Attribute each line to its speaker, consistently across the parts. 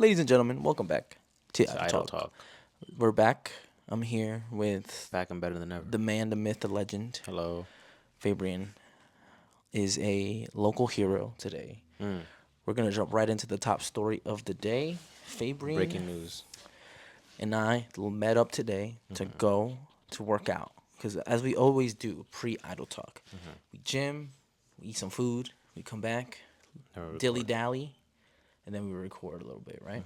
Speaker 1: Ladies and gentlemen, welcome back to
Speaker 2: It's
Speaker 1: Idle
Speaker 2: Idle
Speaker 1: Talk.
Speaker 2: Talk.
Speaker 1: We're back. I'm here with
Speaker 2: Back and better than ever.
Speaker 1: the man, the myth, the legend.
Speaker 2: Hello.
Speaker 1: Fabian is a local hero today.
Speaker 2: Mm.
Speaker 1: We're going to jump right into the top story of the day. Fabian
Speaker 2: Breaking news.
Speaker 1: and I met up today to go to work out. Because as we always do, pre-Idle Talk, we gym, we eat some food, we come back,
Speaker 2: Never
Speaker 1: dilly
Speaker 2: record.
Speaker 1: dally, and then we record a little bit, right?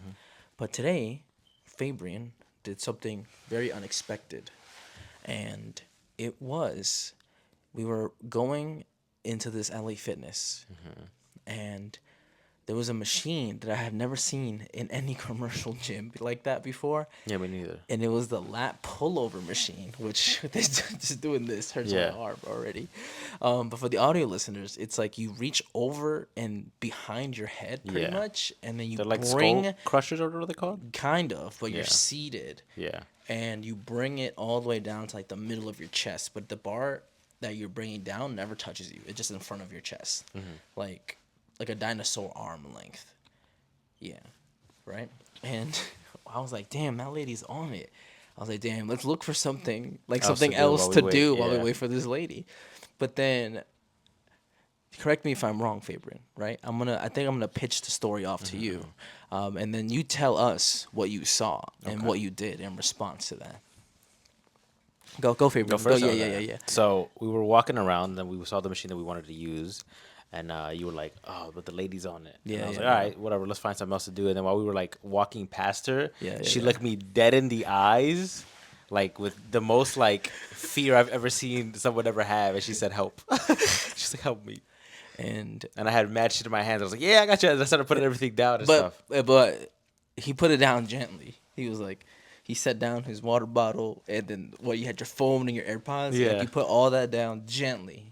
Speaker 1: But today, Fabian did something very unexpected. And it was, we were going into this LA Fitness, and there was a machine that I had never seen in any commercial gym like that before.
Speaker 2: Yeah, me neither.
Speaker 1: And it was the lat pullover machine, which they just doing this hurts
Speaker 2: Yeah.
Speaker 1: my arm already. But for the audio listeners, it's like you reach over and behind your head pretty
Speaker 2: Yeah.
Speaker 1: much, and then you
Speaker 2: They're like
Speaker 1: bring
Speaker 2: skull crushers or what are they called?
Speaker 1: kind of, but you're
Speaker 2: Yeah.
Speaker 1: seated,
Speaker 2: Yeah.
Speaker 1: and you bring it all the way down to like the middle of your chest, but the bar that you're bringing down never touches you. It's just in front of your chest, like a dinosaur arm length. Yeah, right. And I was like, damn, that lady's on it. I was like, damn, let's look for something
Speaker 2: Else to do
Speaker 1: else
Speaker 2: while we
Speaker 1: to
Speaker 2: wait,
Speaker 1: do while we
Speaker 2: yeah.
Speaker 1: wait for this lady. But then, correct me if I'm wrong, Fabian. Right? I think I'm gonna pitch the story off to you, and then you tell us what you saw and
Speaker 2: Okay.
Speaker 1: what you did in response to that. Go, Fabian.
Speaker 2: Go first.
Speaker 1: Yeah,
Speaker 2: Okay.
Speaker 1: yeah.
Speaker 2: So we were walking around, and we saw the machine that we wanted to use, and you were like, "Oh, but the lady's on it."
Speaker 1: Yeah,
Speaker 2: And I was
Speaker 1: yeah,
Speaker 2: like, "All right, whatever. Let's find something else to do." And then while we were like walking past her,
Speaker 1: Yeah,
Speaker 2: she
Speaker 1: yeah.
Speaker 2: looked me dead in the eyes, like with the most like fear I've ever seen someone ever have, and she said, "Help." She's like, "Help me."
Speaker 1: And
Speaker 2: And I had mad shit in my hands. I was like, "Yeah, I got you." And I started putting everything down and
Speaker 1: but
Speaker 2: stuff.
Speaker 1: but he put it down gently. He was like, he set down his water bottle, and then you had your phone and your AirPods.
Speaker 2: Yeah.
Speaker 1: Like, you put all that down gently.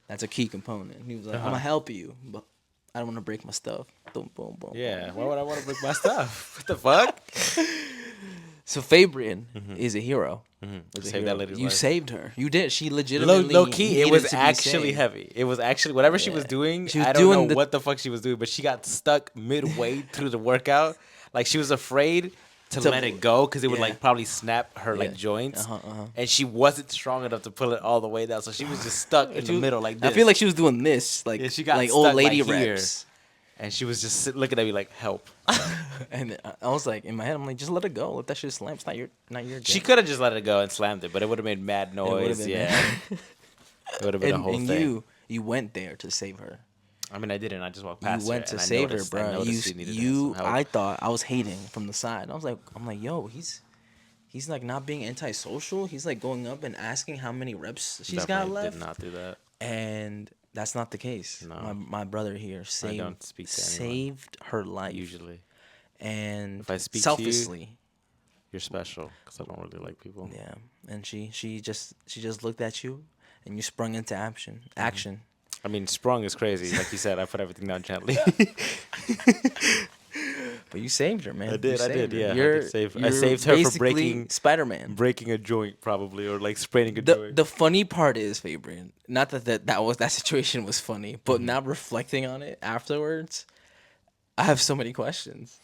Speaker 1: That's a key component. He was like, I'm gonna help you, but I don't want to break my stuff. Boom, boom, boom.
Speaker 2: Yeah, why would I want to break my stuff? What the fuck?
Speaker 1: So Fabian is a hero. Was a
Speaker 2: Saved that
Speaker 1: hero.
Speaker 2: lady's
Speaker 1: You
Speaker 2: life.
Speaker 1: saved her. You did. She legitimately.
Speaker 2: Low key, it
Speaker 1: needed
Speaker 2: was
Speaker 1: to be
Speaker 2: actually
Speaker 1: saved.
Speaker 2: heavy. It was actually whatever she was
Speaker 1: Yeah.
Speaker 2: doing.
Speaker 1: She was
Speaker 2: I don't
Speaker 1: doing
Speaker 2: know
Speaker 1: the-
Speaker 2: what the fuck she was doing, but she got stuck midway through the workout. Like she was afraid to let it go because it would
Speaker 1: Yeah.
Speaker 2: like probably snap her
Speaker 1: Yeah.
Speaker 2: like joints,
Speaker 1: Uh-huh.
Speaker 2: and she wasn't strong enough to pull it all the way down. So she was just stuck in the middle like this.
Speaker 1: I feel like she was doing this, like
Speaker 2: Yeah, she got
Speaker 1: like old
Speaker 2: stuck,
Speaker 1: lady
Speaker 2: like, here.
Speaker 1: reps.
Speaker 2: and she was just looking at me like, "Help."
Speaker 1: And I was like, in my head, I'm like, just let it go. Let that shit slam. It's not your
Speaker 2: She
Speaker 1: jam.
Speaker 2: could have just let it go and slammed it, but it would have made mad
Speaker 1: would've
Speaker 2: noise.
Speaker 1: been
Speaker 2: Yeah, it would have been a
Speaker 1: And,
Speaker 2: whole
Speaker 1: and
Speaker 2: thing.
Speaker 1: you went there to save her.
Speaker 2: I mean, I didn't. I just walked past
Speaker 1: You went
Speaker 2: her
Speaker 1: to
Speaker 2: and I
Speaker 1: save her,
Speaker 2: noticed- I
Speaker 1: bro.
Speaker 2: noticed she needed some
Speaker 1: You
Speaker 2: help.
Speaker 1: I thought I was hating from the side. I'm like, yo, he's like not being antisocial. He's like going up and asking how many reps she's got
Speaker 2: Definitely
Speaker 1: left.
Speaker 2: Did not do that.
Speaker 1: And that's not the case.
Speaker 2: No.
Speaker 1: My brother here
Speaker 2: don't speak to anyone.
Speaker 1: saved her life.
Speaker 2: Usually,
Speaker 1: And
Speaker 2: If I speak to you-
Speaker 1: selflessly.
Speaker 2: you're special because I don't really like people.
Speaker 1: Yeah. And she just looked at you and you sprung into action.
Speaker 2: Mm-hmm.
Speaker 1: Action.
Speaker 2: I mean, sprung is crazy. Like you said, I put everything down gently.
Speaker 1: But you saved her, man.
Speaker 2: I did,
Speaker 1: You
Speaker 2: I did,
Speaker 1: saved her.
Speaker 2: yeah, I did
Speaker 1: You're,
Speaker 2: save- I
Speaker 1: you're
Speaker 2: saved her from
Speaker 1: basically
Speaker 2: breaking-
Speaker 1: Spider-Man.
Speaker 2: Breaking a joint, probably, or like spraining a
Speaker 1: The
Speaker 2: joint.
Speaker 1: the funny part is, Fabian, not that situation was funny, but
Speaker 2: Mm-hmm.
Speaker 1: now reflecting on it afterwards, I have so many questions.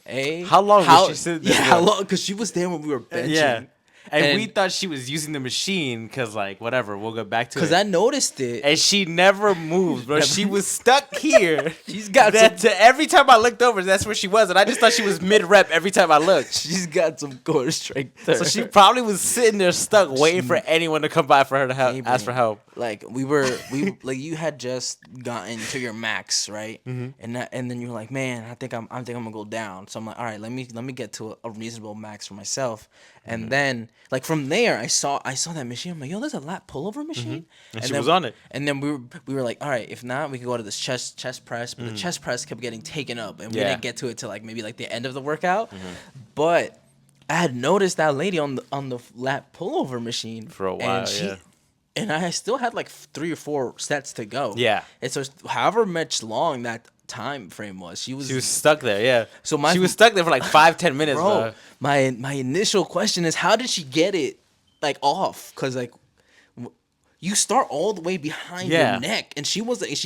Speaker 2: How long was she sitting there
Speaker 1: Yeah, how
Speaker 2: for?
Speaker 1: long? Because she was there when we were benching.
Speaker 2: Yeah. And we
Speaker 1: And-
Speaker 2: thought she was using the machine because, like, whatever, we'll go back to it.
Speaker 1: Because I noticed it.
Speaker 2: And she never moved, bro. She was stuck here.
Speaker 1: She's got
Speaker 2: Every time I looked over, that's where she was. And I just thought she was mid rep every time I looked.
Speaker 1: She's got some core strength. to
Speaker 2: So
Speaker 1: her.
Speaker 2: she probably was sitting there stuck, waiting for anyone to come by for her to help, ask for help.
Speaker 1: Like we like you had just gotten to your max, right? And then you're like, man, I think I'm gonna go down. So I'm like, all right, let me get to a reasonable max for myself. And then like from there, I saw that machine. I'm like, yo, there's a lat pullover machine.
Speaker 2: And she
Speaker 1: then-
Speaker 2: was on it.
Speaker 1: And then we were like, all right, if not, we could go to this chest press. But the chest press kept getting taken up, and we
Speaker 2: Yeah.
Speaker 1: didn't get to it till like maybe like the end of the workout. But I had noticed that lady on the lat pullover machine
Speaker 2: For a while, yeah.
Speaker 1: And I still had like 3 or 4 sets to go.
Speaker 2: Yeah.
Speaker 1: And so however much long that time frame was, she was
Speaker 2: She was stuck there, yeah.
Speaker 1: So
Speaker 2: she was stuck there for like 5-10 minutes,
Speaker 1: bro.
Speaker 2: bro.
Speaker 1: My initial question is, how did she get it like off? Cause like you start all the way behind
Speaker 2: Yeah.
Speaker 1: your neck, and she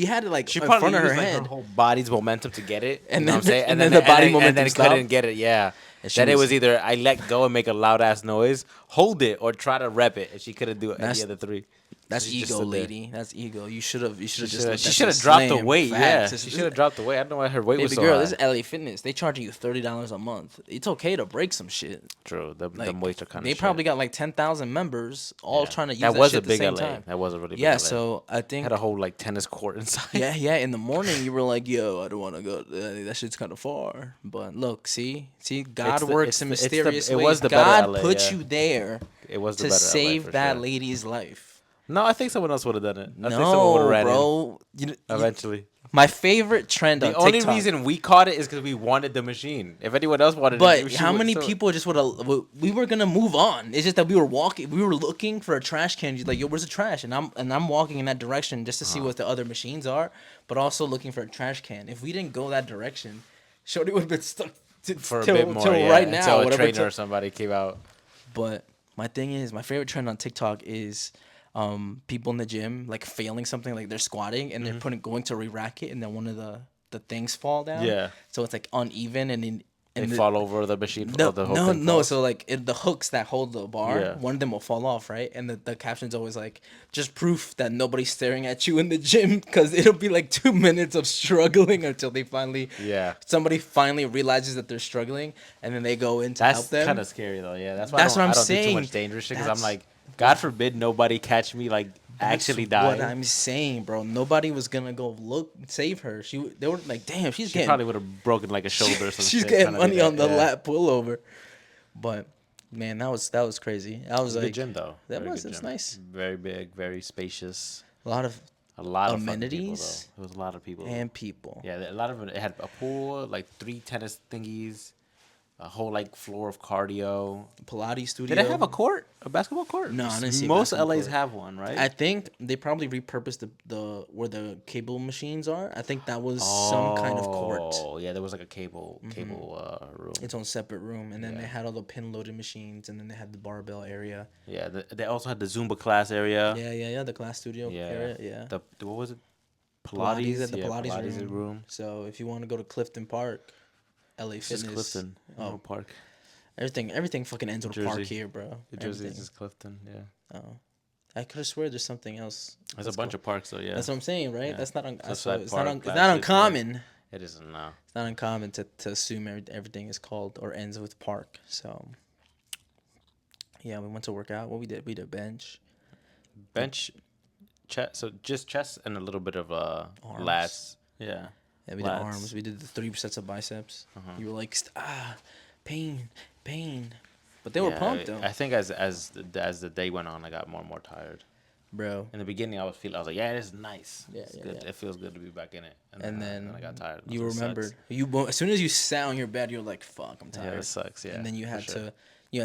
Speaker 1: had it like
Speaker 2: She
Speaker 1: in
Speaker 2: probably
Speaker 1: front of her
Speaker 2: used like
Speaker 1: head.
Speaker 2: her whole body's momentum to get it.
Speaker 1: And
Speaker 2: You know
Speaker 1: then
Speaker 2: what I'm saying?
Speaker 1: and then the body
Speaker 2: and
Speaker 1: momentum
Speaker 2: then
Speaker 1: stopped.
Speaker 2: couldn't get it. Yeah.
Speaker 1: And she
Speaker 2: Then it
Speaker 1: was-
Speaker 2: was either I let go and make a loud ass noise, hold it, or try to rep it, and she couldn't do any
Speaker 1: That's-
Speaker 2: other three.
Speaker 1: That's
Speaker 2: She just
Speaker 1: ego,
Speaker 2: stood there.
Speaker 1: lady. That's ego. You should have just.
Speaker 2: She
Speaker 1: let
Speaker 2: should
Speaker 1: that
Speaker 2: have dropped the
Speaker 1: slam.
Speaker 2: weight.
Speaker 1: Facts.
Speaker 2: Yeah,
Speaker 1: This-
Speaker 2: she
Speaker 1: this-
Speaker 2: should have dropped the weight. I don't know why her weight was
Speaker 1: Baby
Speaker 2: so
Speaker 1: girl,
Speaker 2: high.
Speaker 1: this is LA Fitness. They charging you $30 a month. It's okay to break some shit.
Speaker 2: True. The
Speaker 1: Like,
Speaker 2: weights are kind of.
Speaker 1: they probably got like 10,000 members, all trying to use
Speaker 2: that
Speaker 1: that
Speaker 2: was
Speaker 1: shit
Speaker 2: a
Speaker 1: at the
Speaker 2: big
Speaker 1: same
Speaker 2: LA.
Speaker 1: time.
Speaker 2: That was a really big
Speaker 1: Yeah,
Speaker 2: LA.
Speaker 1: so I think
Speaker 2: had a whole like tennis court inside.
Speaker 1: yeah. In the morning, you were like, "Yo, I don't want to go. That shit's kind of far." But look, see, God works in mysterious
Speaker 2: it
Speaker 1: ways.
Speaker 2: was the better
Speaker 1: God
Speaker 2: LA,
Speaker 1: put
Speaker 2: yeah.
Speaker 1: you there
Speaker 2: It was the
Speaker 1: to
Speaker 2: better
Speaker 1: save
Speaker 2: LA for
Speaker 1: that
Speaker 2: sure.
Speaker 1: lady's life.
Speaker 2: No, I think someone else would have done it. I think someone would have
Speaker 1: No,
Speaker 2: ran
Speaker 1: bro.
Speaker 2: it eventually.
Speaker 1: My favorite trend
Speaker 2: The
Speaker 1: on
Speaker 2: only
Speaker 1: TikTok.
Speaker 2: reason we caught it is because we wanted the machine. If anyone else wanted it,
Speaker 1: But
Speaker 2: she
Speaker 1: how
Speaker 2: would
Speaker 1: many
Speaker 2: still-
Speaker 1: people just would have? We were gonna move on. It's just that we were looking for a trash can. Like, yo, where's the trash? And I'm walking in that direction just to see what the other machines are, but also looking for a trash can. If we didn't go that direction, Shorty would have been stuck
Speaker 2: for a
Speaker 1: till
Speaker 2: bit more?
Speaker 1: till
Speaker 2: Yeah,
Speaker 1: right now.
Speaker 2: until a
Speaker 1: whatever
Speaker 2: trainer
Speaker 1: till-
Speaker 2: or somebody came out.
Speaker 1: But my thing is, my favorite trend on TikTok is people in the gym like failing something, like they're squatting and they're going to re-rack it, and then one of the things fall down.
Speaker 2: Yeah.
Speaker 1: So it's like uneven, and
Speaker 2: They fall over the machine.
Speaker 1: No,
Speaker 2: the whole
Speaker 1: no,
Speaker 2: thing
Speaker 1: no.
Speaker 2: falls.
Speaker 1: So like the hooks that hold the bar,
Speaker 2: Yeah.
Speaker 1: one of them will fall off, right? And the caption's always like, just proof that nobody's staring at you in the gym, because it'll be like 2 minutes of struggling until they finally, somebody finally realizes that they're struggling, and then they go in to help
Speaker 2: That's
Speaker 1: them.
Speaker 2: kind of scary though. Yeah, that's why
Speaker 1: That's
Speaker 2: I don't,
Speaker 1: what I'm
Speaker 2: I don't do
Speaker 1: saying.
Speaker 2: too much dangerous shit because I'm
Speaker 1: That's-
Speaker 2: like, God forbid nobody catch me like actually die.
Speaker 1: What I'm saying, bro. Nobody was gonna go save her. They were like, damn, she's
Speaker 2: She
Speaker 1: getting
Speaker 2: probably would have broken like a shoulder or something.
Speaker 1: she's getting money on the lap pullover. But man, that was crazy. I was
Speaker 2: Good
Speaker 1: like,
Speaker 2: gym though.
Speaker 1: That
Speaker 2: Very
Speaker 1: was
Speaker 2: good
Speaker 1: it's
Speaker 2: gym.
Speaker 1: nice.
Speaker 2: Very big, very spacious.
Speaker 1: A lot of
Speaker 2: A lot of
Speaker 1: amenities
Speaker 2: fun people, though. It was a lot of people.
Speaker 1: and people.
Speaker 2: Yeah, a lot of it had a pool, like 3 tennis thingies, a whole like floor of cardio.
Speaker 1: Pilates studio.
Speaker 2: Did it have a court? A basketball court?
Speaker 1: No, I didn't see a
Speaker 2: Most
Speaker 1: basketball
Speaker 2: LAs
Speaker 1: court.
Speaker 2: have one, right?
Speaker 1: I think they probably repurposed the where the cable machines are. I think that was some kind of court.
Speaker 2: Oh, yeah, there was like a cable room.
Speaker 1: Its own separate room, and then
Speaker 2: Yeah.
Speaker 1: they had all the pin loaded machines, and then they had the barbell area.
Speaker 2: Yeah, they also had the Zumba class area.
Speaker 1: Yeah, the class studio area. Yeah,
Speaker 2: What was it?
Speaker 1: Pilates at the
Speaker 2: Yeah,
Speaker 1: Pilates, room.
Speaker 2: room.
Speaker 1: So if you want to go to Clifton Park, LA
Speaker 2: It's just
Speaker 1: Fitness,
Speaker 2: Clifton.
Speaker 1: Oh.
Speaker 2: Park.
Speaker 1: everything fucking ends with a park
Speaker 2: Jersey.
Speaker 1: here, bro.
Speaker 2: New Jersey
Speaker 1: Everything.
Speaker 2: is just Clifton. Yeah,
Speaker 1: Oh, I could have swear there's something else.
Speaker 2: there's a bunch of parks though. Yeah,
Speaker 1: That's what I'm saying, right?
Speaker 2: Yeah.
Speaker 1: That's not
Speaker 2: Southside
Speaker 1: it's
Speaker 2: Park,
Speaker 1: not
Speaker 2: Glass City
Speaker 1: uncommon.
Speaker 2: it isn't now.
Speaker 1: It's not uncommon to assume everything is called or ends with park. So yeah, we went to work out. What we did bench.
Speaker 2: Bench, chest. So just chest and a little bit of
Speaker 1: Arms.
Speaker 2: lats. Yeah.
Speaker 1: Yeah, we did
Speaker 2: Lats.
Speaker 1: arms. We did the 3 sets of biceps. You were like, pain. But they were
Speaker 2: Yeah,
Speaker 1: pumped though,
Speaker 2: I think as the day went on, I got more and more tired.
Speaker 1: bro.
Speaker 2: In the beginning, I was like, yeah, this is nice.
Speaker 1: Yeah,
Speaker 2: It's
Speaker 1: yeah,
Speaker 2: good.
Speaker 1: yeah.
Speaker 2: It feels good to be back in it.
Speaker 1: And then
Speaker 2: I got tired.
Speaker 1: You
Speaker 2: It sucks.
Speaker 1: remembered. As soon as you sat on your bed, you're like, "Fuck, I'm tired."
Speaker 2: Yeah, it sucks. Yeah.
Speaker 1: And then you
Speaker 2: for
Speaker 1: had
Speaker 2: sure.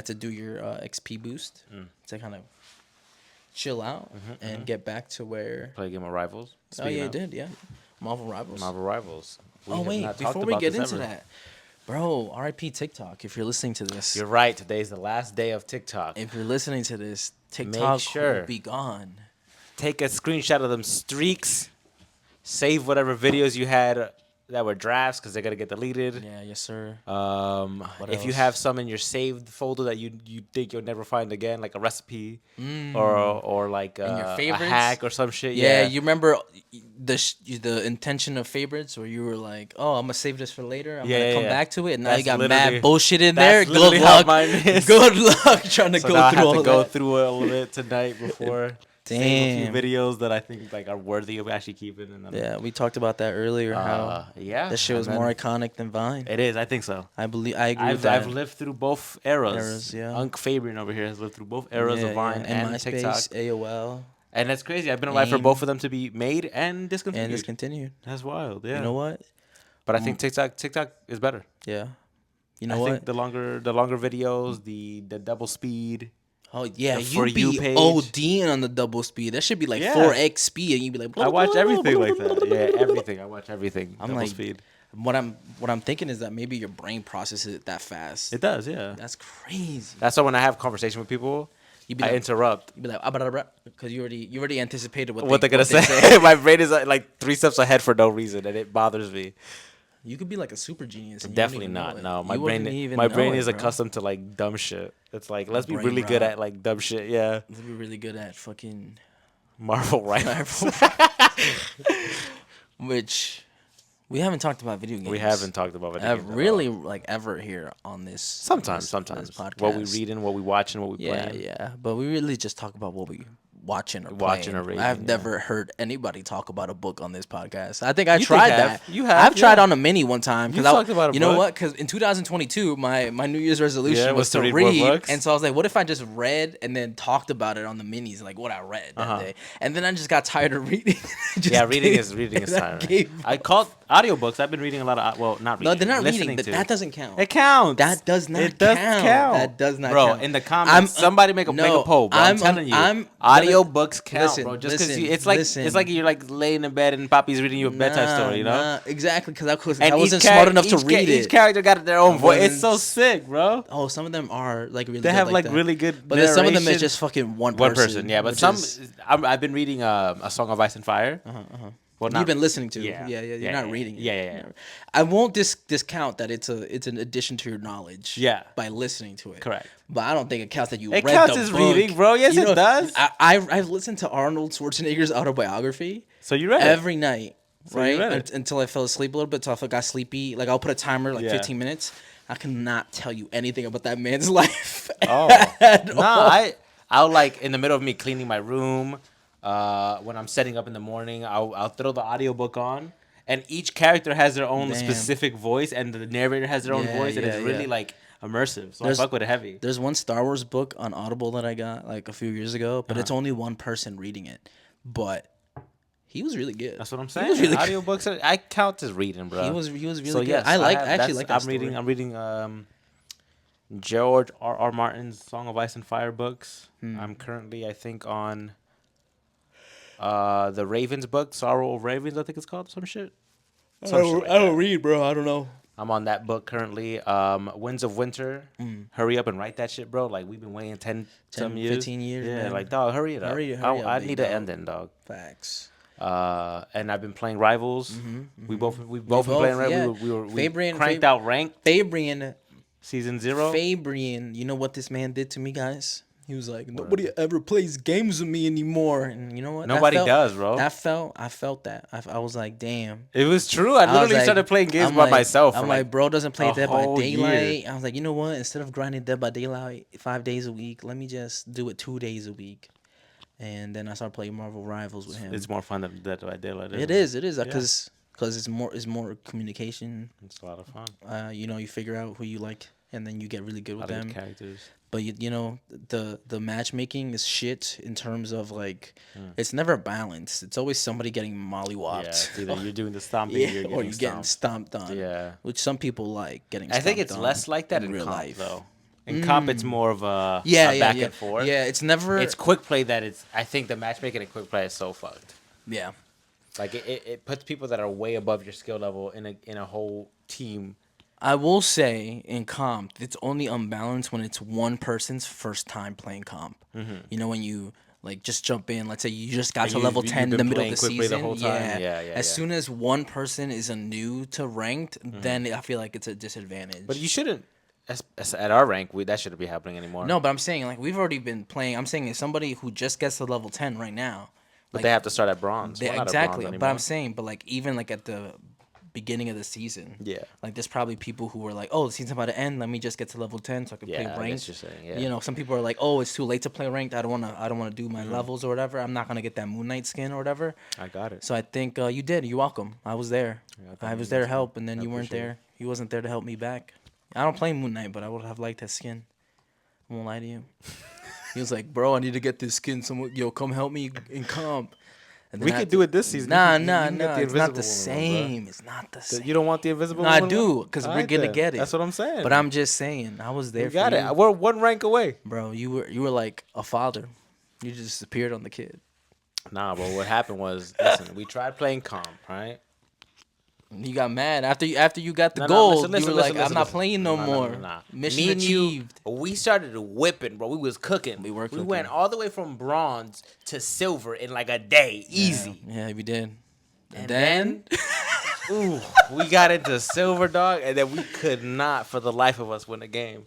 Speaker 1: to do your XP boost to kind of chill out
Speaker 2: Mm-hmm,
Speaker 1: and get back to where.
Speaker 2: play a game of Rivals.
Speaker 1: Oh yeah, you
Speaker 2: Speaking
Speaker 1: did. Yeah, Marvel Rivals.
Speaker 2: of Marvel Rivals. We
Speaker 1: Oh
Speaker 2: have
Speaker 1: wait,
Speaker 2: not talked
Speaker 1: before we
Speaker 2: about
Speaker 1: get
Speaker 2: this
Speaker 1: into
Speaker 2: ever.
Speaker 1: that, bro, RIP TikTok. If you're listening to this,
Speaker 2: You're right. Today's the last day of TikTok.
Speaker 1: if you're listening to this, TikTok
Speaker 2: sure.
Speaker 1: will be gone.
Speaker 2: Take a screenshot of them streaks. Save whatever videos you had that were drafts because they're gonna get deleted.
Speaker 1: Yeah, yes sir.
Speaker 2: If you
Speaker 1: else?
Speaker 2: have some in your saved folder that you think you'll never find again, like a recipe or like
Speaker 1: your
Speaker 2: a
Speaker 1: favorites?
Speaker 2: hack or some shit.
Speaker 1: Yeah,
Speaker 2: Yeah,
Speaker 1: you remember the intention of favorites where you were like, "Oh, I'm gonna save this for later. I'm gonna come back to it." And now you
Speaker 2: That's
Speaker 1: got mad
Speaker 2: literally-
Speaker 1: bullshit in
Speaker 2: that's
Speaker 1: there.
Speaker 2: literally
Speaker 1: Good
Speaker 2: how
Speaker 1: luck.
Speaker 2: mine is.
Speaker 1: Good luck trying to
Speaker 2: so
Speaker 1: go
Speaker 2: now I
Speaker 1: through
Speaker 2: have
Speaker 1: all
Speaker 2: to go
Speaker 1: that.
Speaker 2: through all of it tonight before. Save a
Speaker 1: Damn.
Speaker 2: few videos that I think like are worthy of actually keeping. And then,
Speaker 1: Yeah, we talked about that earlier. How
Speaker 2: yeah,
Speaker 1: that shit was
Speaker 2: and
Speaker 1: more
Speaker 2: then-
Speaker 1: iconic than Vine.
Speaker 2: It is. I think so.
Speaker 1: I agree with that.
Speaker 2: I've lived through both eras.
Speaker 1: Yeah.
Speaker 2: Unc Fabian over here has lived through both eras of Vine and
Speaker 1: MySpace,
Speaker 2: TikTok.
Speaker 1: AOL,
Speaker 2: And that's crazy. I've been alive for
Speaker 1: AIM.
Speaker 2: both of them to be made and discontinued.
Speaker 1: and discontinued.
Speaker 2: That's wild. Yeah.
Speaker 1: You know what?
Speaker 2: But I think TikTok is better.
Speaker 1: Yeah. You know
Speaker 2: I
Speaker 1: what?
Speaker 2: think the longer videos, the double speed.
Speaker 1: Oh yeah,
Speaker 2: the
Speaker 1: you
Speaker 2: For You
Speaker 1: be
Speaker 2: page.
Speaker 1: ODing on the double speed. That should be like
Speaker 2: Yeah.
Speaker 1: 4x speed, and you be like,
Speaker 2: I watch everything like that. Yeah, everything. I watch everything.
Speaker 1: I'm
Speaker 2: double
Speaker 1: like-
Speaker 2: speed.
Speaker 1: What I'm thinking is that maybe your brain processes it that fast.
Speaker 2: It does. Yeah.
Speaker 1: That's crazy.
Speaker 2: That's why when I have conversation with people,
Speaker 1: You'd be
Speaker 2: I
Speaker 1: like,
Speaker 2: interrupt.
Speaker 1: you'd be like, because you already anticipated
Speaker 2: What they're gonna say. My brain is like 3 steps ahead for no reason, and it bothers me.
Speaker 1: You could be like a super genius. And
Speaker 2: Definitely
Speaker 1: you wouldn't even know
Speaker 2: not.
Speaker 1: it.
Speaker 2: No, my
Speaker 1: You
Speaker 2: brain.
Speaker 1: wouldn't even
Speaker 2: My
Speaker 1: know
Speaker 2: brain
Speaker 1: it,
Speaker 2: is
Speaker 1: bro.
Speaker 2: accustomed to like dumb shit. It's like let's be
Speaker 1: Brain
Speaker 2: really good
Speaker 1: rot.
Speaker 2: at like dumb shit. Yeah,
Speaker 1: Let's be really good at fucking
Speaker 2: Marvel rifles.
Speaker 1: which we haven't talked about video games.
Speaker 2: We haven't talked about video games at all.
Speaker 1: really like ever here on this.
Speaker 2: Sometimes.
Speaker 1: this podcast.
Speaker 2: What we reading, what we watching, what we
Speaker 1: Yeah,
Speaker 2: playing.
Speaker 1: yeah, but we really just talk about what we watching or
Speaker 2: Watching or
Speaker 1: playing.
Speaker 2: reading,
Speaker 1: I've
Speaker 2: yeah.
Speaker 1: never heard anybody talk about a book on this podcast. I think I
Speaker 2: You
Speaker 1: tried
Speaker 2: think
Speaker 1: that.
Speaker 2: have. You have,
Speaker 1: I've tried
Speaker 2: yeah.
Speaker 1: on a mini one time.
Speaker 2: You talked about a
Speaker 1: You know
Speaker 2: book.
Speaker 1: what? Because in 2022, my New Year's resolution
Speaker 2: Yeah,
Speaker 1: was to
Speaker 2: more
Speaker 1: read,
Speaker 2: books.
Speaker 1: and so I was like, what if I just read and then talked about it on the minis, like what I read that day, and then I just got tired of reading. Just
Speaker 2: Yeah, reading
Speaker 1: gave-
Speaker 2: is
Speaker 1: and I
Speaker 2: tiring.
Speaker 1: gave
Speaker 2: I called audiobooks. I've been reading a lot of not
Speaker 1: No,
Speaker 2: reading.
Speaker 1: they're not
Speaker 2: listening
Speaker 1: reading, but
Speaker 2: to.
Speaker 1: that doesn't count.
Speaker 2: It counts.
Speaker 1: That does not
Speaker 2: It does
Speaker 1: count.
Speaker 2: count.
Speaker 1: That does not
Speaker 2: bro,
Speaker 1: count.
Speaker 2: in the comments, somebody make a poll, bro. I'm telling you. Audiobooks count,
Speaker 1: listen,
Speaker 2: bro. Just because
Speaker 1: listen,
Speaker 2: it's like
Speaker 1: listen.
Speaker 2: it's like you're like laying in bed and Poppy's reading you a bedtime story, you know?
Speaker 1: Nah, exactly, because
Speaker 2: And
Speaker 1: I wasn't
Speaker 2: each
Speaker 1: smart enough to
Speaker 2: each
Speaker 1: read
Speaker 2: Each
Speaker 1: it.
Speaker 2: character got their own voice. It's
Speaker 1: wasn't-
Speaker 2: so sick, bro.
Speaker 1: Oh, some of them are like really.
Speaker 2: They
Speaker 1: good
Speaker 2: have like
Speaker 1: that.
Speaker 2: really good.
Speaker 1: But then some of them is
Speaker 2: narration.
Speaker 1: just fucking one
Speaker 2: one
Speaker 1: person.
Speaker 2: person. Yeah, but
Speaker 1: which
Speaker 2: some.
Speaker 1: is-
Speaker 2: I've been reading A Song of Ice and Fire. Well,
Speaker 1: you've been listening to.
Speaker 2: Yeah.
Speaker 1: Yeah. You're
Speaker 2: Yeah,
Speaker 1: not
Speaker 2: yeah,
Speaker 1: reading it.
Speaker 2: yeah.
Speaker 1: I won't discount that it's an addition to your knowledge.
Speaker 2: Yeah.
Speaker 1: By listening to it.
Speaker 2: Correct.
Speaker 1: But I don't think it counts that you
Speaker 2: It
Speaker 1: read
Speaker 2: counts
Speaker 1: the
Speaker 2: as
Speaker 1: book.
Speaker 2: reading, bro. Yes,
Speaker 1: You
Speaker 2: it
Speaker 1: know,
Speaker 2: does.
Speaker 1: I've listened to Arnold Schwarzenegger's autobiography
Speaker 2: So you read it.
Speaker 1: every night,
Speaker 2: So you
Speaker 1: right?
Speaker 2: read it.
Speaker 1: Until I fell asleep a little bit. Until I got sleepy. Like I'll put a timer like
Speaker 2: Yeah.
Speaker 1: 15 minutes. I cannot tell you anything about that man's life.
Speaker 2: Oh,
Speaker 1: at
Speaker 2: nah.
Speaker 1: all.
Speaker 2: I'll like in the middle of me cleaning my room, when I'm setting up in the morning, I'll throw the audiobook on, and each character has their own
Speaker 1: Damn.
Speaker 2: specific voice, and the narrator has their own
Speaker 1: Yeah,
Speaker 2: voice, and it's
Speaker 1: yeah,
Speaker 2: really
Speaker 1: yeah.
Speaker 2: like immersive. So
Speaker 1: There's-
Speaker 2: I fuck with it heavy.
Speaker 1: There's one Star Wars book on Audible that I got like a few years ago, but it's only one person reading it. But he was really good.
Speaker 2: That's what I'm
Speaker 1: He
Speaker 2: saying.
Speaker 1: was really good.
Speaker 2: Audiobooks, I count as reading, bro.
Speaker 1: He was really
Speaker 2: So
Speaker 1: good.
Speaker 2: yes,
Speaker 1: I
Speaker 2: have-
Speaker 1: actually
Speaker 2: that's-
Speaker 1: like that
Speaker 2: I'm
Speaker 1: story.
Speaker 2: reading George R. Martin's Song of Ice and Fire books.
Speaker 1: Hmm.
Speaker 2: I'm currently, I think, on the Ravens book, Sorrow of Ravens, I think it's called, some shit. Some shit like
Speaker 1: I don't
Speaker 2: that.
Speaker 1: read, bro. I don't know.
Speaker 2: I'm on that book currently. Winds of Winter. Hurry up and write that shit, bro. Like we've been waiting 10 some years.
Speaker 1: 15 years,
Speaker 2: Yeah,
Speaker 1: man.
Speaker 2: like dog, hurry it up.
Speaker 1: Hurry
Speaker 2: I
Speaker 1: up,
Speaker 2: need
Speaker 1: big
Speaker 2: an
Speaker 1: dog.
Speaker 2: ending, dog.
Speaker 1: Facts.
Speaker 2: And I've been playing Rivals. We both been playing
Speaker 1: both, yeah.
Speaker 2: Rivals. We
Speaker 1: Fabian-
Speaker 2: cranked
Speaker 1: Fab-
Speaker 2: out Rank
Speaker 1: Fabrian,
Speaker 2: season 0.
Speaker 1: Fabrian, you know what this man did to me, guys? He was like, nobody ever plays games with me anymore. And you know what?
Speaker 2: Nobody does, bro.
Speaker 1: I felt that. I was like, damn.
Speaker 2: It was true. I
Speaker 1: I was
Speaker 2: literally
Speaker 1: like-
Speaker 2: started playing games
Speaker 1: I'm
Speaker 2: by
Speaker 1: like-
Speaker 2: myself.
Speaker 1: I'm
Speaker 2: for
Speaker 1: like, bro doesn't play
Speaker 2: a
Speaker 1: Dead by
Speaker 2: whole
Speaker 1: Daylight.
Speaker 2: year.
Speaker 1: I was like, you know what? Instead of grinding Dead by Daylight 5 days a week, let me just do it 2 days a week. And then I started playing Marvel Rivals with him.
Speaker 2: It's more fun than Dead by Daylight.
Speaker 1: It is because it's more communication.
Speaker 2: It's a lot of fun.
Speaker 1: You know, you figure out who you like, and then you get really good
Speaker 2: A
Speaker 1: with
Speaker 2: lot of
Speaker 1: them.
Speaker 2: good characters.
Speaker 1: But you know, the matchmaking is shit in terms of like, it's never balanced. It's always somebody getting mollywopped.
Speaker 2: Yeah, it's either you're doing the stomping
Speaker 1: Yeah,
Speaker 2: or
Speaker 1: or you're getting stomped on.
Speaker 2: Yeah.
Speaker 1: Which some people like getting.
Speaker 2: I think
Speaker 1: stomped
Speaker 2: it's
Speaker 1: on
Speaker 2: less like that in
Speaker 1: real
Speaker 2: comp,
Speaker 1: life.
Speaker 2: though. In comp, it's more of a
Speaker 1: Yeah,
Speaker 2: back
Speaker 1: yeah.
Speaker 2: and forth.
Speaker 1: Yeah, it's never.
Speaker 2: It's quick play that it's. I think the matchmaking in quick play is so fucked.
Speaker 1: yeah.
Speaker 2: Like it puts people that are way above your skill level in a whole team.
Speaker 1: I will say in comp, it's only unbalanced when it's one person's first time playing comp. You know, when you like just jump in. Let's say you just got
Speaker 2: And
Speaker 1: to
Speaker 2: you-
Speaker 1: level
Speaker 2: you've
Speaker 1: 10 in
Speaker 2: been
Speaker 1: the middle of
Speaker 2: playing
Speaker 1: the
Speaker 2: quick play the
Speaker 1: season.
Speaker 2: whole time? Yeah,
Speaker 1: As soon as one person is a new to ranked, then I feel like it's a disadvantage.
Speaker 2: But you shouldn't. At our rank, that shouldn't be happening anymore.
Speaker 1: No, but I'm saying like we've already been playing. I'm saying if somebody who just gets to level 10 right now,
Speaker 2: but
Speaker 1: like,
Speaker 2: they have to start at bronze. We're not at
Speaker 1: exactly.
Speaker 2: bronze
Speaker 1: But I'm
Speaker 2: anymore.
Speaker 1: saying, but like even like at the beginning of the season,
Speaker 2: Yeah.
Speaker 1: like there's probably people who were like, oh, the season's about to end. Let me just get to level 10 so I can
Speaker 2: Yeah,
Speaker 1: play
Speaker 2: I guess
Speaker 1: ranked.
Speaker 2: you're saying, yeah.
Speaker 1: You know, some people are like, oh, it's too late to play ranked. I don't wanna do my
Speaker 2: Mm-hmm.
Speaker 1: levels or whatever. I'm not gonna get that Moon Knight skin or whatever.
Speaker 2: I got it.
Speaker 1: So I think you did. You're welcome. I was there.
Speaker 2: Yeah, I thought
Speaker 1: I
Speaker 2: you
Speaker 1: was
Speaker 2: did
Speaker 1: there to
Speaker 2: too.
Speaker 1: help, and then
Speaker 2: I
Speaker 1: you weren't
Speaker 2: appreciate
Speaker 1: there. He wasn't there to help me back. I don't play Moon Knight, but I would have liked that skin. I won't lie to you. He was like, bro, I need to get this skin. Someone, yo, come help me in comp. And then
Speaker 2: We
Speaker 1: I
Speaker 2: could
Speaker 1: had
Speaker 2: do
Speaker 1: to-
Speaker 2: it this season.
Speaker 1: Nah,
Speaker 2: You can get the
Speaker 1: It's not the
Speaker 2: Invisible Woman, bro.
Speaker 1: same. It's not the same.
Speaker 2: You don't want the invisible?
Speaker 1: No, I
Speaker 2: Woman
Speaker 1: do,
Speaker 2: one?
Speaker 1: 'cause we're
Speaker 2: Alright
Speaker 1: gonna
Speaker 2: then.
Speaker 1: get it.
Speaker 2: That's what I'm saying.
Speaker 1: But I'm just saying, I was there
Speaker 2: we
Speaker 1: for
Speaker 2: got
Speaker 1: you.
Speaker 2: it. We're one rank away.
Speaker 1: Bro, you were like a father. You just disappeared on the kid.
Speaker 2: Nah, but what happened was, listen, we tried playing comp, right?
Speaker 1: You got mad after you got the
Speaker 2: No,
Speaker 1: gold.
Speaker 2: listen,
Speaker 1: You were
Speaker 2: listen,
Speaker 1: like,
Speaker 2: listen,
Speaker 1: I'm not
Speaker 2: listen.
Speaker 1: playing no more. Mission
Speaker 2: Me and you,
Speaker 1: achieved.
Speaker 2: we started whipping, bro. We was cooking.
Speaker 1: We were
Speaker 2: We went
Speaker 1: cooking.
Speaker 2: all the way from bronze to silver in like a day, easy.
Speaker 1: Yeah, we did.
Speaker 2: And
Speaker 1: then
Speaker 2: ooh, we got into silver, dog, and then we could not, for the life of us, win a game.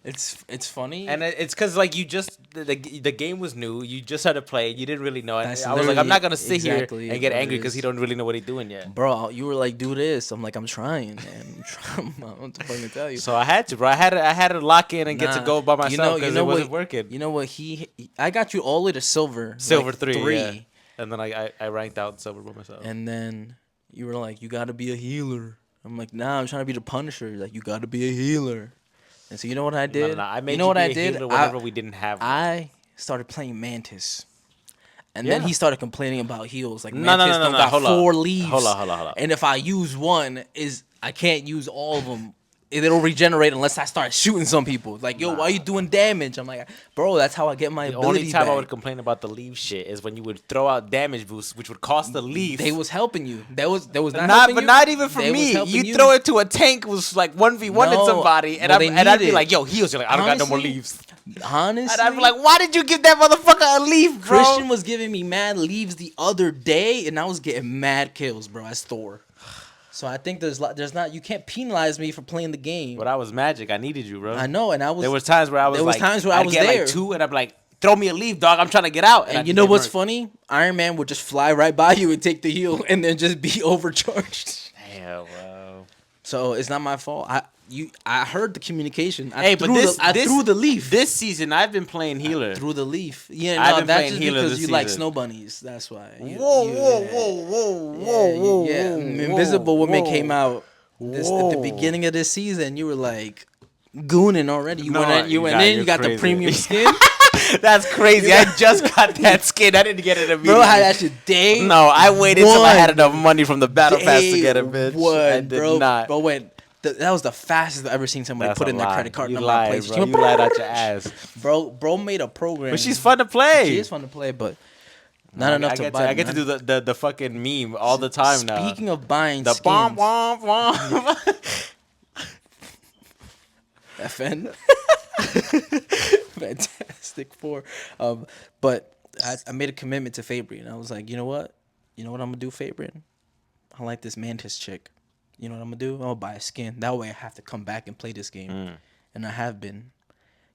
Speaker 1: it's funny.
Speaker 2: And it's because like you just the game was new. You just started playing. You didn't really know. And
Speaker 1: That's
Speaker 2: I was like, I'm not gonna
Speaker 1: literally
Speaker 2: sit here
Speaker 1: exactly
Speaker 2: and get
Speaker 1: what it
Speaker 2: angry because he
Speaker 1: is.
Speaker 2: don't really know what he's doing yet.
Speaker 1: Bro, you were like, do this. I'm like, I'm trying, man. I'm trying. I don't know what to fucking tell you.
Speaker 2: So I had to, bro. I had to lock in and get to
Speaker 1: Nah,
Speaker 2: go by myself because it wasn't
Speaker 1: what,
Speaker 2: working.
Speaker 1: You know what? I got you all the way to silver.
Speaker 2: Silver
Speaker 1: like,
Speaker 2: 3, yeah. And then I ranked out in silver by myself.
Speaker 1: And then you were like, you gotta be a healer. I'm like, nah, I'm trying to be the Punisher. Like, you gotta be a healer. And so you know what I did?
Speaker 2: I made
Speaker 1: you know what
Speaker 2: be
Speaker 1: I
Speaker 2: a
Speaker 1: did?
Speaker 2: healer whenever we didn't have one.
Speaker 1: I started playing Mantis. And then
Speaker 2: Yeah.
Speaker 1: he started complaining about heals. Like,
Speaker 2: No,
Speaker 1: Mantis don't got
Speaker 2: hold on.
Speaker 1: 4 leaves.
Speaker 2: Hold on.
Speaker 1: And if I use one, I can't use all of them. It'll regenerate unless I start shooting some people. Like, yo, why are you doing damage? I'm like, bro, that's how I get my
Speaker 2: The
Speaker 1: ability
Speaker 2: only time
Speaker 1: back.
Speaker 2: I would complain about the leaf shit is when you would throw out damage boosts, which would cost the leaf.
Speaker 1: They was helping you. That was not
Speaker 2: Not,
Speaker 1: helping
Speaker 2: but
Speaker 1: you.
Speaker 2: not even for
Speaker 1: They was
Speaker 2: me.
Speaker 1: helping
Speaker 2: You throw it to a tank was like 1v1 in
Speaker 1: No,
Speaker 2: somebody, and
Speaker 1: well, they
Speaker 2: I'd be
Speaker 1: need
Speaker 2: like,
Speaker 1: it.
Speaker 2: "Yo, heals." You're like, "I don't got no more
Speaker 1: Honestly,
Speaker 2: leaves."
Speaker 1: Honestly,
Speaker 2: And I'd be like, "Why did you give that motherfucker a leaf, bro?"
Speaker 1: Christian was giving me mad leaves the other day, and I was getting mad kills, bro, as Thor. So I think there's not you can't penalize me for playing the game.
Speaker 2: But I was magic. I needed you, bro.
Speaker 1: I know, and I was.
Speaker 2: There was times where I was
Speaker 1: there was
Speaker 2: like,
Speaker 1: times where I
Speaker 2: I'd
Speaker 1: was
Speaker 2: get
Speaker 1: there.
Speaker 2: like 2, and I'd be like, "Throw me a leaf, dog. I'm trying to get out."
Speaker 1: And
Speaker 2: I'd
Speaker 1: you know
Speaker 2: get
Speaker 1: what's
Speaker 2: murked.
Speaker 1: funny? Iron Man would just fly right by you and take the heal, and then just be overcharged.
Speaker 2: Damn, bro.
Speaker 1: So it's not my fault. I heard the communication. I
Speaker 2: Hey, but
Speaker 1: threw the leaf.
Speaker 2: This season, I've been playing healer.
Speaker 1: Through the leaf. Yeah,
Speaker 2: I've
Speaker 1: no,
Speaker 2: been
Speaker 1: that's
Speaker 2: playing
Speaker 1: just
Speaker 2: healer
Speaker 1: because
Speaker 2: this
Speaker 1: you like
Speaker 2: season.
Speaker 1: snow bunnies. That's why.
Speaker 2: Whoa.
Speaker 1: Invisible Woman came out at the
Speaker 2: Whoa.
Speaker 1: beginning of this season. You were like gooning already. You
Speaker 2: No,
Speaker 1: went in, you went
Speaker 2: nah,
Speaker 1: in.
Speaker 2: you're
Speaker 1: You got the
Speaker 2: crazy.
Speaker 1: premium skin.
Speaker 2: That's crazy. I just got that skin. I didn't get it immediately.
Speaker 1: Bro, had that shit day.
Speaker 2: No, I waited till I had
Speaker 1: one.
Speaker 2: enough money from the battle pass to
Speaker 1: Day
Speaker 2: get it, bitch.
Speaker 1: one,
Speaker 2: I did
Speaker 1: bro.
Speaker 2: not.
Speaker 1: Bro, that was the fastest I've ever seen somebody
Speaker 2: That's
Speaker 1: put
Speaker 2: a
Speaker 1: in their
Speaker 2: lie.
Speaker 1: credit card
Speaker 2: You
Speaker 1: number.
Speaker 2: lied,
Speaker 1: Place.
Speaker 2: bro. You lied out your ass.
Speaker 1: Bro made a program.
Speaker 2: But she's fun to play.
Speaker 1: She is fun to play, but not enough to buy.
Speaker 2: I get to do the fucking meme all the time now.
Speaker 1: Speaking of buying
Speaker 2: The
Speaker 1: skins,
Speaker 2: bomb, bomb, bomb.
Speaker 1: FN. Fantastic Four. But I made a commitment to Fabian. I was like, you know what? I'm gonna do, Fabian? I like this Mantis chick. You know what I'm gonna do? I'm gonna buy a skin. That way I have to come back and play this game. And I have been.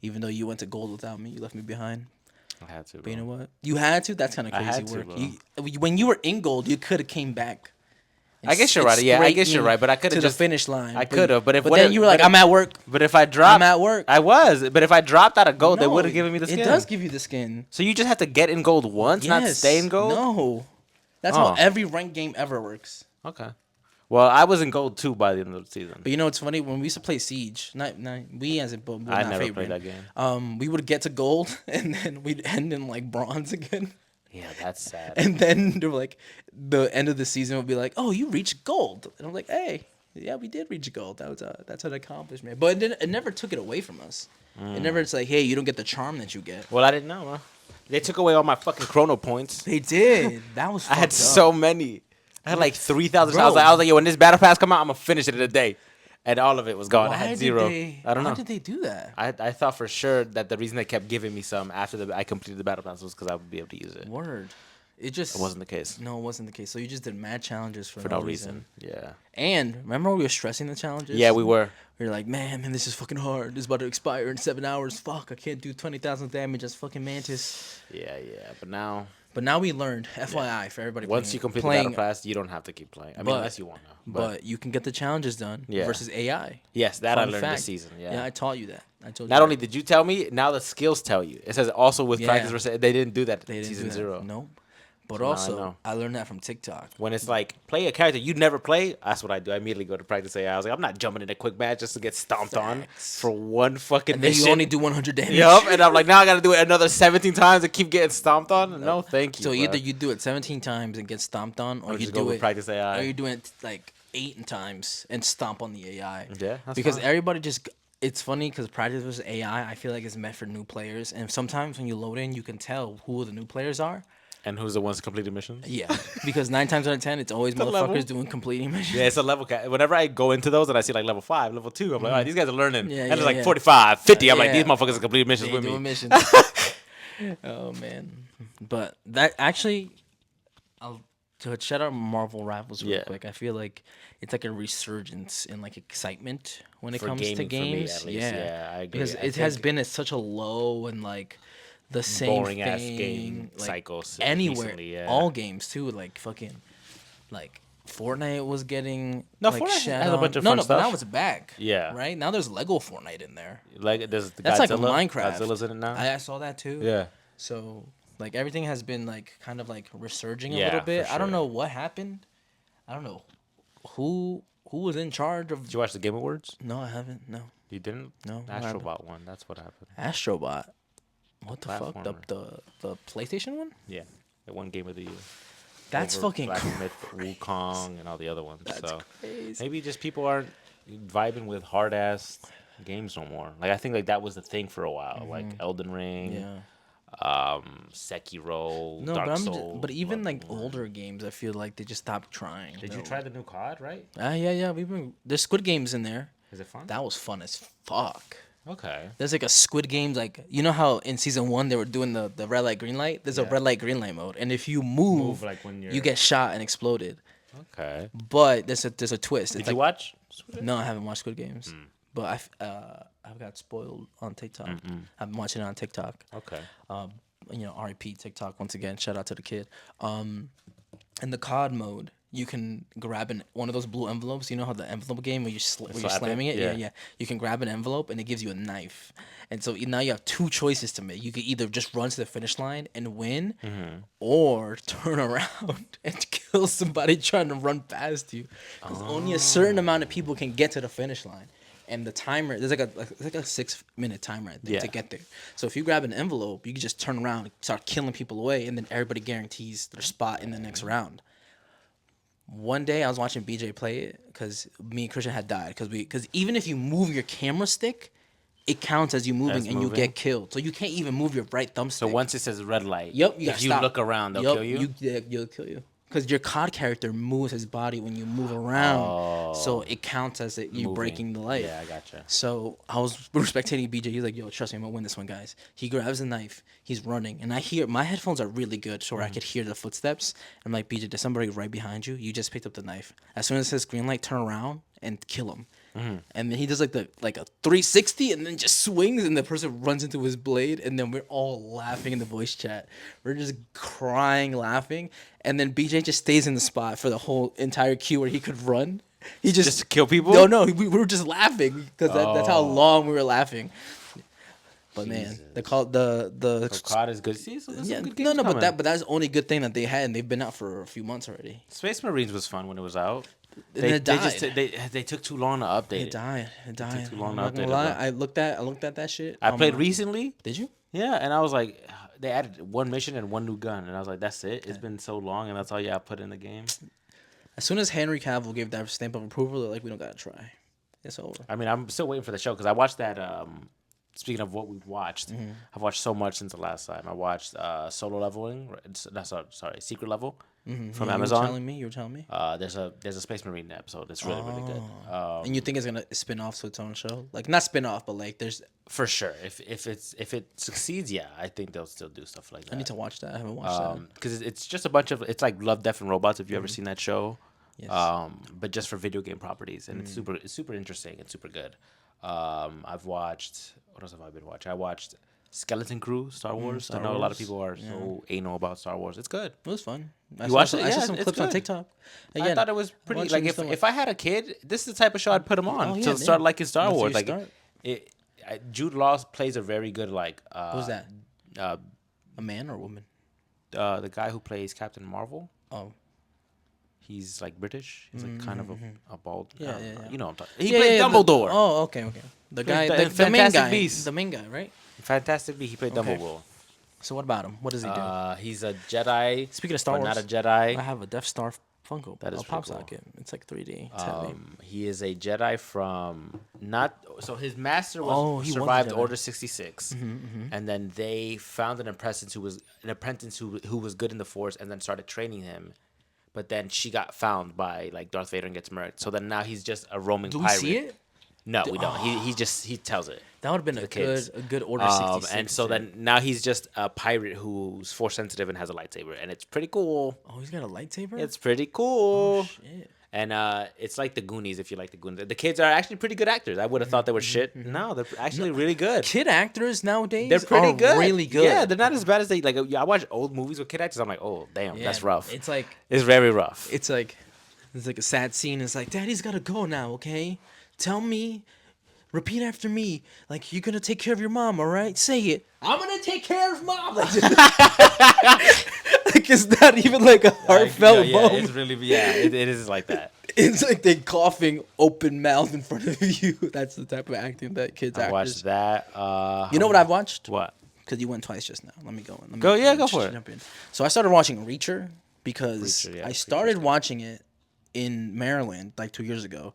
Speaker 1: Even though you went to gold without me, you left me behind.
Speaker 2: I had to,
Speaker 1: But you
Speaker 2: bro.
Speaker 1: know what? You had to? That's kind of
Speaker 2: I
Speaker 1: crazy
Speaker 2: had to,
Speaker 1: work.
Speaker 2: bro.
Speaker 1: When you were in gold, you could have came back. and
Speaker 2: I guess you're right. Yeah, I guess you're
Speaker 1: straightened
Speaker 2: right. But I could
Speaker 1: to
Speaker 2: have
Speaker 1: the
Speaker 2: just
Speaker 1: finish line.
Speaker 2: I could have. But
Speaker 1: then you were like, I'm at work.
Speaker 2: But if I dropped,
Speaker 1: I'm at work.
Speaker 2: I was. But if I dropped out of gold, they
Speaker 1: No,
Speaker 2: would have given me the skin.
Speaker 1: It does give you the skin.
Speaker 2: So you just have to get in gold once, not stay in gold.
Speaker 1: No, that's
Speaker 2: Oh.
Speaker 1: how every ranked game ever works.
Speaker 2: Okay. Well, I was in gold too by the end of the season.
Speaker 1: But you know what's funny? When we used to play Siege, not we as a but
Speaker 2: I
Speaker 1: not
Speaker 2: never
Speaker 1: favorite.
Speaker 2: played that game.
Speaker 1: We would get to gold and then we'd end in like bronze again.
Speaker 2: Yeah, that's sad.
Speaker 1: And then they're like, the end of the season would be like, oh, you reached gold, and I'm like, hey, yeah, we did reach gold. That's an accomplishment. But it never took it away from us. It never. It's like, hey, you don't get the charm that you get.
Speaker 2: Well, I didn't know, huh? They took away all my fucking chrono points.
Speaker 1: They did. That was.
Speaker 2: I had
Speaker 1: fucked
Speaker 2: so
Speaker 1: up.
Speaker 2: many. I had like 3,000.
Speaker 1: Bro.
Speaker 2: I was like, yo, when this battle pass come out, I'm gonna finish it in a day, and all of it was gone. I
Speaker 1: Why
Speaker 2: had
Speaker 1: did
Speaker 2: 0.
Speaker 1: they-
Speaker 2: I don't know.
Speaker 1: Why did they do that?
Speaker 2: I thought for sure that the reason they kept giving me some after I completed the battle pass was because I would be able to use it.
Speaker 1: Word. It just
Speaker 2: It wasn't the case
Speaker 1: No, it wasn't the case. So you just did mad challenges for
Speaker 2: no reason. Yeah.
Speaker 1: And remember when we were stressing the challenges?
Speaker 2: Yeah, we were.
Speaker 1: We were like, man, this is fucking hard. This is about to expire in 7 hours. Fuck, I can't do 20,000 damage as fucking Mantis.
Speaker 2: Yeah. But now,
Speaker 1: But now we learned, FYI, for everybody
Speaker 2: once
Speaker 1: playing,
Speaker 2: you complete
Speaker 1: playing,
Speaker 2: the battle pass, you don't have to keep playing. I mean,
Speaker 1: But-
Speaker 2: unless you want to.
Speaker 1: but you can get the challenges done
Speaker 2: Yeah.
Speaker 1: versus AI.
Speaker 2: Yes, that I
Speaker 1: Fun
Speaker 2: learned
Speaker 1: fact.
Speaker 2: this season.
Speaker 1: Yeah,
Speaker 2: Yeah.
Speaker 1: I taught you that. I told you.
Speaker 2: Not
Speaker 1: that.
Speaker 2: only did you tell me, now the skills tell you. It says also with
Speaker 1: Yeah.
Speaker 2: practice versus they didn't do that
Speaker 1: They didn't
Speaker 2: season
Speaker 1: do that.
Speaker 2: 0.
Speaker 1: Nope. But
Speaker 2: So now I
Speaker 1: also,
Speaker 2: know.
Speaker 1: I learned that from TikTok.
Speaker 2: When it's like play a character you never play, that's what I do. I immediately go to practice AI. I was like, I'm not jumping in a quick match just to get stomped on
Speaker 1: Facts.
Speaker 2: for one fucking
Speaker 1: And then
Speaker 2: mission.
Speaker 1: you only do 100 damage.
Speaker 2: Yup, and I'm like, now I gotta do it another 17 times and keep getting stomped on. No, thank you.
Speaker 1: So
Speaker 2: bro.
Speaker 1: either you do it 17 times and get stomped on, or you
Speaker 2: just go
Speaker 1: do
Speaker 2: with
Speaker 1: it
Speaker 2: practice AI.
Speaker 1: or you're doing it like 8 times and stomp on the AI.
Speaker 2: Yeah, that's
Speaker 1: because
Speaker 2: fine.
Speaker 1: everybody just. It's funny because practice versus AI, I feel like it's meant for new players, and sometimes when you load in, you can tell who the new players are.
Speaker 2: And who's the ones completing missions?
Speaker 1: Yeah, because 9 times out of 10, it's always
Speaker 2: a level.
Speaker 1: motherfuckers doing completing missions.
Speaker 2: Yeah, it's a level. Whenever I go into those and I see like level 5, level 2, I'm like, all right, these guys are learning.
Speaker 1: Yeah,
Speaker 2: and it's
Speaker 1: yeah,
Speaker 2: like
Speaker 1: yeah.
Speaker 2: 45, 50. I'm like, these
Speaker 1: Yeah.
Speaker 2: motherfuckers are completing missions
Speaker 1: They
Speaker 2: with
Speaker 1: doing
Speaker 2: me.
Speaker 1: missions. Oh man, but that actually, I'll to shout out Marvel Rivals real
Speaker 2: Yeah.
Speaker 1: quick. I feel like it's like a resurgence in like excitement when it
Speaker 2: For
Speaker 1: comes to
Speaker 2: gaming, for me,
Speaker 1: games.
Speaker 2: at least.
Speaker 1: Yeah.
Speaker 2: Yeah, I agree.
Speaker 1: Because
Speaker 2: I
Speaker 1: it has
Speaker 2: think
Speaker 1: been at such a low and like the same
Speaker 2: boring ass
Speaker 1: thing,
Speaker 2: game
Speaker 1: like
Speaker 2: cycles
Speaker 1: anywhere,
Speaker 2: recently, yeah.
Speaker 1: all games too. Like fucking, like Fortnite was getting
Speaker 2: No,
Speaker 1: like
Speaker 2: Fortnite
Speaker 1: shat
Speaker 2: has a bunch
Speaker 1: on.
Speaker 2: of
Speaker 1: no,
Speaker 2: fun
Speaker 1: no, but
Speaker 2: stuff.
Speaker 1: now it's back.
Speaker 2: Yeah.
Speaker 1: Right now there's Lego Fortnite in there.
Speaker 2: Like there's the
Speaker 1: That's
Speaker 2: Godzilla.
Speaker 1: like a Minecraft.
Speaker 2: Godzilla's in it now.
Speaker 1: I saw that too.
Speaker 2: Yeah.
Speaker 1: So like everything has been like kind of like resurging a
Speaker 2: Yeah,
Speaker 1: little
Speaker 2: for
Speaker 1: bit. I don't
Speaker 2: sure.
Speaker 1: know what happened. I don't know who was in charge of.
Speaker 2: Did you watch the Game Awards?
Speaker 1: No, I haven't. No,
Speaker 2: You didn't?
Speaker 1: No, what
Speaker 2: Astrobot won. That's what happened.
Speaker 1: Astrobot. What the fuck?
Speaker 2: Platformer.
Speaker 1: The PlayStation one?
Speaker 2: Yeah. It won Game of the Year.
Speaker 1: That's
Speaker 2: Over
Speaker 1: fucking
Speaker 2: Black
Speaker 1: crazy.
Speaker 2: Myth, Wukong, and all the other ones.
Speaker 1: That's
Speaker 2: So
Speaker 1: crazy.
Speaker 2: maybe just people aren't vibing with hard ass games no more. Like I think like that was the thing for a while. Like Elden Ring,
Speaker 1: Yeah.
Speaker 2: Sekiro,
Speaker 1: No,
Speaker 2: Dark
Speaker 1: but
Speaker 2: Souls.
Speaker 1: but even like
Speaker 2: Bloodborne.
Speaker 1: older games, I feel like they just stopped trying.
Speaker 2: Did you try the new COD? Right?
Speaker 1: Yeah. There's Squid Games in there.
Speaker 2: Is it fun?
Speaker 1: That was fun as fuck.
Speaker 2: Okay.
Speaker 1: There's like a Squid Games, like you know how in season 1 they were doing the red light green light. There's a
Speaker 2: Yeah.
Speaker 1: red light green light mode, and if you move,
Speaker 2: like when you're.
Speaker 1: you get shot and exploded.
Speaker 2: Okay.
Speaker 1: But there's a twist.
Speaker 2: Did
Speaker 1: It's
Speaker 2: you
Speaker 1: like,
Speaker 2: watch?
Speaker 1: No, I haven't watched Squid Games, but I've got spoiled on TikTok. I've been watching it on TikTok.
Speaker 2: Okay.
Speaker 1: RIP TikTok once again. Shout out to the kid. In the COD mode, you can grab one of those blue envelopes. You know how the envelope game where where you're
Speaker 2: Slap it?
Speaker 1: slamming it?
Speaker 2: Yeah.
Speaker 1: Yeah. You can grab an envelope and it gives you a knife. And so now you have two choices to make. You could either just run to the finish line and win, or turn around and kill somebody trying to run past you. Because only a certain amount of people can get to the finish line. And the timer, there's like a 6-minute timer, I think,
Speaker 2: Yeah.
Speaker 1: to get there. So if you grab an envelope, you can just turn around and start killing people away, and then everybody guarantees their spot in the next round. One day I was watching BJ play it because me and Christian had died because even if you move your camera stick, it counts as you moving
Speaker 2: As
Speaker 1: and you
Speaker 2: moving?
Speaker 1: get killed. So you can't even move your right thumbstick.
Speaker 2: So once it says red light,
Speaker 1: Yep, you
Speaker 2: if
Speaker 1: gotta
Speaker 2: you
Speaker 1: stop.
Speaker 2: look around, they'll
Speaker 1: Yup,
Speaker 2: kill you.
Speaker 1: You'll kill you. Because your COD character moves his body when you move around, so it counts as you
Speaker 2: Moving.
Speaker 1: breaking the light.
Speaker 2: Yeah, I gotcha.
Speaker 1: So I was spectating BJ. He's like, "Yo, trust me, I'm gonna win this one, guys." He grabs a knife. He's running, and I hear my headphones are really good, so I could hear the footsteps. I'm like, "BJ, there's somebody right behind you. You just picked up the knife. As soon as it says green light, turn around and kill him." And then he does like a 360, and then just swings, and the person runs into his blade, and then we're all laughing in the voice chat. We're just crying, laughing, and then BJ just stays in the spot for the whole entire queue where he could run. He just
Speaker 2: to kill people?
Speaker 1: No, we were just laughing because that's how long we were laughing. But man, the
Speaker 2: COD is good. See, so there's
Speaker 1: yeah,
Speaker 2: some good
Speaker 1: no,
Speaker 2: games
Speaker 1: but
Speaker 2: coming.
Speaker 1: that's the only good thing that they had, and they've been out for a few months already.
Speaker 2: Space Marines was fun when it was out.
Speaker 1: And it died.
Speaker 2: They took too long to update
Speaker 1: It
Speaker 2: it.
Speaker 1: died. It died.
Speaker 2: too long
Speaker 1: I'm
Speaker 2: to
Speaker 1: not gonna
Speaker 2: update it,
Speaker 1: lie.
Speaker 2: bro.
Speaker 1: I looked at that shit.
Speaker 2: I played recently.
Speaker 1: Did you?
Speaker 2: Yeah, and I was like, they added one mission and one new gun, and I was like, that's it. It's been so long, and that's all you have put in the game.
Speaker 1: As soon as Henry Cavill gave that stamp of approval, they're like, we don't gotta try. It's over.
Speaker 2: I mean, I'm still waiting for the show because I watched that. Speaking of what we've watched,
Speaker 1: Mm-hmm.
Speaker 2: I've watched so much since the last time. I watched Solo Leveling. Sorry, Secret Level from Amazon.
Speaker 1: You were telling me.
Speaker 2: There's a Space Marine episode. It's really good.
Speaker 1: And you think it's gonna spin off to its own show? Like not spin off, but like there's.
Speaker 2: For sure. If it succeeds, yeah, I think they'll still do stuff like that.
Speaker 1: I need to watch that. I haven't watched that.
Speaker 2: Because it's just a bunch of it's like Love, Death, and Robots. If you ever seen that show,
Speaker 1: Yes.
Speaker 2: but just for video game properties, and it's super interesting. It's super good. I've watched what else have I been watching? I watched Skeleton Crew, Star Wars.
Speaker 1: Star
Speaker 2: I know a lot
Speaker 1: Wars,
Speaker 2: of people are so anal about Star Wars. It's good.
Speaker 1: It was fun.
Speaker 2: You watched it?
Speaker 1: I saw
Speaker 2: Yeah,
Speaker 1: some
Speaker 2: it's
Speaker 1: clips on
Speaker 2: good.
Speaker 1: TikTok.
Speaker 2: I thought it was pretty.
Speaker 1: watched
Speaker 2: Like
Speaker 1: it and
Speaker 2: if
Speaker 1: stuff.
Speaker 2: I had a kid, this is the type of show I'd put him on
Speaker 1: Oh, yeah,
Speaker 2: to start
Speaker 1: yeah.
Speaker 2: liking Star
Speaker 1: That's where
Speaker 2: Wars.
Speaker 1: you
Speaker 2: Like
Speaker 1: start.
Speaker 2: Jude Law plays a very good like.
Speaker 1: Who's that?
Speaker 2: Uh,
Speaker 1: A man or a woman?
Speaker 2: the guy who plays Captain Marvel.
Speaker 1: Oh.
Speaker 2: He's like British. He's like kind of a bald.
Speaker 1: Yeah,
Speaker 2: I don't
Speaker 1: yeah,
Speaker 2: know.
Speaker 1: yeah.
Speaker 2: You know, what I'm talking. He played Dumbledore.
Speaker 1: Oh, okay. The guy,
Speaker 2: the
Speaker 1: the main
Speaker 2: Fantastic
Speaker 1: guy,
Speaker 2: Beasts.
Speaker 1: the main guy, right?
Speaker 2: Fantastic Beasts. He played
Speaker 1: Okay.
Speaker 2: Dumbledore.
Speaker 1: So what about him? What does he do?
Speaker 2: He's a Jedi.
Speaker 1: Speaking of Star
Speaker 2: but
Speaker 1: Wars,
Speaker 2: not a Jedi.
Speaker 1: I have a Death Star Funko.
Speaker 2: That is
Speaker 1: a pop
Speaker 2: pretty cool.
Speaker 1: socket. It's like 3D. It's heavy.
Speaker 2: He is a Jedi from not so his master
Speaker 1: Oh, he was a
Speaker 2: survived
Speaker 1: Jedi.
Speaker 2: Order 66, and then they found an apprentice who was good in the Force, and then started training him. But then she got found by like Darth Vader and gets murdered. So then now he's just a roaming
Speaker 1: Do we
Speaker 2: pirate.
Speaker 1: see it?
Speaker 2: No, we don't. He tells it.
Speaker 1: That would have been
Speaker 2: the
Speaker 1: a
Speaker 2: kids.
Speaker 1: good Order 66.
Speaker 2: And so then now he's just a pirate who's Force sensitive and has a lightsaber, and it's pretty cool.
Speaker 1: Oh, he's got a lightsaber?
Speaker 2: It's pretty cool.
Speaker 1: Oh, shit.
Speaker 2: And it's like the Goonies, if you like the Goonies. The kids are actually pretty good actors. I would have thought they were shit. No, they're actually really good.
Speaker 1: Kid actors nowadays
Speaker 2: They're pretty
Speaker 1: are
Speaker 2: good.
Speaker 1: really good.
Speaker 2: Yeah, they're not as bad as they like. I watch old movies with kid actors. I'm like, oh damn,
Speaker 1: Yeah,
Speaker 2: that's rough.
Speaker 1: It's like
Speaker 2: It's very rough.
Speaker 1: it's like a sad scene. It's like, Daddy's gotta go now, okay? Tell me, repeat after me. Like, you're gonna take care of your mom, all right? Say it. I'm gonna take care of mom. Like, like it's not even like a heartfelt moment.
Speaker 2: It's really it is like that.
Speaker 1: It's like they coughing open mouth in front of you. That's the type of acting that kids
Speaker 2: I
Speaker 1: actors.
Speaker 2: watched that.
Speaker 1: You know what I've watched?
Speaker 2: What?
Speaker 1: Because you went twice just now. Let me go.
Speaker 2: Go for it.
Speaker 1: Jump in. So I started watching Reacher because
Speaker 2: Reacher, yeah,
Speaker 1: I
Speaker 2: Reacher's
Speaker 1: started
Speaker 2: good.
Speaker 1: watching it in Maryland like 2 years ago,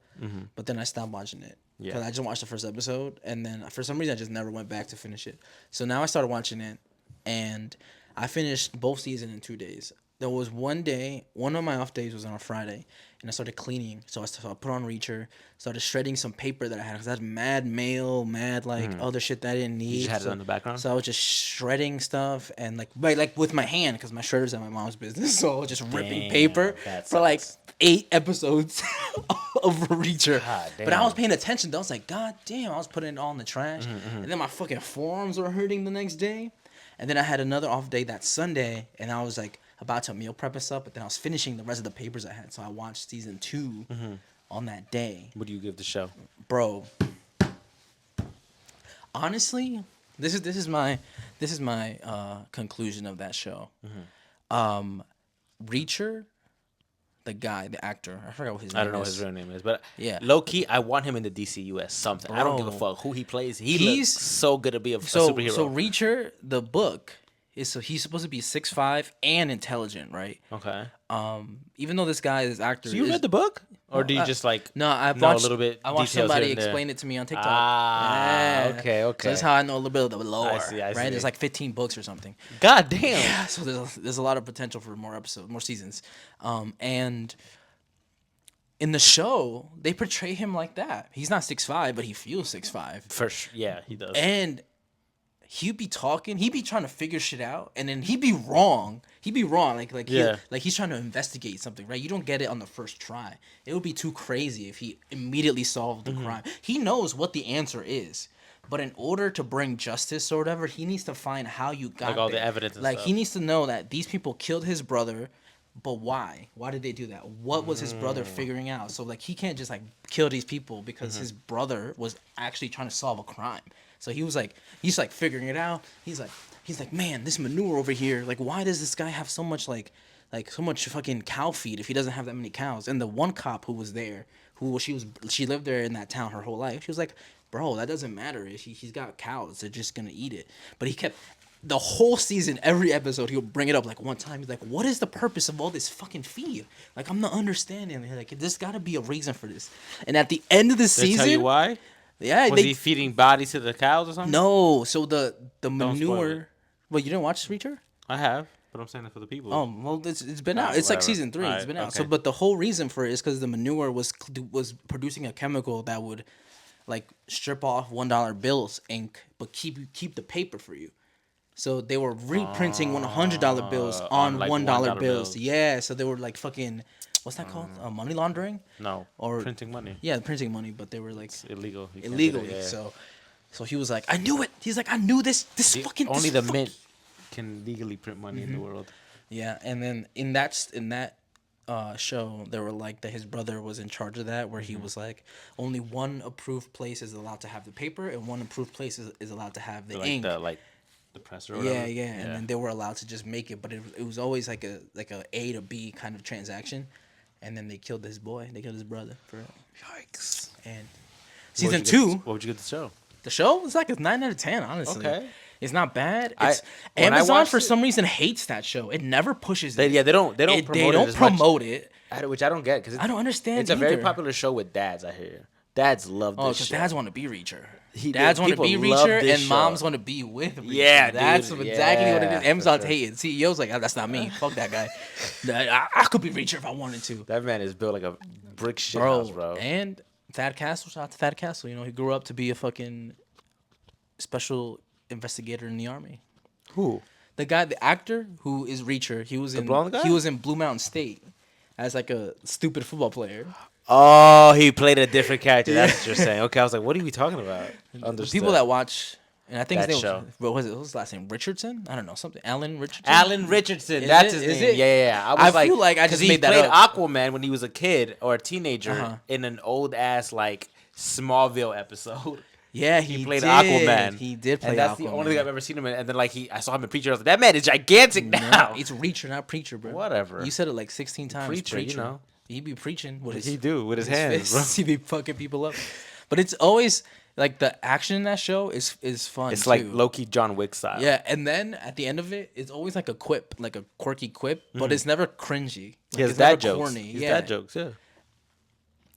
Speaker 1: but then I stopped watching it.
Speaker 2: Yeah.
Speaker 1: Because I just watched the first episode, and then for some reason I just never went back to finish it. So now I started watching it, and I finished both seasons in 2 days. There was one day, one of my off days was on a Friday, and I started cleaning. So I put on Reacher, started shredding some paper that I had because I had mad mail, mad other shit that I didn't need.
Speaker 2: You just had it on the background?
Speaker 1: So I was just shredding stuff and like with my hand because my shredder's at my mom's business. So I was just ripping
Speaker 2: Damn,
Speaker 1: paper
Speaker 2: that
Speaker 1: for like
Speaker 2: sucks.
Speaker 1: 8 episodes of Reacher.
Speaker 2: God
Speaker 1: But I was
Speaker 2: damn.
Speaker 1: paying attention. I was like, God damn! I was putting it all in the trash, and then my fucking forearms were hurting the next day. And then I had another off day that Sunday, and I was like about to meal prep and stuff. But then I was finishing the rest of the papers I had, so I watched season 2 on that day.
Speaker 2: What do you give the show?
Speaker 1: Bro, honestly, this is my conclusion of that show. Reacher, the actor, I forgot what his name is.
Speaker 2: I don't know what his real name is, but
Speaker 1: Yeah.
Speaker 2: low key, I want him in the DCU as something. I don't give a
Speaker 1: Bro.
Speaker 2: fuck who he plays. He's
Speaker 1: He's-
Speaker 2: so good to be a
Speaker 1: So
Speaker 2: superhero.
Speaker 1: so Reacher, the book is he's supposed to be 6'5" and intelligent, right?
Speaker 2: okay.
Speaker 1: Even though this guy, this actor,
Speaker 2: So you
Speaker 1: is,
Speaker 2: read the book, or do you
Speaker 1: I-
Speaker 2: just like
Speaker 1: No, I've
Speaker 2: know
Speaker 1: watched
Speaker 2: a little bit?
Speaker 1: I watched
Speaker 2: details
Speaker 1: somebody
Speaker 2: here and there?
Speaker 1: explain it to me on TikTok.
Speaker 2: Ah,
Speaker 1: Yeah.
Speaker 2: okay.
Speaker 1: So that's how I know a little bit of the lore.
Speaker 2: see, I
Speaker 1: right?
Speaker 2: see.
Speaker 1: There's like 15 books or something.
Speaker 2: God damn.
Speaker 1: Yeah, so there's a lot of potential for more episodes, more seasons. And in the show, they portray him like that. He's not 6'5", but he feels 6'5".
Speaker 2: Yeah, he does.
Speaker 1: And he'd be talking, he'd be trying to figure shit out, and then he'd be wrong.
Speaker 2: Yeah.
Speaker 1: He's trying to investigate something, right? You don't get it on the first try. It would be too crazy if he immediately solved the crime. He knows what the answer is. But in order to bring justice or whatever, he needs to find how you got
Speaker 2: Like all the
Speaker 1: there.
Speaker 2: evidence and
Speaker 1: Like
Speaker 2: stuff.
Speaker 1: he needs to know that these people killed his brother, but why? Why did they do that? What was his brother figuring out? So like he can't just like kill these people because his brother was actually trying to solve a crime. So he's like figuring it out. He's like, man, this manure over here, like why does this guy have so much like so much fucking cow feed if he doesn't have that many cows? And the one cop who was there, she lived there in that town her whole life. She was like, bro, that doesn't matter. He's got cows. They're just gonna eat it. But he kept the whole season, every episode, he'll bring it up like one time. He's like, what is the purpose of all this fucking feed? Like, I'm not understanding. Like, there's got to be a reason for this. And at the end of the
Speaker 2: They
Speaker 1: season,
Speaker 2: tell you why?
Speaker 1: yeah,
Speaker 2: Was he feeding bodies to the cows or something?
Speaker 1: no. So the
Speaker 2: spoil
Speaker 1: manure.
Speaker 2: it.
Speaker 1: Well, you didn't watch Reacher?
Speaker 2: I have, but I'm saying that for the people.
Speaker 1: Oh well, it's been out.
Speaker 2: Alright,
Speaker 1: It's like
Speaker 2: whatever.
Speaker 1: season 3. It's
Speaker 2: Alright,
Speaker 1: been out.
Speaker 2: okay.
Speaker 1: So, but the whole reason for it is because the manure was producing a chemical that would, like, strip off $1 bills ink, but keep the paper for you. So they were reprinting $100 bills on
Speaker 2: like
Speaker 1: $1
Speaker 2: $1
Speaker 1: bills.
Speaker 2: bills.
Speaker 1: Yeah. So they were like fucking, what's that called? Money laundering.
Speaker 2: No,
Speaker 1: Or-
Speaker 2: printing money.
Speaker 1: Yeah, printing money, but they were like
Speaker 2: It's illegal. You can't do
Speaker 1: illegally.
Speaker 2: that, yeah.
Speaker 1: So he was like, I knew it. He's like, I knew this.
Speaker 2: Only the mint can legally print money in the world.
Speaker 1: Yeah, and then in that show, they were like that his brother was in charge of that, where he was like, only one approved place is allowed to have the paper, and one approved place is allowed to have the ink.
Speaker 2: The presser. Or
Speaker 1: Yeah,
Speaker 2: whatever.
Speaker 1: yeah, and then they were allowed to just make it, but it was always like a A to B kind of transaction, and then they killed his boy. They killed his brother for it.
Speaker 2: Yikes.
Speaker 1: And
Speaker 2: What
Speaker 1: season
Speaker 2: would you
Speaker 1: 2,
Speaker 2: What would you get the show?
Speaker 1: the show was like a 9 out of 10, honestly.
Speaker 2: Okay.
Speaker 1: It's not bad.
Speaker 2: I-
Speaker 1: It's
Speaker 2: when I
Speaker 1: Amazon
Speaker 2: watched
Speaker 1: for
Speaker 2: it-
Speaker 1: some reason hates that show. It never pushes it.
Speaker 2: They don't
Speaker 1: They
Speaker 2: promote it
Speaker 1: don't
Speaker 2: as much.
Speaker 1: promote it.
Speaker 2: Which I don't get because
Speaker 1: I don't understand
Speaker 2: It's a very
Speaker 1: either.
Speaker 2: popular show with dads. I hear dads love this
Speaker 1: Oh, because
Speaker 2: show.
Speaker 1: dads want to be Reacher.
Speaker 2: He-
Speaker 1: Dads want to
Speaker 2: people
Speaker 1: be
Speaker 2: love
Speaker 1: Reacher,
Speaker 2: this
Speaker 1: and moms
Speaker 2: show.
Speaker 1: want to be with Reacher.
Speaker 2: Yeah,
Speaker 1: That's
Speaker 2: dude.
Speaker 1: exactly what it
Speaker 2: Yeah,
Speaker 1: is.
Speaker 2: for
Speaker 1: Amazon's
Speaker 2: sure.
Speaker 1: hating. CEO's like, oh, that's not me. Fuck that guy. I could be Reacher if I wanted to.
Speaker 2: That man is built like a brick shit
Speaker 1: Bro,
Speaker 2: house, bro.
Speaker 1: and Thad Castle, shout out to Thad Castle. You know, he grew up to be a fucking special investigator in the army.
Speaker 2: Who?
Speaker 1: The guy, the actor who is Reacher, he was in
Speaker 2: blonde guy?
Speaker 1: he was in Blue Mountain State as like a stupid football player.
Speaker 2: Oh, he played a different character. That's what you're saying. Okay, I was like, what are we talking about?
Speaker 1: The
Speaker 2: Understood.
Speaker 1: people that watch, and I think
Speaker 2: That
Speaker 1: his name
Speaker 2: show.
Speaker 1: was, what was it? What was his last name? Richardson? I don't know, something. Alan Richardson.
Speaker 2: Alan Richardson.
Speaker 1: Is
Speaker 2: That's
Speaker 1: it?
Speaker 2: his
Speaker 1: Is
Speaker 2: name.
Speaker 1: it?
Speaker 2: Yeah. I was
Speaker 1: I feel like I
Speaker 2: 'cause
Speaker 1: just
Speaker 2: he
Speaker 1: made that
Speaker 2: played
Speaker 1: up.
Speaker 2: Aquaman when he was a kid or a teenager
Speaker 1: Uh-huh.
Speaker 2: in an old ass like Smallville episode.
Speaker 1: Yeah,
Speaker 2: He
Speaker 1: he
Speaker 2: played
Speaker 1: did.
Speaker 2: Thing.
Speaker 1: He did play
Speaker 2: And that's
Speaker 1: Aquaman.
Speaker 2: the only thing I've ever seen him in. And then like I saw him in Preacher. I was like, that man is gigantic now.
Speaker 1: It's Reacher, not Preacher, bro.
Speaker 2: Whatever.
Speaker 1: You said it like 16 times.
Speaker 2: Preacher, you know.
Speaker 1: He be preaching with his
Speaker 2: He do with his hands, bro.
Speaker 1: fists. He be fucking people up. But it's always like the action in that show is fun.
Speaker 2: It's like
Speaker 1: too.
Speaker 2: low-key John Wick style.
Speaker 1: Yeah, and then at the end of it, it's always like a quip, like a quirky quip, but it's never cringy. Like,
Speaker 2: He has
Speaker 1: it's never
Speaker 2: dad jokes.
Speaker 1: corny.
Speaker 2: His
Speaker 1: Yeah.
Speaker 2: dad jokes, yeah.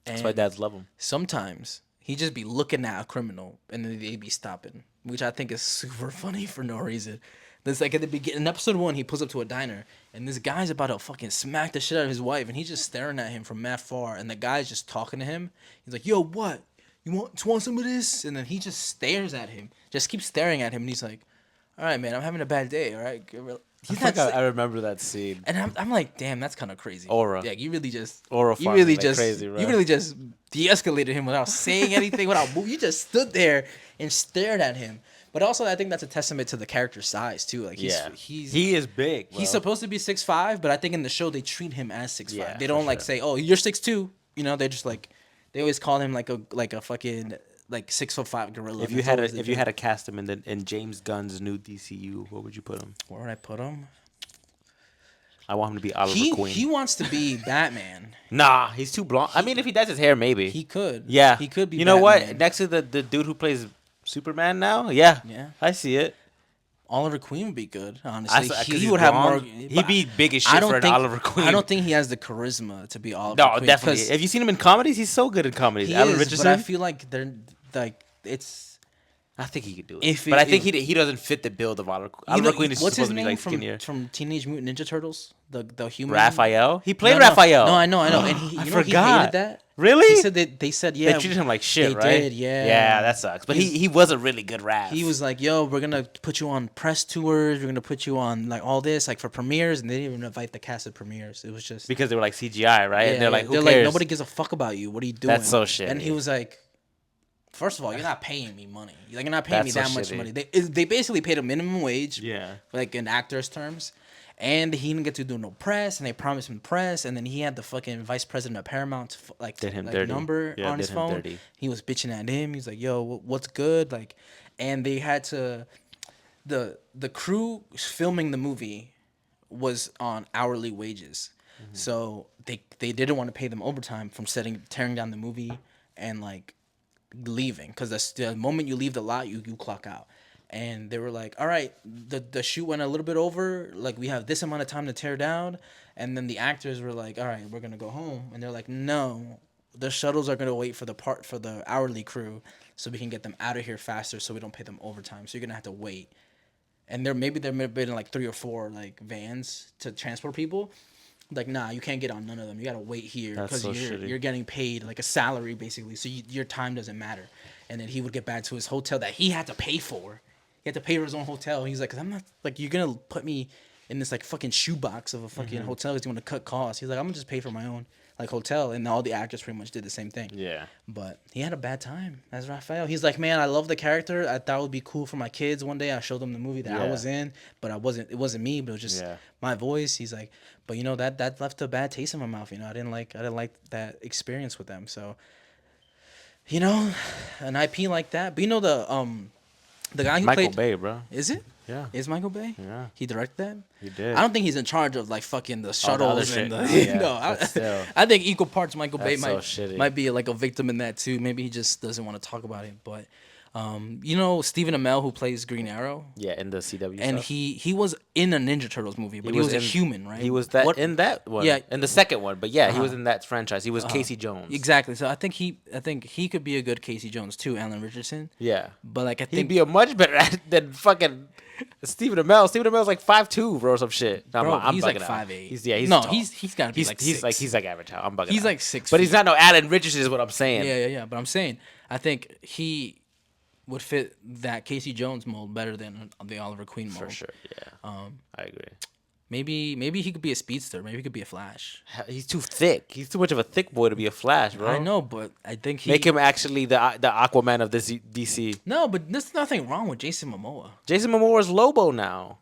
Speaker 2: That's why
Speaker 1: And
Speaker 2: dads love him.
Speaker 1: sometimes he just be looking at a criminal and then they be stopping, which I think is super funny for no reason. There's like at the beginning, in episode 1, he pulls up to a diner and this guy's about to fucking smack the shit out of his wife and he's just staring at him from that far and the guy's just talking to him. He's like, "Yo, what? You want some of this?" And then he just stares at him, just keeps staring at him, and he's like, "All right, man, I'm having a bad day. All right." He's
Speaker 2: I
Speaker 1: not.
Speaker 2: think I remember that scene.
Speaker 1: And I'm like, damn, that's kind of crazy.
Speaker 2: Aura.
Speaker 1: Yeah, you really just.
Speaker 2: Aura
Speaker 1: You
Speaker 2: farming
Speaker 1: really
Speaker 2: like
Speaker 1: just.
Speaker 2: crazy, bro.
Speaker 1: You really just de-escalated him without saying anything, without moving. You just stood there and stared at him. But also, I think that's a testament to the character's size too. Like
Speaker 2: he is big. Bro.
Speaker 1: he's supposed to be 6'5", but I think in the show they treat him as 6'5".
Speaker 2: Yeah,
Speaker 1: They
Speaker 2: for
Speaker 1: don't like
Speaker 2: sure.
Speaker 1: say, "Oh, you're 6'2". You know, they're just like, they always call him like a fucking like 6'5" gorilla.
Speaker 2: If you had to cast him in James Gunn's new DCU, what would you put him?
Speaker 1: where would I put him?
Speaker 2: I want him to be Oliver Queen.
Speaker 1: He wants to be Batman.
Speaker 2: Nah, he's too blonde. I mean, if he dyes his hair, maybe.
Speaker 1: He could.
Speaker 2: Yeah,
Speaker 1: He could be.
Speaker 2: You know
Speaker 1: Batman.
Speaker 2: what? Next to the dude who plays Superman now, yeah,
Speaker 1: Yeah.
Speaker 2: I see it.
Speaker 1: Oliver Queen would be good, honestly.
Speaker 2: I- 'cause
Speaker 1: He
Speaker 2: he's
Speaker 1: would have more.
Speaker 2: blonde. He'd be big as shit
Speaker 1: I don't
Speaker 2: for an
Speaker 1: think,
Speaker 2: Oliver Queen.
Speaker 1: I don't think he has the charisma to be Oliver
Speaker 2: No,
Speaker 1: Queen.
Speaker 2: definitely.
Speaker 1: 'cause
Speaker 2: Have you seen him in comedies? He's so good in comedies.
Speaker 1: He
Speaker 2: Alan
Speaker 1: is,
Speaker 2: Richardson.
Speaker 1: but I feel like they're like it's.
Speaker 2: I think he could do it.
Speaker 1: If
Speaker 2: but
Speaker 1: it-
Speaker 2: I think he doesn't fit the build of Oliver Queen.
Speaker 1: You
Speaker 2: Oliver
Speaker 1: know,
Speaker 2: Queen is
Speaker 1: what's
Speaker 2: supposed
Speaker 1: his
Speaker 2: to be
Speaker 1: name
Speaker 2: like
Speaker 1: from
Speaker 2: skinnier.
Speaker 1: from Teenage Mutant Ninja Turtles? The human.
Speaker 2: Raphael. He played
Speaker 1: No, no.
Speaker 2: Raphael.
Speaker 1: No, I know. And he,
Speaker 2: I
Speaker 1: you know, he
Speaker 2: forgot.
Speaker 1: hated that.
Speaker 2: Really?
Speaker 1: He said they said yeah.
Speaker 2: They treated him like shit,
Speaker 1: they
Speaker 2: right?
Speaker 1: did, yeah.
Speaker 2: Yeah, that sucks. But he was a really good rap.
Speaker 1: He was like, "Yo, we're gonna put you on press tours. We're gonna put you on like all this, like for premieres." And they didn't even invite the cast at premieres. It was just
Speaker 2: because they were like CGI, right? And they're like, who cares?
Speaker 1: like, nobody gives a fuck about you. What are you doing?
Speaker 2: That's so shitty.
Speaker 1: And he was like, first of all, you're not paying me money. Like, you're not paying me
Speaker 2: That's so
Speaker 1: that much
Speaker 2: shitty.
Speaker 1: money. They basically paid a minimum wage.
Speaker 2: Yeah.
Speaker 1: Like in actors' terms. And he didn't get to do no press, and they promised him press, and then he had the fucking vice president of Paramount
Speaker 2: Did him dirty.
Speaker 1: number
Speaker 2: Yeah,
Speaker 1: on his
Speaker 2: did him
Speaker 1: phone.
Speaker 2: dirty.
Speaker 1: He was bitching at him. He's like, "Yo, what's good?" Like, and they had to, the crew filming the movie was on hourly wages, so they didn't want to pay them overtime from tearing down the movie and like leaving, because the moment you leave the lot, you clock out. And they were like, "All right, the shoot went a little bit over. Like, we have this amount of time to tear down." And then the actors were like, "All right, we're gonna go home." And they're like, "No, the shuttles are gonna wait for the hourly crew, so we can get them out of here faster, so we don't pay them overtime. So you're gonna have to wait." And there may have been like 3 or 4 like vans to transport people. Like, nah, you can't get on none of them. You gotta wait here
Speaker 2: That's
Speaker 1: because
Speaker 2: so shitty.
Speaker 1: you're getting paid like a salary basically. So your time doesn't matter. And then he would get back to his hotel that he had to pay for. He had to pay for his own hotel. He's like, "'Cause I'm not like, you're gonna put me in this like fucking shoebox of a fucking hotel because you want to cut costs." He's like, "I'm gonna just pay for my own like hotel." And all the actors pretty much did the same thing.
Speaker 2: Yeah.
Speaker 1: But he had a bad time as Raphael. He's like, "Man, I love the character. I thought it would be cool for my kids one day. I showed them the movie that I
Speaker 2: Yeah.
Speaker 1: was in, but it wasn't me, but it was just
Speaker 2: Yeah.
Speaker 1: my voice." He's like, "But you know, that left a bad taste in my mouth. You know, I didn't like that experience with them." So, you know, an IP like that. But you know the guy who
Speaker 2: Michael
Speaker 1: played
Speaker 2: Bay, bro.
Speaker 1: is it?
Speaker 2: Yeah.
Speaker 1: Is Michael Bay?
Speaker 2: Yeah.
Speaker 1: He directed that?
Speaker 2: He did.
Speaker 1: I don't think he's in charge of like fucking the
Speaker 2: other
Speaker 1: shuttles
Speaker 2: shit.
Speaker 1: and the
Speaker 2: Oh, yeah,
Speaker 1: no.
Speaker 2: but still.
Speaker 1: I think equal parts Michael Bay
Speaker 2: That's so shitty.
Speaker 1: might be like a victim in that too. Maybe he just doesn't want to talk about it. But You know Stephen Amell who plays Green Arrow,
Speaker 2: Yeah, in the CW
Speaker 1: and
Speaker 2: stuff.
Speaker 1: he was in a Ninja Turtles movie, but he was a human, right?
Speaker 2: He was that
Speaker 1: What-
Speaker 2: in that one.
Speaker 1: Yeah.
Speaker 2: In the second one, but yeah, he was
Speaker 1: Uh-huh.
Speaker 2: in that franchise. He was Casey Jones.
Speaker 1: Exactly. So I think he could be a good Casey Jones too, Alan Richardson.
Speaker 2: Yeah.
Speaker 1: But like I
Speaker 2: He'd
Speaker 1: think
Speaker 2: be a much better at than fucking Stephen Amell. Stephen Amell's like 5'2", bro, or some shit. No,
Speaker 1: bro,
Speaker 2: I'm
Speaker 1: he's like
Speaker 2: bugging out.
Speaker 1: 5'8".
Speaker 2: He's
Speaker 1: no,
Speaker 2: tall.
Speaker 1: he's got to be
Speaker 2: he's
Speaker 1: like
Speaker 2: he's
Speaker 1: 6.
Speaker 2: like he's like average height. I'm bugging
Speaker 1: He's
Speaker 2: out.
Speaker 1: like 6
Speaker 2: But he's
Speaker 1: feet.
Speaker 2: not no Alan Richardson is what I'm saying.
Speaker 1: Yeah. But I'm saying I think he would fit that Casey Jones mold better than the Oliver Queen mold.
Speaker 2: For sure. Yeah. I agree.
Speaker 1: Maybe he could be a speedster. Maybe he could be a Flash.
Speaker 2: He's too thick. He's too much of a thick boy to be a Flash, bro.
Speaker 1: I know, but I think he
Speaker 2: Make him actually the Aquaman of this DC.
Speaker 1: No, but there's nothing wrong with Jason Momoa.
Speaker 2: Jason Momoa is Lobo now.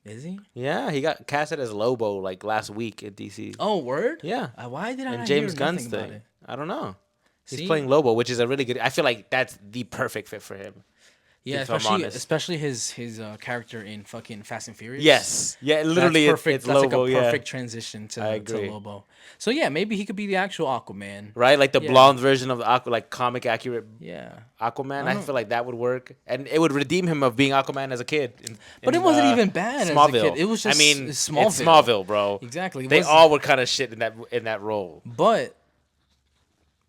Speaker 1: Is he?
Speaker 2: Yeah, he got casted as Lobo like last week at DC.
Speaker 1: Oh, word?
Speaker 2: Yeah.
Speaker 1: Why did I
Speaker 2: And
Speaker 1: not
Speaker 2: James
Speaker 1: hear
Speaker 2: Gunn's
Speaker 1: nothing about
Speaker 2: thing.
Speaker 1: it?
Speaker 2: I don't know. He's
Speaker 1: See?
Speaker 2: playing Lobo, which is a really good. I feel like that's the perfect fit for him.
Speaker 1: Yeah,
Speaker 2: if I'm
Speaker 1: especially
Speaker 2: honest.
Speaker 1: especially his character in fucking Fast and Furious.
Speaker 2: Yes. Yeah,
Speaker 1: That's
Speaker 2: literally
Speaker 1: perfect.
Speaker 2: it's
Speaker 1: That's
Speaker 2: Lobo,
Speaker 1: like a
Speaker 2: yeah.
Speaker 1: perfect transition
Speaker 2: I
Speaker 1: to
Speaker 2: agree.
Speaker 1: Lobo. So yeah, maybe he could be the actual Aquaman.
Speaker 2: Right? Like the
Speaker 1: Yeah.
Speaker 2: blonde version of the Aqua, like comic accurate
Speaker 1: Yeah.
Speaker 2: Aquaman.
Speaker 1: I
Speaker 2: I
Speaker 1: don't-
Speaker 2: feel like that would work. And it would redeem him of being Aquaman as a kid.
Speaker 1: But it wasn't even bad as a
Speaker 2: Smallville.
Speaker 1: kid. It was just
Speaker 2: I mean,
Speaker 1: Smallville.
Speaker 2: It's Smallville, bro.
Speaker 1: Exactly. It
Speaker 2: They
Speaker 1: was-
Speaker 2: all were kind of shit in that role.
Speaker 1: But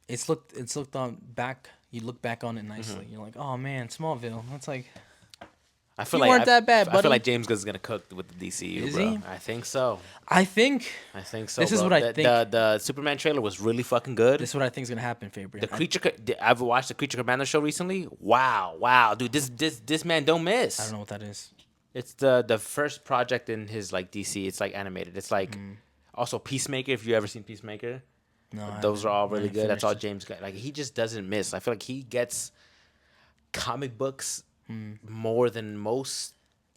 Speaker 1: it's looked on back. You look back on it nicely.
Speaker 2: Mm-hmm.
Speaker 1: You're like, oh man, Smallville. That's like
Speaker 2: I feel
Speaker 1: You
Speaker 2: like
Speaker 1: weren't that bad,
Speaker 2: I
Speaker 1: buddy.
Speaker 2: feel like James Gunn's gonna cook with the DCU,
Speaker 1: Is
Speaker 2: bro.
Speaker 1: he?
Speaker 2: I think so.
Speaker 1: I think
Speaker 2: So
Speaker 1: This is
Speaker 2: bro.
Speaker 1: what I think-
Speaker 2: The Superman trailer was really fucking good.
Speaker 1: this is what I think is gonna happen, Fabian.
Speaker 2: I've watched the Creature Commander show recently. Wow, dude, this man don't miss.
Speaker 1: I don't know what that is.
Speaker 2: It's the first project in his like DC. It's like animated. It's like also Peacemaker. If you ever seen Peacemaker,
Speaker 1: No, I
Speaker 2: those are all
Speaker 1: haven't- I
Speaker 2: really
Speaker 1: haven't
Speaker 2: good. That's all
Speaker 1: finished
Speaker 2: James Gunn. Like he just doesn't miss. I feel like he gets comic books more than most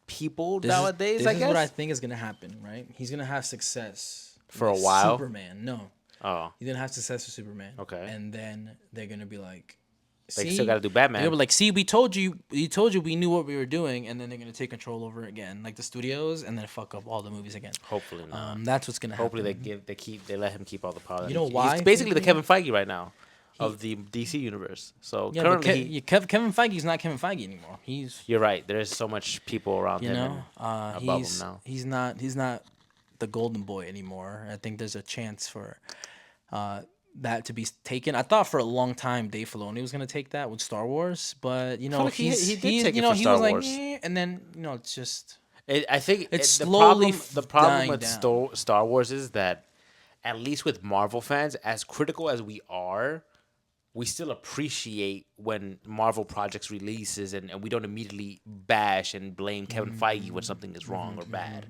Speaker 2: people
Speaker 1: it.
Speaker 2: nowadays.
Speaker 1: This
Speaker 2: I
Speaker 1: is
Speaker 2: guess.
Speaker 1: what I think is gonna happen. Right? He's gonna have success
Speaker 2: For a
Speaker 1: with
Speaker 2: while?
Speaker 1: Superman. No,
Speaker 2: Oh,
Speaker 1: he's gonna have success with Superman.
Speaker 2: Okay.
Speaker 1: And then they're gonna be like,
Speaker 2: they
Speaker 1: see,
Speaker 2: still got to do Batman.
Speaker 1: They're gonna be like, see, we told you we knew what we were doing, and then they're gonna take control over it again, like the studios, and then fuck up all the movies again.
Speaker 2: Hopefully not.
Speaker 1: That's what's gonna happen.
Speaker 2: Hopefully they let him keep all the power.
Speaker 1: You know
Speaker 2: He's
Speaker 1: why,
Speaker 2: basically the
Speaker 1: Fabian?
Speaker 2: Kevin Feige right now of the DC universe. So
Speaker 1: Yeah, but
Speaker 2: currently,
Speaker 1: Kevin Feige's not Kevin Feige anymore.
Speaker 2: you're right. There's so much people around
Speaker 1: You
Speaker 2: him.
Speaker 1: know,
Speaker 2: and above
Speaker 1: he's
Speaker 2: him now.
Speaker 1: he's not the golden boy anymore. I think there's a chance for that to be taken. I thought for a long time Dave Filoni was gonna take that with Star Wars, but you know
Speaker 2: like he
Speaker 1: he's
Speaker 2: did
Speaker 1: he's
Speaker 2: take
Speaker 1: you
Speaker 2: it
Speaker 1: know
Speaker 2: for
Speaker 1: he
Speaker 2: Star
Speaker 1: was like,
Speaker 2: Wars.
Speaker 1: and then it's just
Speaker 2: I think
Speaker 1: It's
Speaker 2: the
Speaker 1: slowly
Speaker 2: problem
Speaker 1: dying
Speaker 2: with
Speaker 1: down.
Speaker 2: Star Wars is that at least with Marvel fans, as critical as we are, we still appreciate when Marvel projects releases and we don't immediately bash and blame Kevin Feige when something is wrong or bad.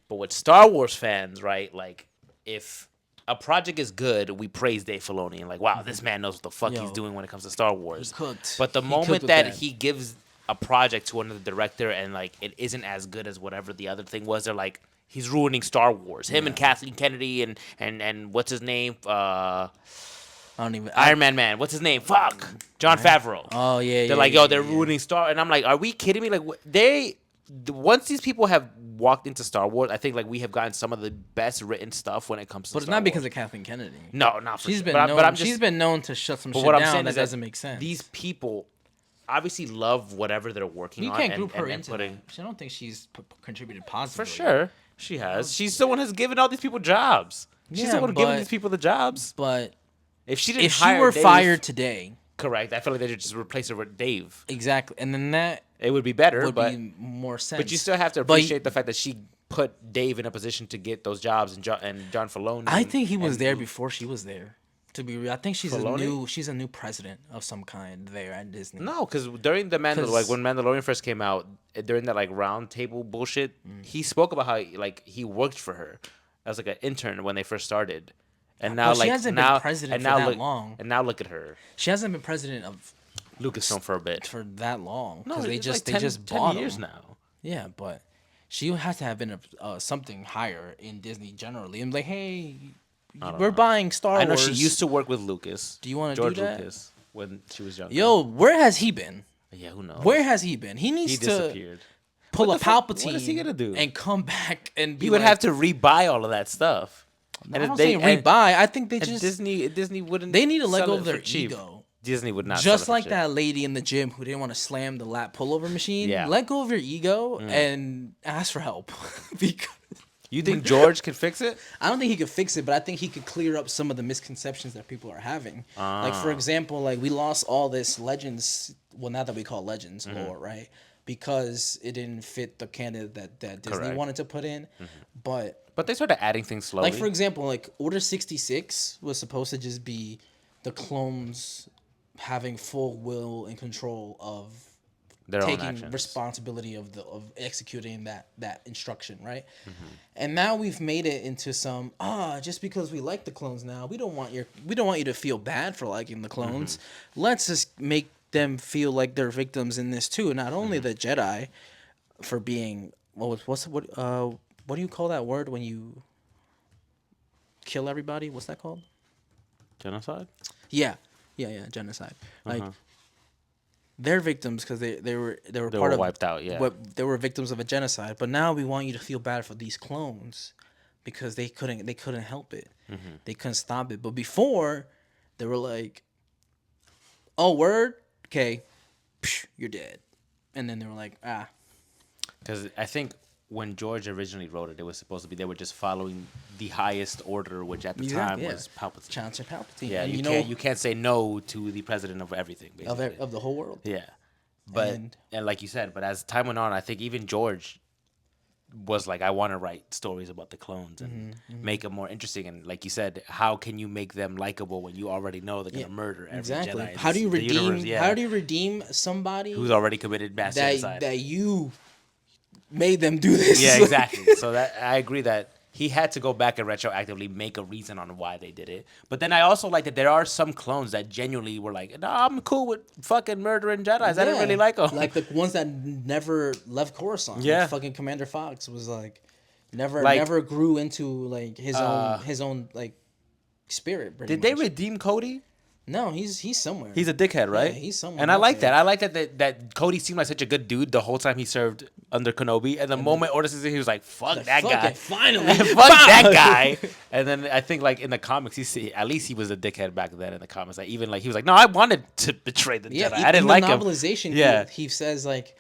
Speaker 2: But with Star Wars fans, right, like if a project is good, we praise Dave Filoni and like, wow, this man knows what the fuck he's
Speaker 1: Yo,
Speaker 2: doing when it comes to Star Wars.
Speaker 1: cooked.
Speaker 2: But the
Speaker 1: He
Speaker 2: moment
Speaker 1: cooked with
Speaker 2: that
Speaker 1: that.
Speaker 2: he gives a project to another director and like it isn't as good as whatever the other thing was, they're like, he's ruining Star Wars. Him and Kathleen Kennedy and what's his name?
Speaker 1: I don't even
Speaker 2: Iron Man. What's his name? Fuck. John Favreau.
Speaker 1: Oh yeah,
Speaker 2: They're like, yo, they're ruining Star. And I'm like, are we kidding me? Like once these people have walked into Star Wars, I think like we have gotten some of the best written stuff when it comes to.
Speaker 1: But it's
Speaker 2: Star
Speaker 1: not because
Speaker 2: Wars.
Speaker 1: of Kathleen Kennedy.
Speaker 2: No, not for
Speaker 1: She's
Speaker 2: sure.
Speaker 1: been
Speaker 2: But
Speaker 1: known.
Speaker 2: but I'm just,
Speaker 1: she's been known to shut some
Speaker 2: but
Speaker 1: shit
Speaker 2: what I'm
Speaker 1: down
Speaker 2: saying
Speaker 1: that
Speaker 2: is that
Speaker 1: doesn't make sense.
Speaker 2: These people obviously love whatever they're working
Speaker 1: you
Speaker 2: on.
Speaker 1: can't
Speaker 2: and,
Speaker 1: group her
Speaker 2: and
Speaker 1: into
Speaker 2: putting.
Speaker 1: that. I don't think she's contributed
Speaker 2: For
Speaker 1: positively.
Speaker 2: sure, she has. She's the one who's given all these people jobs. She's
Speaker 1: Yeah,
Speaker 2: the one giving
Speaker 1: but-
Speaker 2: these people the jobs.
Speaker 1: But
Speaker 2: If she didn't
Speaker 1: if she
Speaker 2: hire
Speaker 1: were
Speaker 2: Dave-
Speaker 1: fired today,
Speaker 2: correct, I feel like they should just replace her with Dave.
Speaker 1: exactly, and then that
Speaker 2: It would be better,
Speaker 1: would
Speaker 2: but
Speaker 1: be more sense.
Speaker 2: but you still have to
Speaker 1: But
Speaker 2: appreciate the fact that she put Dave in a position to get those jobs and John Filoni.
Speaker 1: I
Speaker 2: and-
Speaker 1: think he was
Speaker 2: and-
Speaker 1: there before she was there. To be real, I think
Speaker 2: Filoni?
Speaker 1: she's a new president of some kind there at Disney.
Speaker 2: No, because during the like when Mandalorian first came out, during that like round table bullshit, he spoke about how like he worked for her as like an intern when they first started, and now
Speaker 1: But she
Speaker 2: like
Speaker 1: hasn't been
Speaker 2: now
Speaker 1: president
Speaker 2: and
Speaker 1: for
Speaker 2: now
Speaker 1: that
Speaker 2: look
Speaker 1: long.
Speaker 2: and now look at her,
Speaker 1: She hasn't been president of
Speaker 2: Lucasfilm for a bit.
Speaker 1: for that long
Speaker 2: No,
Speaker 1: because they
Speaker 2: it's
Speaker 1: just
Speaker 2: like 10
Speaker 1: they just
Speaker 2: 10
Speaker 1: bought
Speaker 2: years
Speaker 1: them.
Speaker 2: now.
Speaker 1: Yeah, but she has to have been something higher in Disney generally. And like, hey, we're buying Star
Speaker 2: I know
Speaker 1: Wars.
Speaker 2: she used to work with Lucas.
Speaker 1: Do you wanna do
Speaker 2: George
Speaker 1: that?
Speaker 2: Lucas when she was younger?
Speaker 1: Yo, where has he been?
Speaker 2: yeah, who knows?
Speaker 1: Where has he been? He needs
Speaker 2: he
Speaker 1: to
Speaker 2: disappeared?
Speaker 1: pull
Speaker 2: What
Speaker 1: a
Speaker 2: the fuck-
Speaker 1: Palpatine.
Speaker 2: what is he gonna do?
Speaker 1: And come back and be
Speaker 2: He would
Speaker 1: like,
Speaker 2: have to rebuy all of that stuff.
Speaker 1: I don't
Speaker 2: if
Speaker 1: say
Speaker 2: and-
Speaker 1: rebuy. I think they
Speaker 2: and
Speaker 1: just
Speaker 2: Disney wouldn't.
Speaker 1: they need to let
Speaker 2: sell
Speaker 1: go
Speaker 2: it
Speaker 1: of
Speaker 2: for
Speaker 1: their
Speaker 2: cheap.
Speaker 1: ego.
Speaker 2: Disney would not.
Speaker 1: Just
Speaker 2: sell it
Speaker 1: like
Speaker 2: for shit.
Speaker 1: that lady in the gym who didn't want to slam the lat pullover machine.
Speaker 2: Yeah.
Speaker 1: Let go of your ego and ask for help. Because
Speaker 2: You think George could fix it?
Speaker 1: I don't think he could fix it, but I think he could clear up some of the misconceptions that people are having. Like, for example, like we lost all this Legends, well, now that we call Legends lore, right? Because it didn't fit the candidate that Disney
Speaker 2: Correct.
Speaker 1: wanted to put in. But
Speaker 2: But they started adding things slowly.
Speaker 1: like, for example, like Order 66 was supposed to just be the clones having full will and control of
Speaker 2: their own
Speaker 1: taking
Speaker 2: actions.
Speaker 1: responsibility of executing that instruction, right? And now we've made it into some just because we like the clones now, we don't want you to feel bad for liking the clones. Let's just make them feel like they're victims in this too. Not only the Jedi for being what do you call that word when you kill everybody? What's that called?
Speaker 2: Genocide?
Speaker 1: Yeah, genocide. Like they're victims because they were
Speaker 2: They
Speaker 1: part
Speaker 2: were
Speaker 1: of
Speaker 2: wiped out, yeah.
Speaker 1: they were victims of a genocide. But now we want you to feel bad for these clones because they couldn't help it. They couldn't stop it. But before they were like, "Oh, word, okay, you're dead," and then they were like, "Ah."
Speaker 2: Because I think when George originally wrote it, it was supposed to be they were just following the highest order, which at the time was Palpatine.
Speaker 1: Chancellor Palpatine.
Speaker 2: Yeah,
Speaker 1: and
Speaker 2: you can't say no to the president of everything, basically.
Speaker 1: of the whole world.
Speaker 2: Yeah, but
Speaker 1: And-
Speaker 2: and like you said, but as time went on, I think even George was like, I want to write stories about the clones and make them more interesting. And like you said, how can you make them likable when you already know they're gonna murder every
Speaker 1: Exactly.
Speaker 2: Jedi? in
Speaker 1: How do you
Speaker 2: the
Speaker 1: redeem?
Speaker 2: universe? Yeah.
Speaker 1: How do you redeem somebody
Speaker 2: who's already committed mass genocide?
Speaker 1: that you made them do this?
Speaker 2: Yeah, exactly. So that I agree that he had to go back and retroactively make a reason on why they did it. But then I also like that there are some clones that genuinely were like, "No, I'm cool with fucking murdering Jedi's. I didn't really like them."
Speaker 1: Like the ones that never left Coruscant.
Speaker 2: Yeah.
Speaker 1: Like fucking Commander Fox was like never
Speaker 2: Like-
Speaker 1: never grew into like his own like spirit.
Speaker 2: Did they redeem Cody?
Speaker 1: No, he's somewhere.
Speaker 2: He's a dickhead, right?
Speaker 1: Yeah, he's somewhere
Speaker 2: And I
Speaker 1: out
Speaker 2: like
Speaker 1: there.
Speaker 2: that. I like that Cody seemed like such a good dude the whole time he served under Kenobi. And the moment Order 66, he was like, fuck that
Speaker 1: Fuck
Speaker 2: guy.
Speaker 1: it, finally.
Speaker 2: Fuck that guy. And then I think like in the comics, at least he was a dickhead back then in the comics. Like even like he was like, no, I wanted to betray the
Speaker 1: Yeah,
Speaker 2: Jedi. I didn't like
Speaker 1: in
Speaker 2: him.
Speaker 1: the novelization.
Speaker 2: Yeah.
Speaker 1: He says like,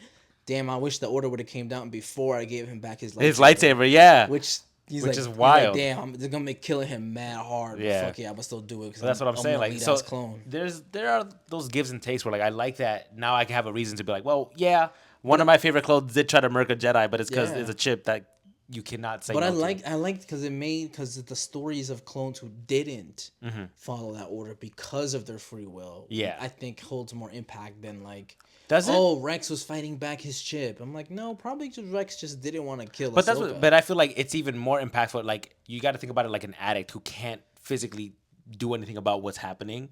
Speaker 1: "Damn, I wish the Order would have came down before I gave him back his lightsaber."
Speaker 2: His lightsaber, yeah.
Speaker 1: Which
Speaker 2: Which
Speaker 1: like,
Speaker 2: is
Speaker 1: he's
Speaker 2: wild.
Speaker 1: Like, damn, they're gonna make killing him mad hard.
Speaker 2: Yeah.
Speaker 1: But fuck yeah, I would still do it.
Speaker 2: But that's what I'm saying. Like, so
Speaker 1: clone.
Speaker 2: there are those gives and takes where like I like that now I can have a reason to be like, well, yeah, one of my favorite clones did try to murk a Jedi, but it's because
Speaker 1: Yeah.
Speaker 2: it's a chip that you cannot say.
Speaker 1: But
Speaker 2: no
Speaker 1: I
Speaker 2: to.
Speaker 1: liked because the stories of clones who didn't follow that order because of their free will.
Speaker 2: Yeah.
Speaker 1: I think holds more impact than like.
Speaker 2: Does it?
Speaker 1: Oh, Rex was fighting back his chip. I'm like, no, probably just Rex just didn't want to kill.
Speaker 2: But that's
Speaker 1: Ahsoka.
Speaker 2: what, but I feel like it's even more impactful. Like you got to think about it like an addict who can't physically do anything about what's happening,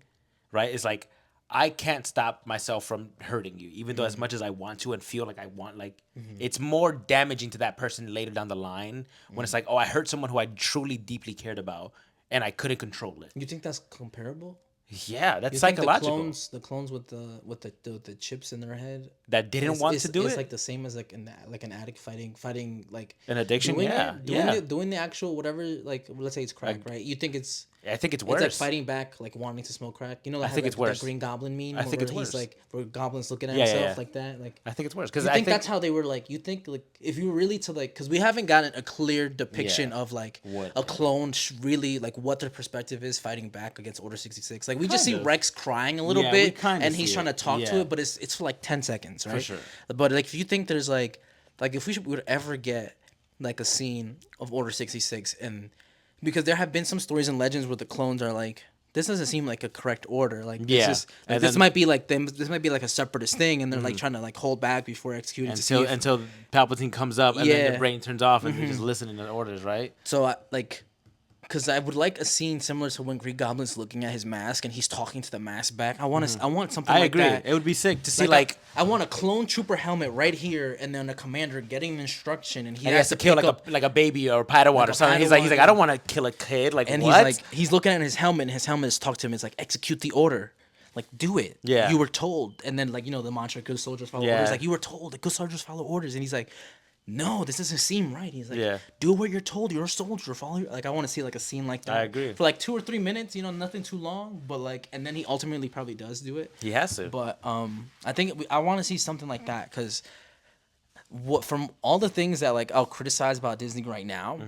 Speaker 2: right? It's like I can't stop myself from hurting you, even though as much as I want to and feel like I want, like it's more damaging to that person later down the line when it's like, oh, I hurt someone who I truly deeply cared about and I couldn't control it.
Speaker 1: You think that's comparable?
Speaker 2: Yeah, that's
Speaker 1: You think
Speaker 2: psychological.
Speaker 1: the clones with the chips in their head
Speaker 2: That didn't want to do
Speaker 1: it's
Speaker 2: it.
Speaker 1: like the same as like an addict fighting like
Speaker 2: An addiction,
Speaker 1: doing
Speaker 2: yeah,
Speaker 1: it,
Speaker 2: yeah.
Speaker 1: doing the actual whatever, like let's say it's crack, right? You think it's
Speaker 2: I think it's worse.
Speaker 1: like fighting back, like wanting to smoke crack. You know,
Speaker 2: I think it's worse.
Speaker 1: That Green Goblin meme.
Speaker 2: I think
Speaker 1: where
Speaker 2: it's
Speaker 1: he's
Speaker 2: worse.
Speaker 1: like where Goblin's looking at
Speaker 2: Yeah,
Speaker 1: himself
Speaker 2: yeah, yeah.
Speaker 1: like that. Like
Speaker 2: I think it's worse because
Speaker 1: you
Speaker 2: I
Speaker 1: think
Speaker 2: think
Speaker 1: that's how they were like. You think like if you were really to like because we haven't gotten a clear depiction
Speaker 2: Yeah.
Speaker 1: of like
Speaker 2: What-
Speaker 1: a clone really like what their perspective is fighting back against Order 66. Like we just see
Speaker 2: Kind of.
Speaker 1: Rex crying a little
Speaker 2: Yeah, we
Speaker 1: bit
Speaker 2: kinda
Speaker 1: and he's
Speaker 2: see
Speaker 1: trying to
Speaker 2: it.
Speaker 1: talk to
Speaker 2: Yeah.
Speaker 1: it, but it's for like 10 seconds, right?
Speaker 2: sure.
Speaker 1: But like if you think there's like if we would ever get like a scene of Order 66 and because there have been some stories and legends where the clones are like this doesn't seem like a correct order. Like
Speaker 2: Yeah.
Speaker 1: this is
Speaker 2: And
Speaker 1: this
Speaker 2: then-
Speaker 1: might be like them. This might be like a separatist thing, and they're like trying to like hold back before executing. to see
Speaker 2: until
Speaker 1: if-
Speaker 2: Palpatine comes up and then
Speaker 1: Yeah.
Speaker 2: the brain turns off and you're just listening to orders, right?
Speaker 1: So I like, because I would like a scene similar to when Green Goblin's looking at his mask and he's talking to the mask back. I want to. I want something.
Speaker 2: I
Speaker 1: like
Speaker 2: agree.
Speaker 1: That.
Speaker 2: It would be sick to see like
Speaker 1: I want a clone trooper helmet right here, and then a commander getting an instruction, and he
Speaker 2: he has to kill
Speaker 1: pick
Speaker 2: like a baby or a Padawan
Speaker 1: Like
Speaker 2: or
Speaker 1: a
Speaker 2: something. He's like
Speaker 1: Padawan,
Speaker 2: I don't want to kill a kid. Like
Speaker 1: and
Speaker 2: what?
Speaker 1: he's looking at his helmet, and his helmet is talking to him. It's like execute the order, like do it.
Speaker 2: Yeah.
Speaker 1: you were told, and then like the mantra, good soldiers follow
Speaker 2: Yeah.
Speaker 1: orders. Like you were told, that good soldiers follow orders, and he's like, no, this doesn't seem right. He's like,
Speaker 2: Yeah.
Speaker 1: do what you're told. You're a soldier. Follow. Like I want to see like a scene like that.
Speaker 2: I agree.
Speaker 1: For like 2 or 3 minutes, nothing too long, but like, and then he ultimately probably does do it.
Speaker 2: He has to.
Speaker 1: But I think I want to see something like that because from all the things that like I'll criticize about Disney right now,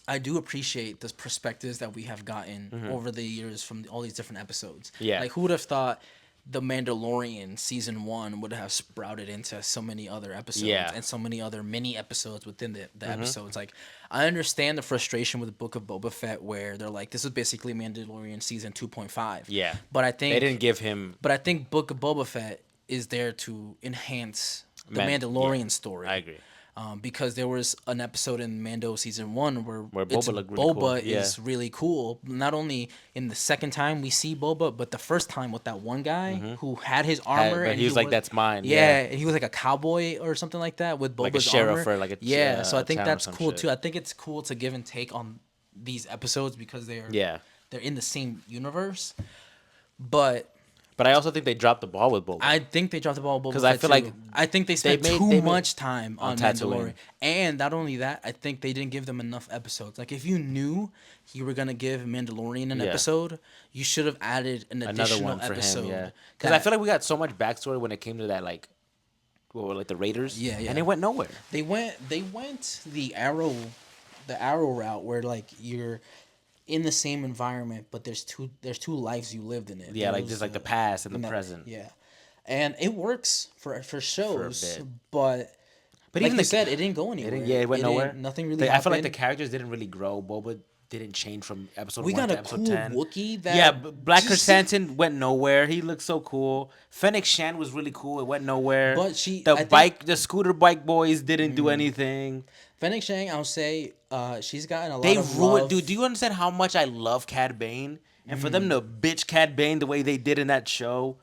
Speaker 1: I do appreciate the perspectives that we have gotten over the years from all these different episodes.
Speaker 2: Yeah.
Speaker 1: Like who would have thought The Mandalorian season 1 would have sprouted into so many other episodes and so many other mini episodes within the episodes. Like I understand the frustration with the Book of Boba Fett where they're like, this is basically Mandalorian season 2.5.
Speaker 2: Yeah.
Speaker 1: But I think
Speaker 2: They didn't give him.
Speaker 1: But I think Book of Boba Fett is there to enhance the Mandalorian story.
Speaker 2: I agree.
Speaker 1: Because there was an episode in Mando season 1 where
Speaker 2: Boba looked really cool.
Speaker 1: is really cool. Not only in the second time we see Boba, but the first time with that one guy who had his armor.
Speaker 2: But
Speaker 1: and
Speaker 2: he was like, that's mine.
Speaker 1: Yeah, and he was like a cowboy or something like that with Boba's
Speaker 2: Like a sheriff
Speaker 1: armor.
Speaker 2: or like a
Speaker 1: so I think
Speaker 2: town or
Speaker 1: that's
Speaker 2: some
Speaker 1: cool
Speaker 2: shit.
Speaker 1: too. I think it's cool to give and take on these episodes because they're in the same universe. But
Speaker 2: I also think they dropped the ball with Boba.
Speaker 1: I think they dropped the ball
Speaker 2: because I feel like
Speaker 1: I think they spent
Speaker 2: they
Speaker 1: too
Speaker 2: made
Speaker 1: much time on Mandalorian,
Speaker 2: Tatooine.
Speaker 1: and not only that, I think they didn't give them enough episodes. Like if you knew you were gonna give Mandalorian an episode, you should have added an
Speaker 2: Another
Speaker 1: additional
Speaker 2: one for
Speaker 1: episode.
Speaker 2: him. Yeah. Because I feel like we got so much backstory when it came to that, like, like the Raiders.
Speaker 1: Yeah.
Speaker 2: And it went nowhere.
Speaker 1: They went the arrow route where like you're in the same environment, but there's two lives you lived in it.
Speaker 2: Yeah, like just like the past and the present.
Speaker 1: Yeah, and it works for shows,
Speaker 2: bit.
Speaker 1: but
Speaker 2: But
Speaker 1: like
Speaker 2: even
Speaker 1: you said, it didn't go anywhere.
Speaker 2: it went nowhere.
Speaker 1: Nothing really.
Speaker 2: I feel like the
Speaker 1: happened.
Speaker 2: characters didn't really grow. Boba didn't change from episode
Speaker 1: We
Speaker 2: 1
Speaker 1: got
Speaker 2: to
Speaker 1: a
Speaker 2: episode
Speaker 1: cool
Speaker 2: 10.
Speaker 1: Wookiee that
Speaker 2: Yeah, Black
Speaker 1: just-
Speaker 2: Chrysanthemum went nowhere. He looked so cool. Fennec Shan was really cool. It went nowhere.
Speaker 1: But
Speaker 2: the scooter bike boys didn't do anything.
Speaker 1: Fennec Shang, I'll say, she's gotten a lot
Speaker 2: They
Speaker 1: of
Speaker 2: ruined,
Speaker 1: love.
Speaker 2: dude. Do you understand how much I love Cad Bane? And for them to bitch Cad Bane the way they did in that show,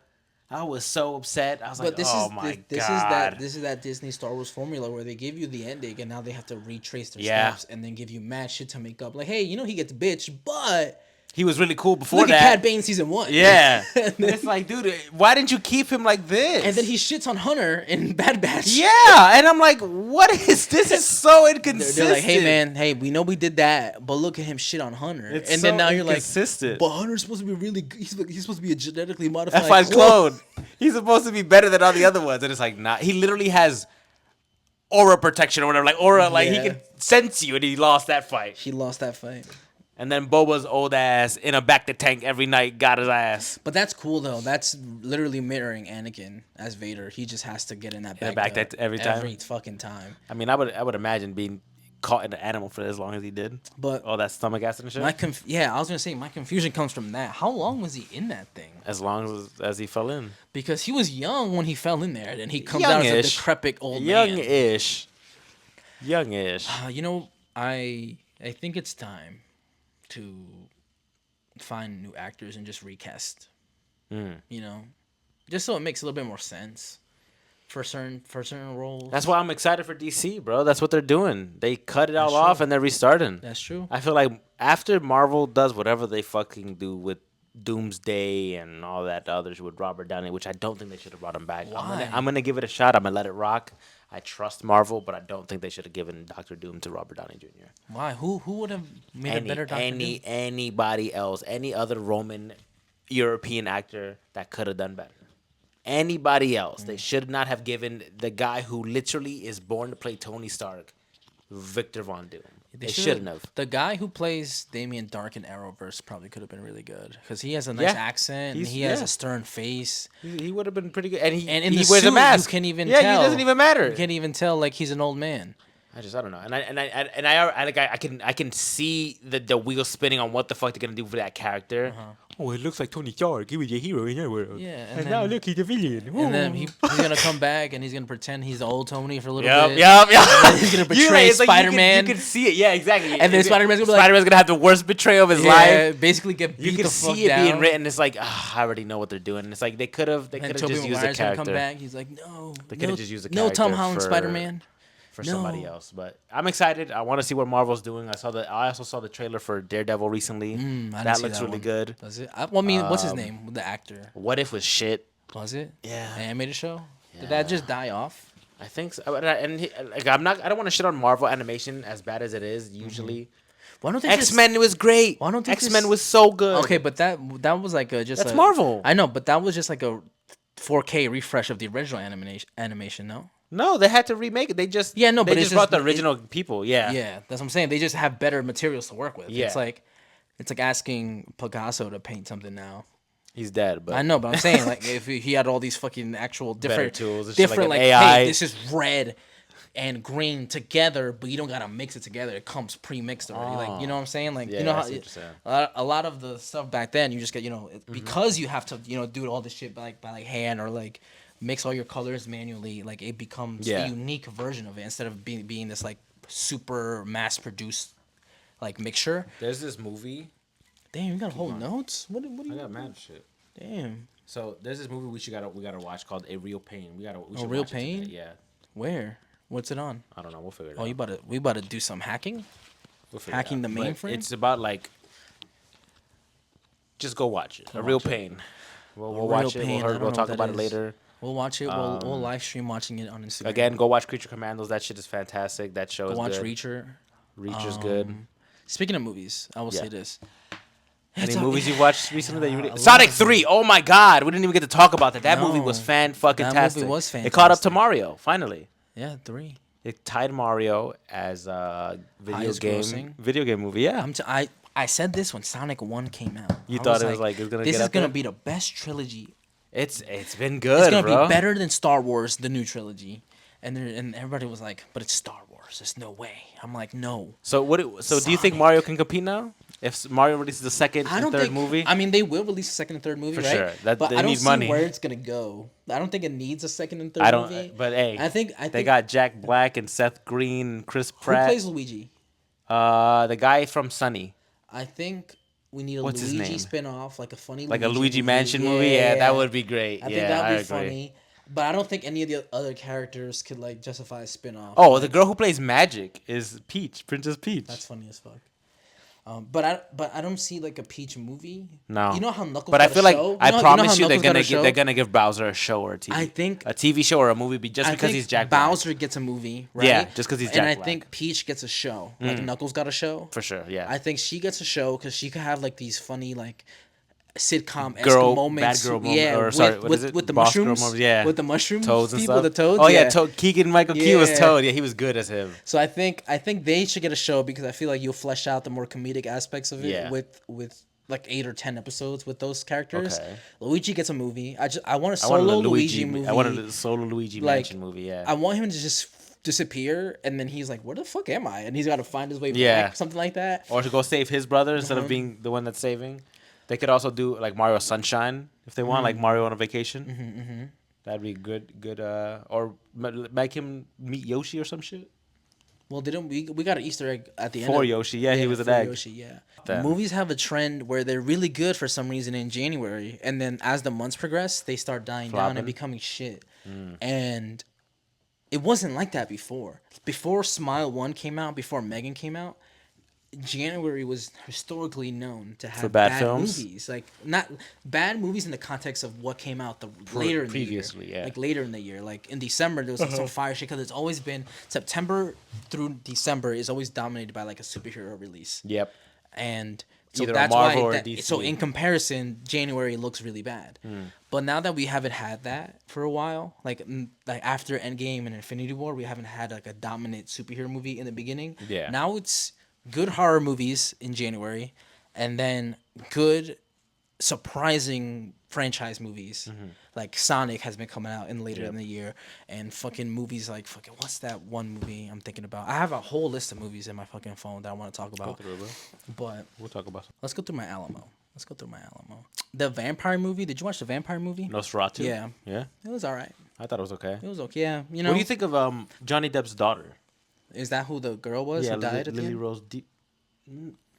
Speaker 2: I was so upset. I was
Speaker 1: But
Speaker 2: like,
Speaker 1: this
Speaker 2: oh
Speaker 1: is
Speaker 2: my
Speaker 1: this
Speaker 2: god.
Speaker 1: is that Disney Star Wars formula where they give you the ending and now they have to retrace their
Speaker 2: Yeah.
Speaker 1: steps and then give you mad shit to make up. Like, hey, he gets bitch, but
Speaker 2: He was really cool before
Speaker 1: look
Speaker 2: that.
Speaker 1: at Cad Bane season 1.
Speaker 2: Yeah.
Speaker 1: and, then,
Speaker 2: It's like, dude, why didn't you keep him like this?
Speaker 1: and then he shits on Hunter in Bad Batch.
Speaker 2: Yeah, and I'm like, what is this? Is so inconsistent.
Speaker 1: They're like, hey man, we know we did that, but look at him shit on Hunter.
Speaker 2: It's
Speaker 1: and then
Speaker 2: so
Speaker 1: now you're like,
Speaker 2: inconsistent.
Speaker 1: but Hunter's supposed to be really good. He's supposed to be a genetically modified
Speaker 2: F5 clone. He's supposed to be better than all the other ones, and it's like, nah. He literally has aura protection or whatever, like aura, like he
Speaker 1: Yeah.
Speaker 2: can sense you, and he lost that fight.
Speaker 1: He lost that fight.
Speaker 2: And then Boba's old ass in a back to tank every night got his ass.
Speaker 1: But that's cool though. That's literally mirroring Anakin as Vader. He just has to get in that back
Speaker 2: every time?
Speaker 1: Every fucking time.
Speaker 2: I mean, I would imagine being caught in an animal for as long as he did.
Speaker 1: But
Speaker 2: All that stomach acid and shit.
Speaker 1: I was gonna say my confusion comes from that. How long was he in that thing?
Speaker 2: As long as he fell in.
Speaker 1: Because he was young when he fell in there, and he comes out as a
Speaker 2: Youngish.
Speaker 1: decrepit old man.
Speaker 2: Youngish. Youngish.
Speaker 1: I think it's time to find new actors and just recast. Just so it makes a little bit more sense for certain roles.
Speaker 2: That's why I'm excited for DC, bro. That's what they're doing. They cut it all
Speaker 1: That's
Speaker 2: off
Speaker 1: true.
Speaker 2: and they're restarting.
Speaker 1: That's true.
Speaker 2: I feel like after Marvel does whatever they fucking do with Doomsday and all that others with Robert Downey, which I don't think they should have brought him back.
Speaker 1: Why?
Speaker 2: I'm gonna give it a shot. I'm gonna let it rock. I trust Marvel, but I don't think they should have given Doctor Doom to Robert Downey Jr.
Speaker 1: Why? Who would have made a better Doctor Doom?
Speaker 2: Anybody else, any other Roman European actor that could have done better. Anybody else. They should not have given the guy who literally is born to play Tony Stark, Victor Von Doom. They shouldn't have.
Speaker 1: The guy who plays Damien Dark in Arrowverse probably could have been really good because he has a nice accent and he has a stern face.
Speaker 2: He would have been pretty good, and
Speaker 1: And in
Speaker 2: he
Speaker 1: the
Speaker 2: wears
Speaker 1: suit,
Speaker 2: a mask.
Speaker 1: you can't even
Speaker 2: yeah,
Speaker 1: tell.
Speaker 2: it doesn't even matter.
Speaker 1: You can't even tell like he's an old man.
Speaker 2: I don't know, I can see the wheels spinning on what the fuck they're gonna do for that character. Oh, it looks like Tony Stark. He was a hero in that world.
Speaker 1: Yeah,
Speaker 2: and now look, he's a villain.
Speaker 1: And then he's gonna come back and he's gonna pretend he's the old Tony for a little
Speaker 2: Yep.
Speaker 1: bit.
Speaker 2: He's
Speaker 1: gonna betray Spider-Man.
Speaker 2: You can see it. Yeah, exactly.
Speaker 1: And then Spider-Man's gonna be like-
Speaker 2: gonna have the worst betrayal of his life.
Speaker 1: basically get beat
Speaker 2: You can
Speaker 1: the fuck
Speaker 2: see it
Speaker 1: down.
Speaker 2: being written. It's like, I already know what they're doing. It's like they could have
Speaker 1: And
Speaker 2: just
Speaker 1: Tobey
Speaker 2: used a
Speaker 1: Maguire's gonna come
Speaker 2: character
Speaker 1: back. He's like, no,
Speaker 2: could've just used a
Speaker 1: no Tom
Speaker 2: character
Speaker 1: Holland
Speaker 2: for-
Speaker 1: Spider-Man.
Speaker 2: for somebody else. But I'm excited. I want to see what Marvel's doing. I also saw the trailer for Daredevil recently.
Speaker 1: I didn't
Speaker 2: That
Speaker 1: see
Speaker 2: looks
Speaker 1: that
Speaker 2: really
Speaker 1: one.
Speaker 2: good.
Speaker 1: Does it? What's his name? The actor.
Speaker 2: What if was shit?
Speaker 1: Was it?
Speaker 2: Yeah.
Speaker 1: The animated show. Did
Speaker 2: Yeah.
Speaker 1: that just die off?
Speaker 2: I think so. Like I don't want to shit on Marvel animation as bad as it is usually.
Speaker 1: Why don't they
Speaker 2: X Men was great.
Speaker 1: Why don't they
Speaker 2: X Men
Speaker 1: just-
Speaker 2: was so good.
Speaker 1: Okay, but that was like
Speaker 2: That's Marvel.
Speaker 1: I know, but that was just like a 4K refresh of the original animation. No.
Speaker 2: No, they had to remake it. They just
Speaker 1: Yeah, no,
Speaker 2: they
Speaker 1: but it's
Speaker 2: just brought
Speaker 1: just-
Speaker 2: the original people. Yeah.
Speaker 1: Yeah, that's what I'm saying. They just have better materials to work with.
Speaker 2: Yeah.
Speaker 1: It's like asking Picasso to paint something now.
Speaker 2: He's dead, but
Speaker 1: I know, but I'm saying like if he had all these fucking actual different
Speaker 2: tools and shit,
Speaker 1: different
Speaker 2: like
Speaker 1: like,
Speaker 2: an AI.
Speaker 1: hey, this is red and green together, but you don't gotta mix it together. It comes pre-mixed already. Like you know what I'm saying? Like
Speaker 2: Yeah,
Speaker 1: you know
Speaker 2: I
Speaker 1: how
Speaker 2: see what you're saying.
Speaker 1: a lot of the stuff back then you just get because you have to do all this shit by hand or like mix all your colors manually. Like it becomes
Speaker 2: Yeah.
Speaker 1: a unique version of it instead of being this like super mass produced like mixture.
Speaker 2: there's this movie.
Speaker 1: Damn, you got whole notes. What do
Speaker 2: I
Speaker 1: you?
Speaker 2: got mad shit.
Speaker 1: Damn,
Speaker 2: So there's this movie we gotta watch called A Real Pain. We should
Speaker 1: Real
Speaker 2: watch it
Speaker 1: Pain?
Speaker 2: today. Yeah.
Speaker 1: where? What's it on?
Speaker 2: I don't know. We'll figure it
Speaker 1: Oh,
Speaker 2: out.
Speaker 1: we about to do some hacking?
Speaker 2: We'll figure it
Speaker 1: hacking
Speaker 2: out.
Speaker 1: the
Speaker 2: But
Speaker 1: mainframe?
Speaker 2: It's about like. Just go watch it. A Real
Speaker 1: watch it.
Speaker 2: Pain. We'll
Speaker 1: Real
Speaker 2: watch it.
Speaker 1: Pain, I don't
Speaker 2: We'll
Speaker 1: know
Speaker 2: talk
Speaker 1: what
Speaker 2: about
Speaker 1: that
Speaker 2: it
Speaker 1: is.
Speaker 2: later.
Speaker 1: We'll watch it. We'll live stream watching it on Instagram.
Speaker 2: Again, go watch Creature Commandos. That shit is fantastic. That show
Speaker 1: Go
Speaker 2: is
Speaker 1: watch
Speaker 2: good.
Speaker 1: Reacher.
Speaker 2: Reacher's good.
Speaker 1: Speaking of movies, I will
Speaker 2: Yeah.
Speaker 1: say this.
Speaker 2: Any
Speaker 1: It's a-
Speaker 2: movies you've watched recently that you
Speaker 1: a
Speaker 2: really...
Speaker 1: lot
Speaker 2: Sonic
Speaker 1: of
Speaker 2: 3. Oh my god, we didn't even get to talk about that. That movie was
Speaker 1: No,
Speaker 2: fan-fucking-tastic.
Speaker 1: that movie was
Speaker 2: It caught up to
Speaker 1: fantastic.
Speaker 2: Mario, finally.
Speaker 1: Yeah, 3.
Speaker 2: It tied Mario as a
Speaker 1: Highest grossing?
Speaker 2: video game movie. Yeah.
Speaker 1: I said this when Sonic 1 came out.
Speaker 2: You
Speaker 1: I
Speaker 2: thought it was like, it was gonna
Speaker 1: this
Speaker 2: get
Speaker 1: is
Speaker 2: up
Speaker 1: gonna
Speaker 2: there?
Speaker 1: be the best trilogy.
Speaker 2: It's been good,
Speaker 1: It's gonna
Speaker 2: bro.
Speaker 1: be better than Star Wars, the new trilogy. And everybody was like, but it's Star Wars. There's no way. I'm like, no.
Speaker 2: So do you think
Speaker 1: Sonic.
Speaker 2: Mario can compete now? If Mario releases the second
Speaker 1: I
Speaker 2: and
Speaker 1: don't
Speaker 2: third
Speaker 1: think.
Speaker 2: movie?
Speaker 1: I mean, they will release a second and third movie,
Speaker 2: For
Speaker 1: right?
Speaker 2: sure. That-
Speaker 1: but
Speaker 2: they
Speaker 1: I don't
Speaker 2: need
Speaker 1: see
Speaker 2: money.
Speaker 1: where it's gonna go. I don't think it needs a second and third
Speaker 2: I don't.
Speaker 1: movie.
Speaker 2: But hey,
Speaker 1: I think
Speaker 2: they got Jack Black and Seth Green, and Chris
Speaker 1: who
Speaker 2: Pratt.
Speaker 1: plays Luigi?
Speaker 2: The guy from Sunny,
Speaker 1: I think we need a
Speaker 2: What's his
Speaker 1: Luigi
Speaker 2: name?
Speaker 1: spin-off, like a funny
Speaker 2: like a
Speaker 1: Luigi
Speaker 2: Luigi
Speaker 1: movie.
Speaker 2: Mansion movie. Yeah, that would be great.
Speaker 1: I
Speaker 2: yeah,
Speaker 1: think that
Speaker 2: I
Speaker 1: would be
Speaker 2: agree.
Speaker 1: funny. But I don't think any of the other characters could like justify a spin-off.
Speaker 2: Oh,
Speaker 1: Like,
Speaker 2: the girl who plays Magic is Peach, Princess Peach.
Speaker 1: that's funny as fuck. But I don't see like a Peach movie.
Speaker 2: No,
Speaker 1: You know how Knuckles
Speaker 2: But I
Speaker 1: got a
Speaker 2: feel like
Speaker 1: show?
Speaker 2: I
Speaker 1: You know how
Speaker 2: promise you,
Speaker 1: Knuckles got a show?
Speaker 2: they're gonna give Bowser a show or a TV.
Speaker 1: I think-
Speaker 2: a TV show or a movie, just
Speaker 1: I
Speaker 2: because
Speaker 1: think
Speaker 2: he's Jack Black.
Speaker 1: Bowser gets a movie, right?
Speaker 2: Yeah, just 'cause he's Jack
Speaker 1: And I
Speaker 2: Black.
Speaker 1: think Peach gets a show. Like Knuckles got a show.
Speaker 2: For sure. Yeah.
Speaker 1: I think she gets a show because she could have like these funny like sitcom
Speaker 2: Girl-
Speaker 1: moments.
Speaker 2: bad girl moment,
Speaker 1: Yeah,
Speaker 2: or sorry, what
Speaker 1: with
Speaker 2: is it?
Speaker 1: with the
Speaker 2: Boss girl
Speaker 1: mushrooms.
Speaker 2: moment, yeah.
Speaker 1: with the mushroom
Speaker 2: Toads and
Speaker 1: people,
Speaker 2: stuff.
Speaker 1: the toads.
Speaker 2: Oh yeah, Keegan Michael Key was
Speaker 1: Yeah.
Speaker 2: Toad. Yeah, he was good as him.
Speaker 1: So I think they should get a show because I feel like you'll flesh out the more comedic aspects of it
Speaker 2: Yeah.
Speaker 1: with like 8 or 10 episodes with those characters.
Speaker 2: Okay.
Speaker 1: Luigi gets a movie. I want a
Speaker 2: I wanted
Speaker 1: solo
Speaker 2: a
Speaker 1: Luigi movie.
Speaker 2: I wanted a solo Luigi
Speaker 1: Like,
Speaker 2: Mansion movie. Yeah.
Speaker 1: I want him to just disappear and then he's like, where the fuck am I? And he's got to find his way
Speaker 2: Yeah.
Speaker 1: back, something like that.
Speaker 2: Or to go save his brother instead
Speaker 1: Uh-huh.
Speaker 2: of being the one that's saving. They could also do like Mario Sunshine if they want,
Speaker 1: Mm-hmm.
Speaker 2: like Mario on a vacation. That'd be good. Or make him meet Yoshi or some shit.
Speaker 1: Well, didn't we got an Easter egg at the end
Speaker 2: For
Speaker 1: of,
Speaker 2: Yoshi, yeah, he was an
Speaker 1: for
Speaker 2: egg.
Speaker 1: Yoshi, yeah.
Speaker 2: Damn.
Speaker 1: Movies have a trend where they're really good for some reason in January, and then as the months progress, they start dying down
Speaker 2: Flopping.
Speaker 1: and becoming shit. And it wasn't like that before. Before Smile 1 came out, before Megan came out, January was historically known to have
Speaker 2: bad
Speaker 1: bad
Speaker 2: films?
Speaker 1: movies. Like not bad movies in the context of what came out later in
Speaker 2: previously,
Speaker 1: the year.
Speaker 2: yeah.
Speaker 1: Like later in the year. Like in December there was like, some fire shit because it's always been September through December is always dominated by like a superhero release.
Speaker 2: Yep.
Speaker 1: And so
Speaker 2: Either a
Speaker 1: that's
Speaker 2: Marvel
Speaker 1: why
Speaker 2: or
Speaker 1: that,
Speaker 2: DC.
Speaker 1: so in comparison, January looks really bad. But now that we haven't had that for a while, like after Endgame and Infinity War, we haven't had like a dominant superhero movie in the beginning.
Speaker 2: Yeah.
Speaker 1: Now it's good horror movies in January, and then good surprising franchise movies. Like Sonic has been coming out in later in the year, and fucking movies like fucking what's that one movie I'm thinking about? I have a whole list of movies in my fucking phone that I want to talk about. But
Speaker 2: We'll talk about
Speaker 1: let's go through my Alamo. The vampire movie. Did you watch the vampire movie?
Speaker 2: Nosferatu.
Speaker 1: Yeah.
Speaker 2: Yeah.
Speaker 1: It was all right.
Speaker 2: I thought it was okay.
Speaker 1: It was okay. Yeah, you know.
Speaker 2: What do you think of Johnny Depp's daughter?
Speaker 1: Is that who the girl was who died at the
Speaker 2: Lily
Speaker 1: end?
Speaker 2: Rose Deep.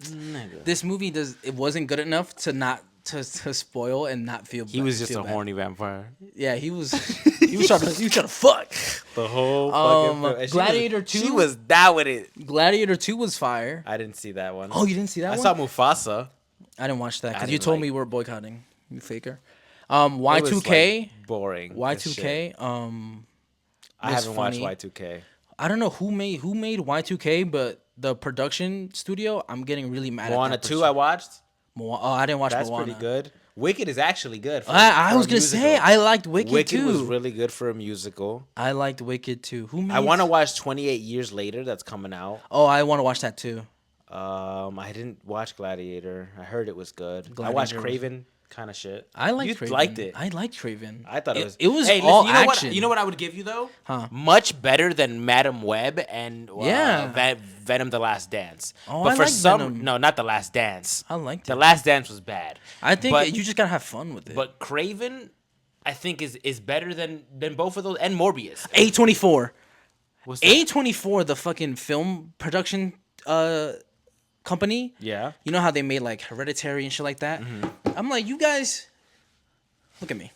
Speaker 2: Nigga.
Speaker 1: This movie it wasn't good enough to not to spoil and not feel.
Speaker 2: He was just
Speaker 1: feel
Speaker 2: a
Speaker 1: bad.
Speaker 2: horny vampire.
Speaker 1: Yeah, he was. He was trying to fuck.
Speaker 2: The whole
Speaker 1: fucking
Speaker 2: fucking
Speaker 1: film. And Gladiator 2?
Speaker 2: She was down with it.
Speaker 1: Gladiator 2 was fire.
Speaker 2: I didn't see that one.
Speaker 1: Oh, you didn't see that
Speaker 2: I
Speaker 1: one?
Speaker 2: saw Mufasa.
Speaker 1: I didn't watch that
Speaker 2: I
Speaker 1: because you
Speaker 2: didn't
Speaker 1: told
Speaker 2: like-
Speaker 1: me you were boycotting. You faker.
Speaker 2: It was,
Speaker 1: Y2K.
Speaker 2: like, boring. as
Speaker 1: Y2K.
Speaker 2: I
Speaker 1: was
Speaker 2: haven't
Speaker 1: funny.
Speaker 2: watched Y2K.
Speaker 1: I don't know who made Y2K, but the production studio, I'm getting really mad
Speaker 2: Moana
Speaker 1: at that
Speaker 2: 2 I watched.
Speaker 1: Oh, I didn't watch
Speaker 2: That's
Speaker 1: Moana.
Speaker 2: pretty good. Wicked is actually good.
Speaker 1: I
Speaker 2: For
Speaker 1: was
Speaker 2: a
Speaker 1: gonna
Speaker 2: musical.
Speaker 1: say I liked Wicked,
Speaker 2: Wicked
Speaker 1: too.
Speaker 2: was really good for a musical.
Speaker 1: I liked Wicked too. Who made?
Speaker 2: I want to watch 28 Years Later. That's coming out.
Speaker 1: Oh, I want to watch that too.
Speaker 2: I didn't watch Gladiator. I heard it was good. I
Speaker 1: Gladiator
Speaker 2: watched
Speaker 1: was-
Speaker 2: Craven, kind of shit.
Speaker 1: I liked
Speaker 2: You
Speaker 1: Craven.
Speaker 2: liked it.
Speaker 1: I liked Craven.
Speaker 2: I thought it was.
Speaker 1: It was
Speaker 2: Hey,
Speaker 1: all
Speaker 2: listen, you know
Speaker 1: action.
Speaker 2: What, you know what I would give you though?
Speaker 1: Huh.
Speaker 2: Much better than Madam Web and
Speaker 1: Yeah.
Speaker 2: Venom: The Last Dance.
Speaker 1: Oh,
Speaker 2: but
Speaker 1: I
Speaker 2: for
Speaker 1: like
Speaker 2: some,
Speaker 1: Venom.
Speaker 2: no, not The Last Dance.
Speaker 1: I liked
Speaker 2: The
Speaker 1: it.
Speaker 2: Last Dance was bad.
Speaker 1: I think
Speaker 2: but,
Speaker 1: you just gotta have fun with it.
Speaker 2: But Craven, I think is better than both of those and Morbius.
Speaker 1: A24.
Speaker 2: What's that?
Speaker 1: A24, the fucking film production company.
Speaker 2: Yeah.
Speaker 1: You know how they made like Hereditary and shit like that? I'm like, you guys, look at me.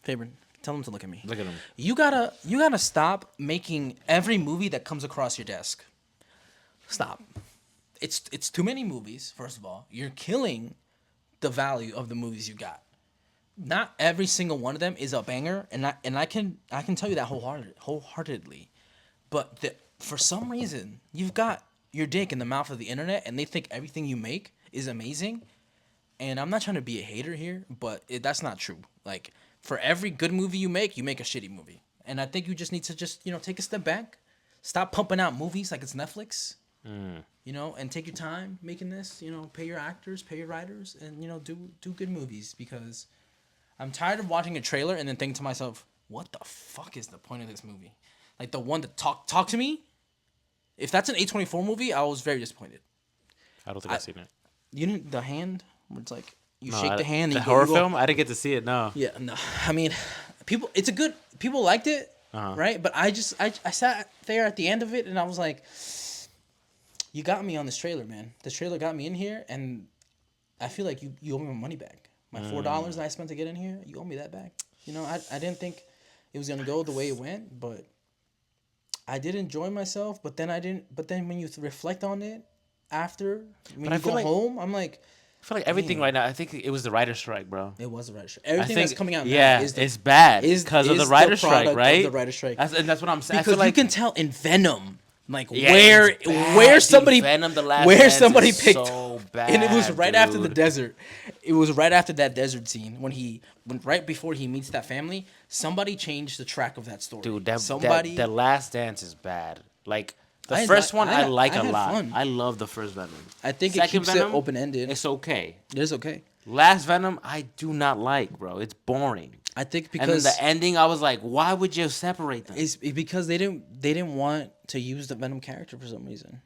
Speaker 1: Favorite, tell them to look at me.
Speaker 2: Look at him.
Speaker 1: You gotta stop making every movie that comes across your desk. Stop. It's too many movies, first of all. You're killing the value of the movies you got. Not every single one of them is a banger, and I can tell you that wholeheartedly. But for some reason, you've got your dick in the mouth of the internet, and they think everything you make is amazing. And I'm not trying to be a hater here, but that's not true. Like, for every good movie you make a shitty movie. And I think you just need to take a step back, stop pumping out movies like it's Netflix, and take your time making this. Pay your actors, pay your writers, and do good movies, because I'm tired of watching a trailer and then thinking to myself, what the fuck is the point of this movie? Like the one that talk to me. If that's an A24 movie, I was very disappointed.
Speaker 2: I don't think I've seen it.
Speaker 1: You didn't the hand where it's like you
Speaker 2: No,
Speaker 1: shake the hand.
Speaker 2: The
Speaker 1: and
Speaker 2: horror
Speaker 1: you go,
Speaker 2: film? I didn't get to see it. No.
Speaker 1: Yeah, no. I mean, people liked it, right? But I sat there at the end of it and I was like, you got me on this trailer, man. This trailer got me in here, and I feel like you owe me my money back. My $4 that I spent to get in here, you owe me that back. I didn't think it was gonna go the way it went, but I did enjoy myself. But then when you reflect on it after, when
Speaker 2: I
Speaker 1: you
Speaker 2: feel
Speaker 1: go
Speaker 2: like-
Speaker 1: home, I'm like,
Speaker 2: I feel like everything right now, I think it was the writer's strike, bro.
Speaker 1: it was the writer's strike. Everything that's coming out now
Speaker 2: yeah,
Speaker 1: is
Speaker 2: it's bad
Speaker 1: is
Speaker 2: because of the
Speaker 1: is
Speaker 2: writer's
Speaker 1: product
Speaker 2: strike, right?
Speaker 1: Of the writer's strike.
Speaker 2: That's what I'm saying. I
Speaker 1: Because
Speaker 2: feel like
Speaker 1: you can tell in Venom, like
Speaker 2: Yeah,
Speaker 1: where
Speaker 2: it's bad,
Speaker 1: where
Speaker 2: dude.
Speaker 1: somebody
Speaker 2: Venom, The Last
Speaker 1: where
Speaker 2: Dance
Speaker 1: somebody
Speaker 2: is
Speaker 1: picked,
Speaker 2: so
Speaker 1: and it was
Speaker 2: bad,
Speaker 1: right after the
Speaker 2: dude.
Speaker 1: desert. It was right after that desert scene when right before he meets that family. Somebody changed the track of that story.
Speaker 2: dude,
Speaker 1: somebody.
Speaker 2: The Last Dance is bad. Like the
Speaker 1: I
Speaker 2: first
Speaker 1: li-
Speaker 2: one,
Speaker 1: I-
Speaker 2: I like
Speaker 1: I
Speaker 2: a
Speaker 1: had
Speaker 2: lot.
Speaker 1: fun.
Speaker 2: I love the first Venom.
Speaker 1: I think it
Speaker 2: Second
Speaker 1: keeps
Speaker 2: Venom,
Speaker 1: it open ended.
Speaker 2: It's okay.
Speaker 1: It is okay.
Speaker 2: Last Venom, I do not like, bro. It's boring.
Speaker 1: I think
Speaker 2: And then
Speaker 1: because
Speaker 2: the ending, I was like, why would you separate them?
Speaker 1: it's because they didn't want to use the Venom character for some reason.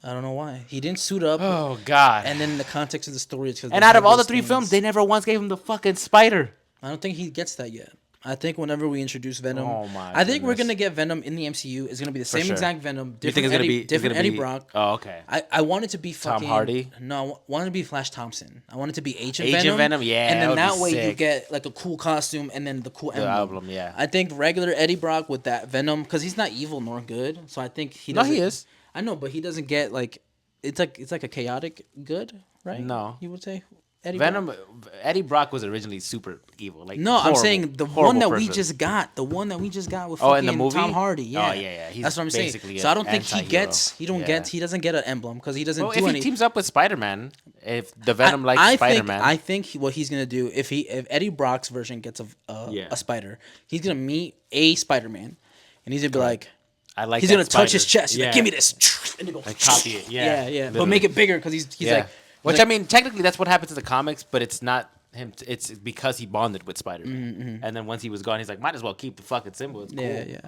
Speaker 1: I don't know why. He didn't suit up.
Speaker 2: Oh God!
Speaker 1: And then the context of the story is because.
Speaker 2: And out of all the three films, they never once gave him the fucking spider.
Speaker 1: I don't think he gets that yet. I think whenever we introduce Venom,
Speaker 2: Oh my
Speaker 1: I think we're
Speaker 2: goodness.
Speaker 1: gonna get Venom in the MCU. It's gonna be the same
Speaker 2: sure.
Speaker 1: exact Venom,
Speaker 2: You think
Speaker 1: different
Speaker 2: it's gonna
Speaker 1: Eddie,
Speaker 2: be
Speaker 1: different Eddie Brock.
Speaker 2: Oh, okay.
Speaker 1: I want it to be fucking
Speaker 2: Hardy?
Speaker 1: No, I want it to be Flash Thompson. I want it to be Agent
Speaker 2: Agent
Speaker 1: Venom.
Speaker 2: Venom? Yeah,
Speaker 1: and then
Speaker 2: that would be
Speaker 1: way you
Speaker 2: sick.
Speaker 1: get like a cool costume and then the cool emblem.
Speaker 2: emblem, yeah.
Speaker 1: I think regular Eddie Brock with that Venom, because he's not evil nor good. So I think he
Speaker 2: No,
Speaker 1: doesn't.
Speaker 2: he is.
Speaker 1: I know, but he doesn't get like it's like a chaotic good, right?
Speaker 2: No.
Speaker 1: You would say Eddie Brock?
Speaker 2: Venom. Eddie Brock was originally super evil. Like
Speaker 1: No, I'm
Speaker 2: horrible,
Speaker 1: saying the one
Speaker 2: horrible
Speaker 1: that we
Speaker 2: person.
Speaker 1: just got. The one that we just got with
Speaker 2: Oh, in
Speaker 1: fucking
Speaker 2: the movie?
Speaker 1: Tom Hardy. Yeah.
Speaker 2: Oh, yeah. He's
Speaker 1: That's what I'm saying.
Speaker 2: basically
Speaker 1: So I
Speaker 2: an
Speaker 1: don't think he
Speaker 2: anti-hero.
Speaker 1: gets. He doesn't get an emblem because he doesn't
Speaker 2: Well,
Speaker 1: do
Speaker 2: if he
Speaker 1: anything.
Speaker 2: teams up with Spider-Man, if the Venom likes
Speaker 1: I
Speaker 2: Spider-Man,
Speaker 1: I think what he's gonna do if Eddie Brock's version gets
Speaker 2: Yeah.
Speaker 1: a spider, he's gonna meet a Spider-Man, and he's gonna be like,
Speaker 2: I like.
Speaker 1: he's
Speaker 2: that
Speaker 1: gonna touch his
Speaker 2: spider.
Speaker 1: chest. He's like, give me this, and he go,
Speaker 2: Like copy it. Yeah.
Speaker 1: yeah. But
Speaker 2: literally.
Speaker 1: make it bigger because he's
Speaker 2: Yeah.
Speaker 1: like,
Speaker 2: Which
Speaker 1: like-
Speaker 2: I mean, technically, that's what happens in the comics, but it's not him. It's because he bonded with Spider-Man, and then once he was gone, he's like, might as well keep the fucking symbol. It's cool.
Speaker 1: yeah,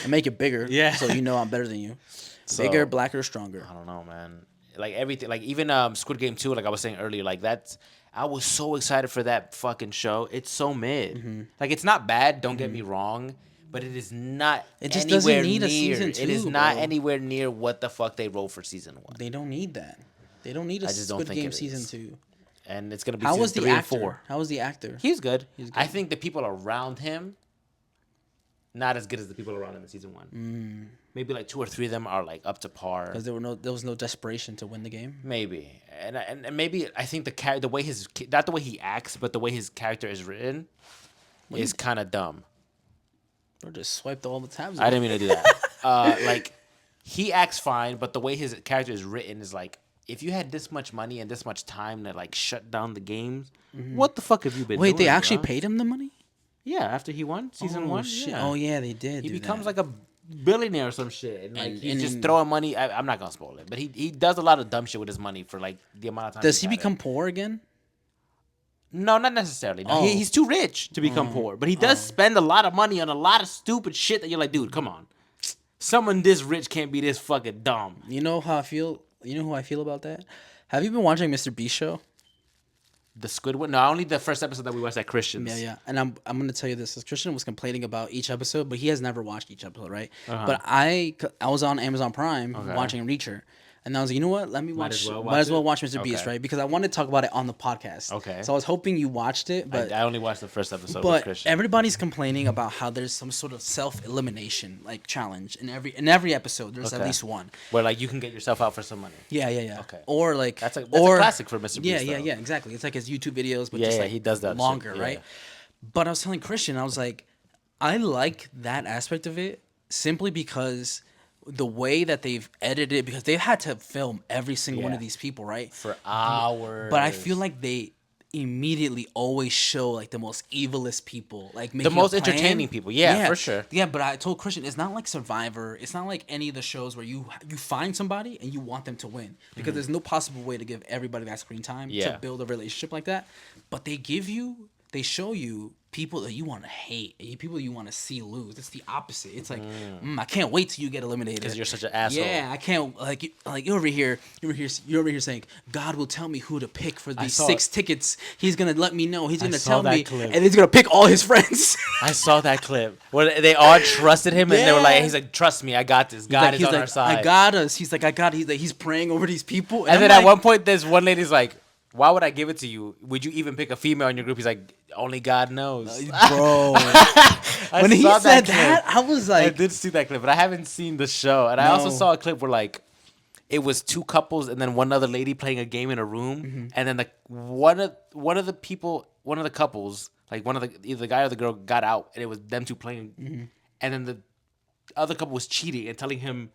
Speaker 1: and make it bigger.
Speaker 2: Yeah.
Speaker 1: So you know I'm better than you.
Speaker 2: So-
Speaker 1: Bigger, blacker, stronger.
Speaker 2: I don't know, man. Like everything, like even Squid Game 2, like I was saying earlier, like I was so excited for that fucking show. It's so mid. Like it's not bad, don't get me wrong, but it is not
Speaker 1: It just
Speaker 2: anywhere
Speaker 1: doesn't need
Speaker 2: near.
Speaker 1: a season
Speaker 2: It is
Speaker 1: two,
Speaker 2: not
Speaker 1: bro.
Speaker 2: anywhere near what the fuck they wrote for season 1.
Speaker 1: They don't need that. They don't need a
Speaker 2: I just don't
Speaker 1: Squid
Speaker 2: think
Speaker 1: Game
Speaker 2: it
Speaker 1: season
Speaker 2: is.
Speaker 1: 2.
Speaker 2: And it's gonna be
Speaker 1: How
Speaker 2: season
Speaker 1: was the
Speaker 2: 3
Speaker 1: actor?
Speaker 2: and 4.
Speaker 1: How was the actor?
Speaker 2: He's good.
Speaker 1: He's good.
Speaker 2: I think the people around him not as good as the people around him in season 1. Maybe like 2 or 3 of them are like up to par.
Speaker 1: Because there was no desperation to win the game.
Speaker 2: Maybe, and maybe I think the way not the way he acts, but the way his character is written is kind of dumb.
Speaker 1: Or just swiped all the tabs.
Speaker 2: I didn't mean to do that. Like, he acts fine, but the way his character is written is like, if you had this much money and this much time to like shut down the games, what the fuck have you been doing?
Speaker 1: Wait, they actually
Speaker 2: bro?
Speaker 1: paid him the money?
Speaker 2: Yeah, after he won season one.
Speaker 1: Shit.
Speaker 2: Yeah.
Speaker 1: Oh yeah, they did.
Speaker 2: He
Speaker 1: do
Speaker 2: becomes
Speaker 1: that.
Speaker 2: like a billionaire or some shit, and like
Speaker 1: And-
Speaker 2: he's
Speaker 1: and
Speaker 2: just
Speaker 1: in-
Speaker 2: throwing money. I'm not gonna spoil it, but he does a lot of dumb shit with his money for like the amount of time.
Speaker 1: Does
Speaker 2: he's
Speaker 1: he
Speaker 2: had it.
Speaker 1: become poor again?
Speaker 2: No, not necessarily. No,
Speaker 1: Oh.
Speaker 2: he's too rich to become poor, but he does spend a lot of money on a lot of stupid shit that you're like, dude, come on. Someone this rich can't be this fucking dumb.
Speaker 1: You know how I feel. You know how I feel about that. Have you been watching Mr. Beast show?
Speaker 2: The Squidward? No, only the first episode that we watched at Christians.
Speaker 1: Yeah, yeah. And I'm gonna tell you this. Christian was complaining about each episode, but he has never watched each episode, right? But I was on Amazon Prime watching Reacher, and I was like, you know what? Let me watch.
Speaker 2: as well
Speaker 1: Might as well
Speaker 2: watch
Speaker 1: watch Mr. Beast,
Speaker 2: Okay.
Speaker 1: right? Because I wanted to talk about it on the podcast.
Speaker 2: Okay.
Speaker 1: So I was hoping you watched it, but
Speaker 2: I only watched the first episode with
Speaker 1: but
Speaker 2: Christian.
Speaker 1: everybody's complaining about how there's some sort of self-elimination like challenge in every episode. There's at
Speaker 2: Okay.
Speaker 1: least one.
Speaker 2: Where like you can get yourself out for some money.
Speaker 1: Yeah, yeah, yeah.
Speaker 2: Okay.
Speaker 1: Or like
Speaker 2: That's a
Speaker 1: or,
Speaker 2: classic for Mr. Beast.
Speaker 1: Yeah, yeah,
Speaker 2: though.
Speaker 1: yeah. Exactly. It's like his YouTube videos, but
Speaker 2: Yeah,
Speaker 1: just
Speaker 2: yeah,
Speaker 1: like
Speaker 2: he does that shit,
Speaker 1: longer,
Speaker 2: yeah.
Speaker 1: right? But I was telling Christian, I was like, I like that aspect of it simply because the way that they've edited, because they've had to film every single one
Speaker 2: Yeah.
Speaker 1: of these people, right?
Speaker 2: For hours.
Speaker 1: But I feel like they immediately always show like the most evilest people, like making
Speaker 2: most
Speaker 1: a plan.
Speaker 2: entertaining people. Yeah, for sure.
Speaker 1: Yeah, but I told Christian it's not like Survivor. It's not like any of the shows where you find somebody and you want them to win because there's no possible way to give everybody that screen time
Speaker 2: Yeah.
Speaker 1: to build a relationship like that. But they show you people that you want to hate, and people you want to see lose. It's the opposite. It's like I can't wait till you get eliminated
Speaker 2: because you're such an asshole.
Speaker 1: Yeah, I can't like you're over here saying God will tell me who to pick for these
Speaker 2: saw
Speaker 1: 6 tickets. He's gonna let me know. He's gonna
Speaker 2: saw
Speaker 1: tell
Speaker 2: that
Speaker 1: me,
Speaker 2: clip.
Speaker 1: and he's gonna pick all his friends.
Speaker 2: I saw that clip where they all trusted him and they were like,
Speaker 1: Yeah.
Speaker 2: he's like, trust me, I got this. God is on our side.
Speaker 1: I got us. He's like, I got. He's praying over these people.
Speaker 2: And
Speaker 1: I'm
Speaker 2: then
Speaker 1: like,
Speaker 2: at one point, there's one lady's like, why would I give it to you? Would you even pick a female in your group? He's like, only God knows.
Speaker 1: bro.
Speaker 2: I
Speaker 1: when he
Speaker 2: saw
Speaker 1: said
Speaker 2: clip.
Speaker 1: that, I was
Speaker 2: I
Speaker 1: like,
Speaker 2: did see that clip, but I haven't seen the show. And I also
Speaker 1: No.
Speaker 2: saw a clip where like it was 2 couples and then one other lady playing a game in a room,
Speaker 1: Mm-hmm.
Speaker 2: and then one of the couples, like either the guy or the girl got out, and it was them 2 playing,
Speaker 1: Mm-hmm.
Speaker 2: and then the other couple was cheating and telling him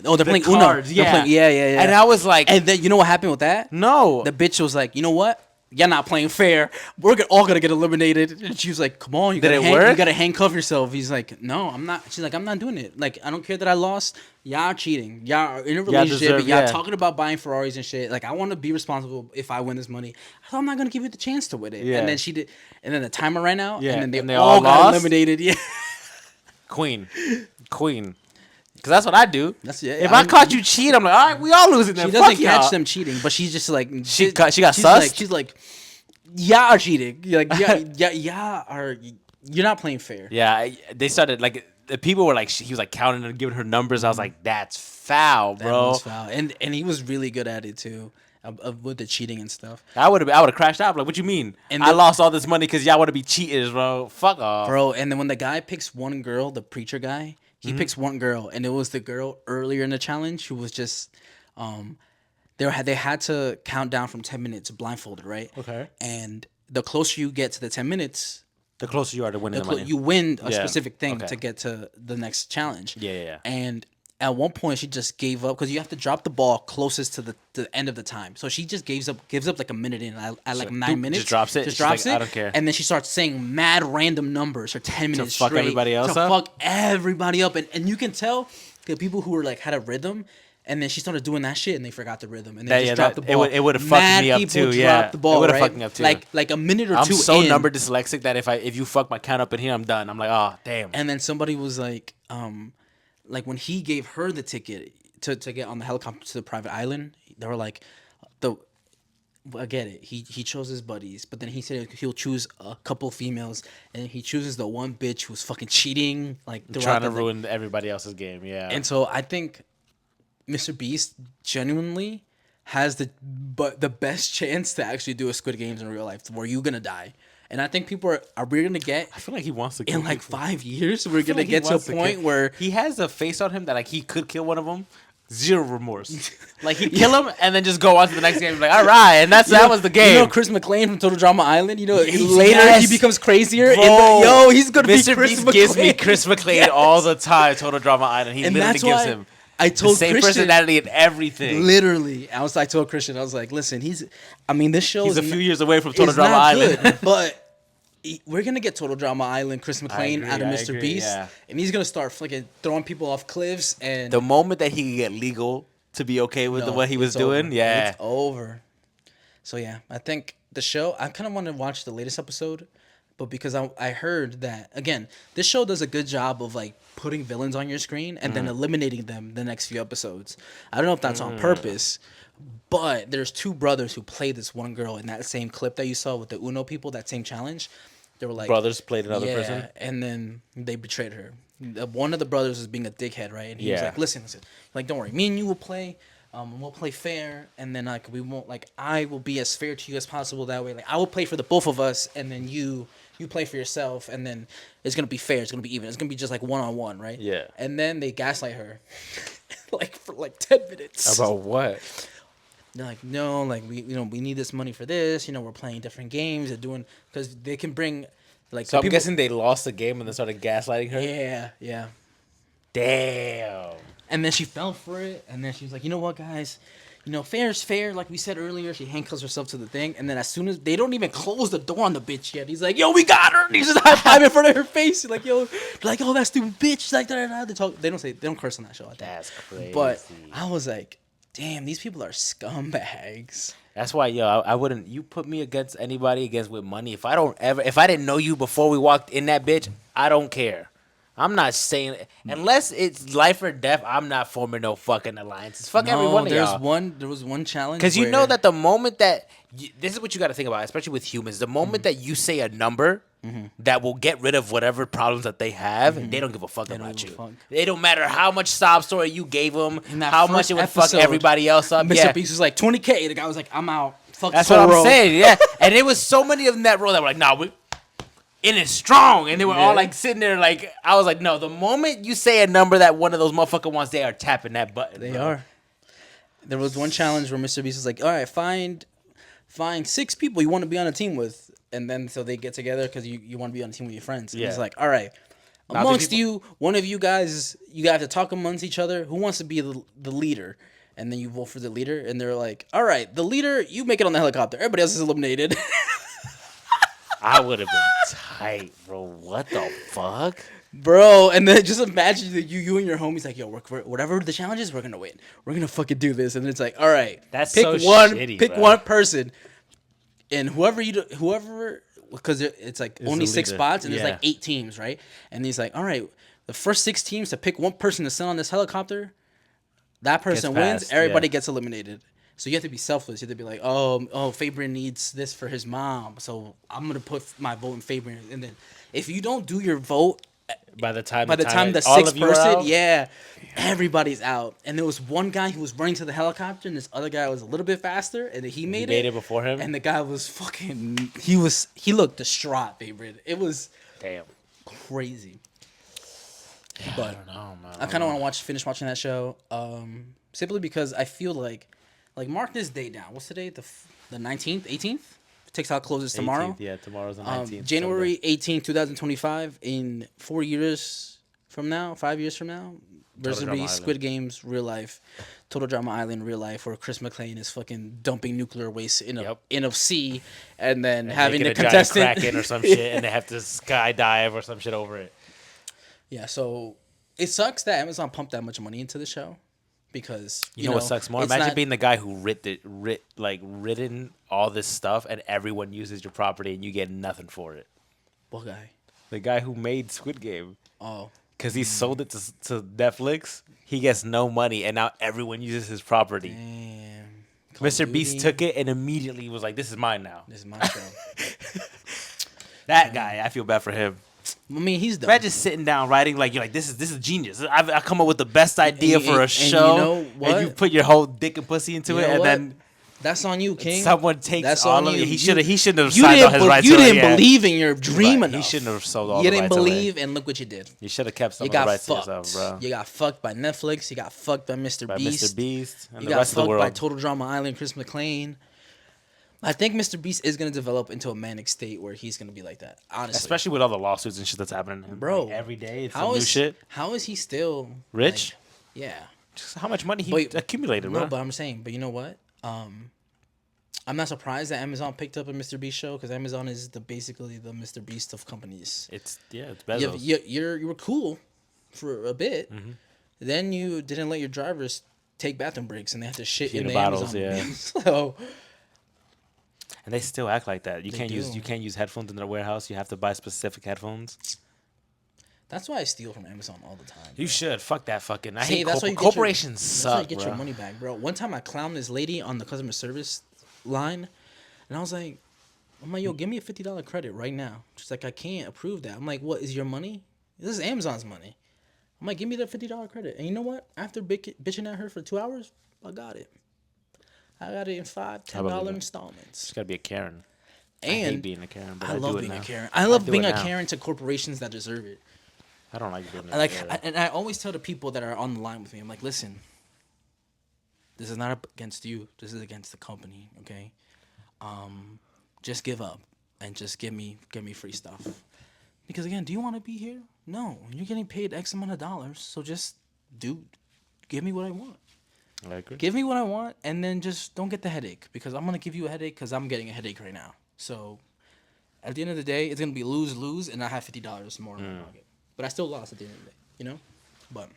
Speaker 1: oh, they're
Speaker 2: the
Speaker 1: playing
Speaker 2: cards,
Speaker 1: Uno. They're playing- yeah.
Speaker 2: And I was like,
Speaker 1: And then you know what happened with that?
Speaker 2: no,
Speaker 1: The bitch was like, you know what? You're not playing fair. We're all gonna get eliminated. And she was like, come on, you
Speaker 2: Did
Speaker 1: gotta
Speaker 2: it work?
Speaker 1: You gotta handcuff yourself. He's like, no, I'm not. She's like, I'm not doing it. Like, I don't care that I lost. Y'all are cheating. Y'all are in a relationship.
Speaker 2: deserve-
Speaker 1: y'all
Speaker 2: yeah.
Speaker 1: talking about buying Ferraris and shit. Like, I want to be responsible if I win this money. So I'm not gonna give you the chance to win it.
Speaker 2: Yeah.
Speaker 1: And then she did. And then the timer ran out.
Speaker 2: Yeah,
Speaker 1: And then they,
Speaker 2: and
Speaker 1: all got
Speaker 2: lost?
Speaker 1: eliminated. Yeah.
Speaker 2: Queen. Because that's what I do.
Speaker 1: That's yeah.
Speaker 2: If I caught you cheating, I'm like, all right, we all losing. Then
Speaker 1: She doesn't
Speaker 2: Fuck
Speaker 1: catch
Speaker 2: y'all.
Speaker 1: them cheating, but she's just like
Speaker 2: She got
Speaker 1: she's
Speaker 2: sussed?
Speaker 1: Like, she's like, y'all are cheating. Like, y'all are. You're not playing fair.
Speaker 2: Yeah, they started like the people were like, he was like counting and giving her numbers. I was like, that's foul,
Speaker 1: That
Speaker 2: bro.
Speaker 1: was foul. And he was really good at it too, with the cheating and stuff.
Speaker 2: I would have crashed out. Like, what you mean?
Speaker 1: And
Speaker 2: I
Speaker 1: the-
Speaker 2: lost all this money because y'all want to be cheaters, bro. Fuck off.
Speaker 1: Bro, and then when the guy picks one girl, the preacher guy, he picks one girl, and it was the girl earlier in the challenge who was just, they had to count down from 10 minutes blindfolded, right?
Speaker 2: Okay.
Speaker 1: And the closer you get to the 10 minutes,
Speaker 2: The closer you are to winning the money.
Speaker 1: you win a
Speaker 2: Yeah.
Speaker 1: specific thing
Speaker 2: Okay.
Speaker 1: to get to the next challenge.
Speaker 2: Yeah.
Speaker 1: And at one point, she just gave up because you have to drop the ball closest to the end of the time. So she just gives up like a minute in at like 9 minutes.
Speaker 2: just drops it?
Speaker 1: Just
Speaker 2: She's like,
Speaker 1: drops it.
Speaker 2: I don't care.
Speaker 1: And then she starts saying mad random numbers for 10 minutes
Speaker 2: fuck
Speaker 1: straight.
Speaker 2: everybody else
Speaker 1: to
Speaker 2: up?
Speaker 1: fuck everybody up. And you can tell the people who were like had a rhythm. And then she started doing that shit, and they forgot the rhythm, and they just dropped the ball.
Speaker 2: It would have fucked
Speaker 1: Mad
Speaker 2: me up
Speaker 1: people
Speaker 2: too.
Speaker 1: dropped
Speaker 2: Yeah,
Speaker 1: the ball,
Speaker 2: it would have
Speaker 1: right?
Speaker 2: fucked me up too.
Speaker 1: Like a minute or
Speaker 2: I'm
Speaker 1: two.
Speaker 2: so
Speaker 1: in,
Speaker 2: number dyslexic that if you fuck my count up in here, I'm done. I'm like, oh damn.
Speaker 1: And then somebody was like when he gave her the ticket to get on the helicopter to the private island, they were like, I get it. He chose his buddies, but then he said he'll choose a couple females, and he chooses the one bitch who's fucking cheating, like
Speaker 2: Trying
Speaker 1: throughout
Speaker 2: to
Speaker 1: the
Speaker 2: ruin everybody else's game. Yeah.
Speaker 1: And so I think Mr. Beast genuinely has the best chance to actually do a Squid Games in real life, where you're gonna die. And I think people we're gonna get
Speaker 2: I feel like he wants to kill
Speaker 1: in like
Speaker 2: people.
Speaker 1: 5 years. We're
Speaker 2: I feel
Speaker 1: gonna
Speaker 2: like he
Speaker 1: get to a
Speaker 2: wants
Speaker 1: point
Speaker 2: kill-
Speaker 1: where
Speaker 2: he has a face on him that like he could kill one of them, Zero remorse. Like he'd kill him and then just go on to the next game. Like, all right, and that was the game.
Speaker 1: You know Chris McClane from Total Drama Island. You know
Speaker 2: Yes.
Speaker 1: later he becomes crazier.
Speaker 2: Bro,
Speaker 1: He's gonna
Speaker 2: Mr.
Speaker 1: be Chris
Speaker 2: Beast
Speaker 1: McClane.
Speaker 2: gives me Chris McClane all the time. Total Drama Island. He
Speaker 1: And
Speaker 2: literally
Speaker 1: that's
Speaker 2: gives
Speaker 1: why
Speaker 2: him
Speaker 1: I
Speaker 2: the
Speaker 1: told
Speaker 2: same
Speaker 1: Christian,
Speaker 2: personality and everything.
Speaker 1: literally. I told Christian, I was like, listen, this show
Speaker 2: He's
Speaker 1: is
Speaker 2: a few years away from Total
Speaker 1: it's
Speaker 2: Drama
Speaker 1: not
Speaker 2: Island.
Speaker 1: good, but we're gonna get Total Drama Island, Chris McClane
Speaker 2: agree,
Speaker 1: out of
Speaker 2: I
Speaker 1: Mr.
Speaker 2: agree,
Speaker 1: Beast,
Speaker 2: yeah.
Speaker 1: and he's gonna start fucking throwing people off cliffs. And
Speaker 2: The moment that he can get legal to be okay with what he was
Speaker 1: it's
Speaker 2: doing,
Speaker 1: over.
Speaker 2: yeah.
Speaker 1: It's over. So yeah, I think the show. I kind of want to watch the latest episode, but because I heard that again, this show does a good job of like putting villains on your screen and then eliminating them the next few episodes. I don't know if that's on purpose, but there's two brothers who play this one girl in that same clip that you saw with the Uno people, that same challenge. They were like
Speaker 2: Brothers played another person.
Speaker 1: and then they betrayed her. One of the brothers was being a dickhead, right? And he was
Speaker 2: Yeah.
Speaker 1: like, listen, like, don't worry, me and you will play. We'll play fair, and then like we won't like I will be as fair to you as possible. That way, like I will play for the both of us, and then you play for yourself, and then it's gonna be fair. It's gonna be even. It's gonna be just like 1-on-1, right?
Speaker 2: Yeah.
Speaker 1: And then they gaslight her, like for like 10 minutes.
Speaker 2: About what?
Speaker 1: They're like, no, like we need this money for this. We're playing different games. They're doing because they can bring like.
Speaker 2: So I'm
Speaker 1: people-
Speaker 2: guessing they lost the game and then started gaslighting her.
Speaker 1: Yeah.
Speaker 2: Damn.
Speaker 1: And then she fell for it, and then she was like, you know what, guys? Fair is fair. Like we said earlier, she handcuffs herself to the thing, and then as soon as they don't even close the door on the bitch yet, he's like, yo, we got her. And he's just high five in front of her face. He's like, yo, like, oh, that stupid bitch. Like, da-da-da. They don't curse on that show. I think.
Speaker 2: That's crazy.
Speaker 1: But I was like, damn, these people are scumbags.
Speaker 2: That's why, I wouldn't. You put me against anybody against with money. If I didn't know you before we walked in that bitch, I don't care. I'm not saying unless it's life or death. I'm not forming no fucking alliances. Fuck every one of y'all.
Speaker 1: There was one challenge
Speaker 2: Because you
Speaker 1: where-
Speaker 2: know that the moment that this is what you got to think about, especially with humans. The moment that you say a number that will get rid of whatever problems that they have, they don't give a fuck about
Speaker 1: give
Speaker 2: you.
Speaker 1: a fuck.
Speaker 2: It don't matter how much sob story you gave them,
Speaker 1: In that
Speaker 2: how much
Speaker 1: first
Speaker 2: it would fuck
Speaker 1: episode,
Speaker 2: everybody else up.
Speaker 1: Mr.
Speaker 2: Yeah.
Speaker 1: Beast was like 20K. The guy was like, I'm out. Fuck
Speaker 2: That's
Speaker 1: this
Speaker 2: what
Speaker 1: whole
Speaker 2: I'm
Speaker 1: row.
Speaker 2: saying, yeah. And it was so many of them in that row that were like, nah, we in it strong. And they were all like sitting there like, I was like, no, the moment you say a number that one of those motherfucker wants, they are tapping that button.
Speaker 1: They
Speaker 2: bro.
Speaker 1: are. There was one challenge where Mr. Beast was like, all right, find 6 people you want to be on a team with. And then so they get together because you want to be on a team with your friends. And
Speaker 2: Yeah.
Speaker 1: he's like, all right,
Speaker 2: Now, do
Speaker 1: amongst
Speaker 2: people-
Speaker 1: you, one of you guys, you have to talk amongst each other. Who wants to be the leader? And then you vote for the leader. And they're like, all right, the leader, you make it on the helicopter. Everybody else is eliminated.
Speaker 2: I would have been tight, bro. What the fuck?
Speaker 1: Bro, and then just imagine that you and your homies like, yo, whatever the challenge is, we're gonna win. We're gonna fucking do this, and it's like, all right,
Speaker 2: That's
Speaker 1: pick
Speaker 2: so
Speaker 1: one,
Speaker 2: shitty,
Speaker 1: pick
Speaker 2: bro.
Speaker 1: one person, and whoever because it's like
Speaker 2: Is
Speaker 1: only
Speaker 2: the
Speaker 1: 6
Speaker 2: leader.
Speaker 1: spots, and
Speaker 2: Yeah.
Speaker 1: there's like 8 teams, right? And he's like, all right, the first 6 teams to pick one person to send on this helicopter, that person wins.
Speaker 2: passed,
Speaker 1: Everybody
Speaker 2: yeah.
Speaker 1: gets eliminated. So you have to be selfless. You have to be like, oh, Fabian needs this for his mom, so I'm gonna put my vote in Fabian. And then if you don't do your vote
Speaker 2: By the time
Speaker 1: the
Speaker 2: all
Speaker 1: 6th
Speaker 2: of you are
Speaker 1: person,
Speaker 2: out?
Speaker 1: yeah, everybody's out. And there was one guy who was running to the helicopter, and this other guy was a little bit faster, and he made
Speaker 2: made it before him?
Speaker 1: And the guy was fucking. He looked distraught, favorite. It was
Speaker 2: Damn.
Speaker 1: crazy. But
Speaker 2: I don't know, man.
Speaker 1: I kind of want to finish watching that show, simply because I feel like mark this day down. What's today? The 19th, 18th. TikTok closes tomorrow.
Speaker 2: 18th, yeah, tomorrow's the 19th.
Speaker 1: January 18th, 2025. In 4 years from now, 5 years from now, there's
Speaker 2: Total
Speaker 1: gonna be
Speaker 2: Drama
Speaker 1: Squid Games real life, Total Drama Island real life, where Chris McClane is fucking dumping nuclear waste in a sea, and then having
Speaker 2: Making
Speaker 1: the
Speaker 2: a giant
Speaker 1: contestant
Speaker 2: Kraken or some shit, and they have to skydive or some shit over it.
Speaker 1: Yeah, so it sucks that Amazon pumped that much money into the show, because
Speaker 2: You know what sucks more?
Speaker 1: it's
Speaker 2: Imagine
Speaker 1: not-
Speaker 2: being the guy who written all this stuff, and everyone uses your property, and you get nothing for it.
Speaker 1: what guy?
Speaker 2: The guy who made Squid Game,
Speaker 1: Oh,
Speaker 2: because he sold it to Netflix, he gets no money, and now everyone uses his property.
Speaker 1: damn. Call of
Speaker 2: Mr. Beast
Speaker 1: Duty,
Speaker 2: took it and immediately was like, "This is mine now."
Speaker 1: This is my show.
Speaker 2: That guy, I feel bad for him.
Speaker 1: I mean, he's done.
Speaker 2: Imagine sitting down writing like you're like, this is genius. I come up with the best idea
Speaker 1: And-
Speaker 2: for a
Speaker 1: and
Speaker 2: show,
Speaker 1: you know what?
Speaker 2: and you put your whole dick and pussy into
Speaker 1: You
Speaker 2: it,
Speaker 1: know
Speaker 2: and
Speaker 1: what?
Speaker 2: then
Speaker 1: That's on you, King.
Speaker 2: Someone takes
Speaker 1: That's
Speaker 2: all
Speaker 1: on
Speaker 2: of
Speaker 1: you.
Speaker 2: it. He shouldn't have
Speaker 1: You
Speaker 2: signed
Speaker 1: didn't,
Speaker 2: on his rights.
Speaker 1: you
Speaker 2: away,
Speaker 1: didn't believe in your dream
Speaker 2: Right.
Speaker 1: enough.
Speaker 2: He shouldn't have sold all
Speaker 1: You
Speaker 2: the
Speaker 1: didn't
Speaker 2: rights away.
Speaker 1: believe, and look what you did.
Speaker 2: You should have kept some
Speaker 1: You
Speaker 2: of the
Speaker 1: got
Speaker 2: rights to
Speaker 1: fucked.
Speaker 2: yourself, bro.
Speaker 1: You got fucked by Netflix. You got fucked by Mr.
Speaker 2: By
Speaker 1: Beast.
Speaker 2: Mr. Beast and
Speaker 1: You
Speaker 2: the
Speaker 1: got
Speaker 2: rest of the
Speaker 1: fucked
Speaker 2: world.
Speaker 1: by Total Drama Island, Chris McClain. I think Mr. Beast is gonna develop into a manic state where he's gonna be like that. Honestly,
Speaker 2: Especially with all the lawsuits and shit that's happening.
Speaker 1: bro,
Speaker 2: Like, every day it's
Speaker 1: how
Speaker 2: some new
Speaker 1: is
Speaker 2: shit.
Speaker 1: how is he still
Speaker 2: Rich?
Speaker 1: like, yeah.
Speaker 2: Just how much money he
Speaker 1: But-
Speaker 2: accumulated,
Speaker 1: No,
Speaker 2: bro.
Speaker 1: but I'm saying, but you know what? I'm not surprised that Amazon picked up a Mr. Beast show because Amazon is basically the Mr. Beast of companies.
Speaker 2: It's Bezos.
Speaker 1: You were cool for a bit.
Speaker 2: Mm-hmm.
Speaker 1: Then you didn't let your drivers take bathroom breaks and they had to shit
Speaker 2: Shit
Speaker 1: in
Speaker 2: in
Speaker 1: the
Speaker 2: bottles,
Speaker 1: Amazon.
Speaker 2: yeah.
Speaker 1: So
Speaker 2: And they still act like that. You
Speaker 1: They
Speaker 2: can't use
Speaker 1: do.
Speaker 2: you can't use headphones in their warehouse. You have to buy specific headphones.
Speaker 1: that's why I steal from Amazon all the time.
Speaker 2: You should. Fuck that fucking. I
Speaker 1: See,
Speaker 2: hate
Speaker 1: that's why you get
Speaker 2: corporations
Speaker 1: That's
Speaker 2: suck,
Speaker 1: how you get
Speaker 2: bro.
Speaker 1: your money back, bro. One time I clowned this lady on the customer service line, and I was like, yo, give me a $50 credit right now. She's like, I can't approve that. I'm like, what is your money? This is Amazon's money. I'm like, give me the $50 credit. And you know what? After bitching at her for 2 hours, I got it. I got it in $5,
Speaker 2: believe
Speaker 1: $10
Speaker 2: it.
Speaker 1: installments.
Speaker 2: Just gotta be a Karen. I hate
Speaker 1: And
Speaker 2: being a Karen, but
Speaker 1: I
Speaker 2: I,
Speaker 1: love
Speaker 2: do it
Speaker 1: being
Speaker 2: now.
Speaker 1: a Karen. I love
Speaker 2: do
Speaker 1: being
Speaker 2: it
Speaker 1: a
Speaker 2: now.
Speaker 1: Karen to corporations that deserve it.
Speaker 2: I don't like being a Karen.
Speaker 1: And I always tell the people that are on the line with me, I'm like, listen, this is not against you. This is against the company, okay? Just give up and just give me free stuff. Because again, do you want to be here? No, you're getting paid X amount of dollars, so just give me what I want.
Speaker 2: I agree.
Speaker 1: Give me what I want, and then just don't get the headache because I'm gonna give you a headache because I'm getting a headache right now. So at the end of the day, it's gonna be lose, and I have $50 more in my pocket. But I still lost at the end of the day, you know. But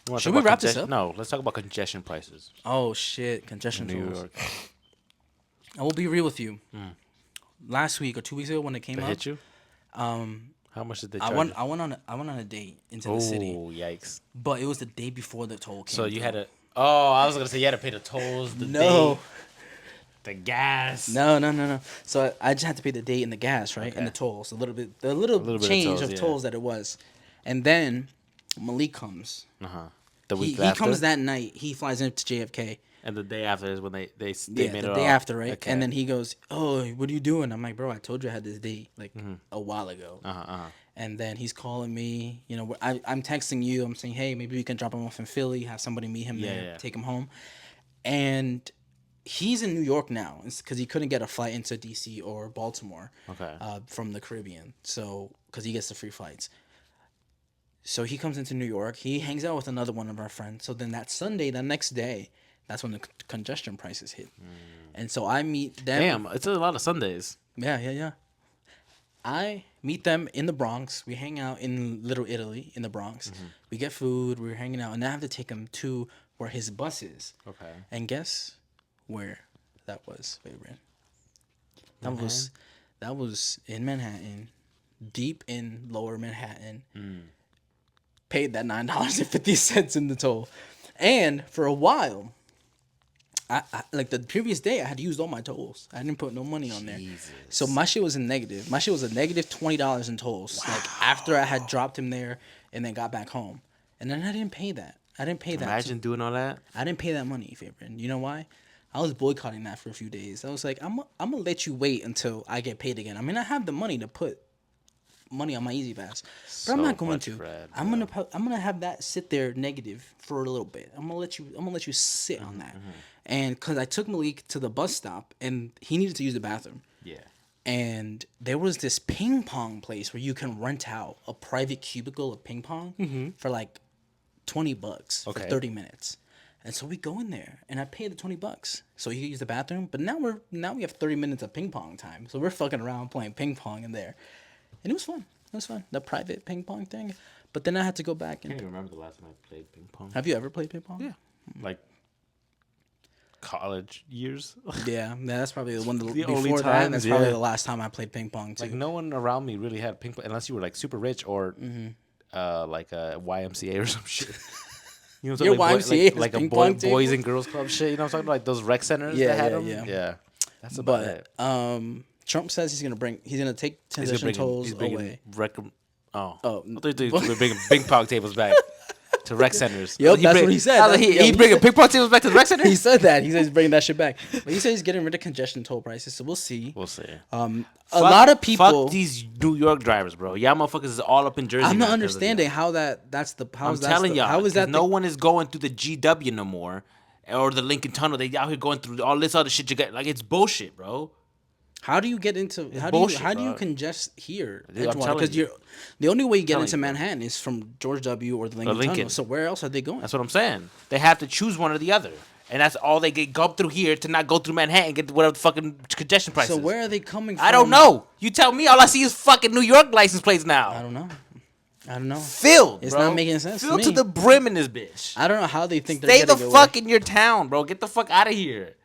Speaker 2: You wanna
Speaker 1: Should
Speaker 2: talk
Speaker 1: we
Speaker 2: about
Speaker 1: wrap this up?
Speaker 2: No, let's talk about congestion prices
Speaker 1: oh shit, congestion
Speaker 2: in New
Speaker 1: tools.
Speaker 2: York.
Speaker 1: I will be real with you. Last week or 2 weeks ago when it came
Speaker 2: They
Speaker 1: up,
Speaker 2: hit you? How much did they
Speaker 1: I
Speaker 2: charge?
Speaker 1: went on a date into the city,
Speaker 2: Oh, yikes!
Speaker 1: but it was the day before the toll came.
Speaker 2: So you
Speaker 1: through.
Speaker 2: had to. Oh, I was gonna say you had to pay the tolls, the
Speaker 1: No.
Speaker 2: date, the gas.
Speaker 1: No. So I just had to pay the date and the gas, right, and the
Speaker 2: Okay.
Speaker 1: tolls, the little bit of
Speaker 2: bit
Speaker 1: change
Speaker 2: of
Speaker 1: of
Speaker 2: tolls,
Speaker 1: tolls,
Speaker 2: yeah.
Speaker 1: that it was, and then Malik comes.
Speaker 2: The
Speaker 1: He,
Speaker 2: week
Speaker 1: he
Speaker 2: after.
Speaker 1: comes that night. He flies into JFK.
Speaker 2: and the day after is when they
Speaker 1: Yeah,
Speaker 2: made
Speaker 1: the
Speaker 2: it
Speaker 1: day
Speaker 2: all.
Speaker 1: after, right?
Speaker 2: Okay.
Speaker 1: And then he goes, "Oh, what are you doing?" I'm like, "Bro, I told you I had this date like a while ago." And then he's calling me. You know, I'm texting you. I'm saying, "Hey, maybe we can drop him off in Philly. Have somebody meet him there,
Speaker 2: yeah.
Speaker 1: take him home." And he's in New York now because he couldn't get a flight into DC or Baltimore.
Speaker 2: Okay.
Speaker 1: From the Caribbean, so because he gets the free flights. So he comes into New York. He hangs out with another one of our friends. So then that Sunday, the next day, that's when the congestion prices hit. And so I meet them.
Speaker 2: Damn, it's a lot of Sundays.
Speaker 1: Yeah. I meet them in the Bronx. We hang out in Little Italy in the Bronx. We get food. We're hanging out, and I have to take him to where his bus is.
Speaker 2: Okay.
Speaker 1: And guess where that was, favorite? That was in Manhattan, deep in Lower Manhattan. Paid that $9.50 in the toll, and for a while, I like the previous day I had used all my tolls. I didn't put no money on there, so my shit was in negative. My shit was a negative $20 in tolls. Like after I had dropped him there and then got back home, and then I didn't pay that.
Speaker 2: Imagine doing all that.
Speaker 1: I didn't pay that money, favorite. You know why? I was boycotting that for a few days. I was like, I'm gonna let you wait until I get paid again. I mean, I have the money to put money on my Easy Pass, but I'm
Speaker 2: So
Speaker 1: not going
Speaker 2: much
Speaker 1: to.
Speaker 2: bread,
Speaker 1: I'm gonna have that sit there negative for a little bit. I'm gonna let you sit on that, and because I took Malik to the bus stop and he needed to use the bathroom.
Speaker 2: Yeah.
Speaker 1: And there was this ping pong place where you can rent out a private cubicle of ping pong for like $20 for
Speaker 2: Okay.
Speaker 1: 30 minutes. And so we go in there and I pay the $20 so he can use the bathroom. But now we have 30 minutes of ping pong time. So we're fucking around playing ping pong in there. And it was fun. The private ping pong thing. But then I had to go back
Speaker 2: I can't
Speaker 1: and
Speaker 2: even remember the last time I played ping pong.
Speaker 1: have you ever played ping pong?
Speaker 2: Yeah. Like college years.
Speaker 1: Yeah, that's probably the one
Speaker 2: The
Speaker 1: before
Speaker 2: only
Speaker 1: that.
Speaker 2: times,
Speaker 1: That's probably
Speaker 2: yeah.
Speaker 1: the last time I played ping pong too.
Speaker 2: Like no one around me really had ping pong unless you were like super rich or like a YMCA or some shit. You know what I'm
Speaker 1: Your
Speaker 2: talking about?
Speaker 1: YMCA has
Speaker 2: like a
Speaker 1: ping
Speaker 2: boy,
Speaker 1: pong table?
Speaker 2: boys and girls club shit. You know what I'm talking about? Like those rec centers
Speaker 1: Yeah,
Speaker 2: that had
Speaker 1: yeah,
Speaker 2: them.
Speaker 1: yeah.
Speaker 2: Yeah. That's about it.
Speaker 1: But Trump says he's gonna take congestion tolls away.
Speaker 2: Oh,
Speaker 1: Oh,
Speaker 2: I thought they were bringing ping pong tables back. to rec centers.
Speaker 1: Yup, that's what he said.
Speaker 2: He bringing pickpocket tables back to the rec center.
Speaker 1: He said that. He said he's bringing that shit back. But he said he's getting rid of congestion toll prices. So we'll see.
Speaker 2: We'll see.
Speaker 1: A lot of people.
Speaker 2: Fuck these New York drivers, bro. Y'all motherfuckers is all up in Jersey.
Speaker 1: I'm
Speaker 2: now
Speaker 1: not
Speaker 2: 'cause of
Speaker 1: understanding
Speaker 2: y'all.
Speaker 1: how that's the.
Speaker 2: I'm telling y'all.
Speaker 1: How is that?
Speaker 2: No one is going through the GW no more, or the Lincoln Tunnel. They out here going through all this other shit. You get like it's bullshit, bro.
Speaker 1: How do you get into? How do you congest here?
Speaker 2: Dude, I'm telling
Speaker 1: Because
Speaker 2: you.
Speaker 1: you're the only way you get
Speaker 2: Telling
Speaker 1: into
Speaker 2: you, bro.
Speaker 1: Manhattan is from George W. or the Lincoln,
Speaker 2: Lincoln.
Speaker 1: Tunnel. So where else are they going?
Speaker 2: That's what I'm saying. They have to choose one or the other, and that's all they get. Go up through here to not go through Manhattan and get whatever the fucking congestion prices.
Speaker 1: So where are they coming from?
Speaker 2: I don't know. You tell me. All I see is fucking New York license plates now.
Speaker 1: I don't know.
Speaker 2: Filled.
Speaker 1: It's
Speaker 2: bro.
Speaker 1: not making sense to
Speaker 2: Filled
Speaker 1: me.
Speaker 2: to the brim in this bitch.
Speaker 1: I don't know how they think they're
Speaker 2: Stay the
Speaker 1: getting away.
Speaker 2: fuck in your town, bro. Get the fuck out of here.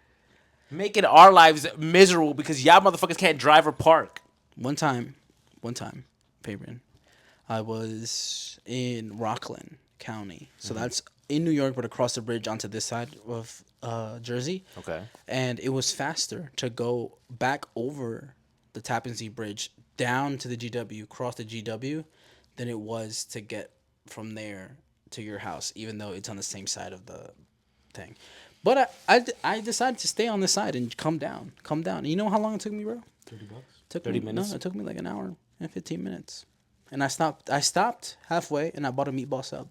Speaker 2: Making our lives miserable because y'all motherfuckers can't drive or park.
Speaker 1: One time, Fabian, I was in Rockland County. So that's in New York, but across the bridge onto this side of Jersey.
Speaker 2: Okay.
Speaker 1: And it was faster to go back over the Tappan Zee Bridge down to the GW, cross the GW, than it was to get from there to your house, even though it's on the same side of the thing. But I decided to stay on this side and come down. And you know how long it took me, bro?
Speaker 2: 30 minutes?
Speaker 1: No, it took me like an hour and 15 minutes. And I stopped halfway and I bought a meatball sub.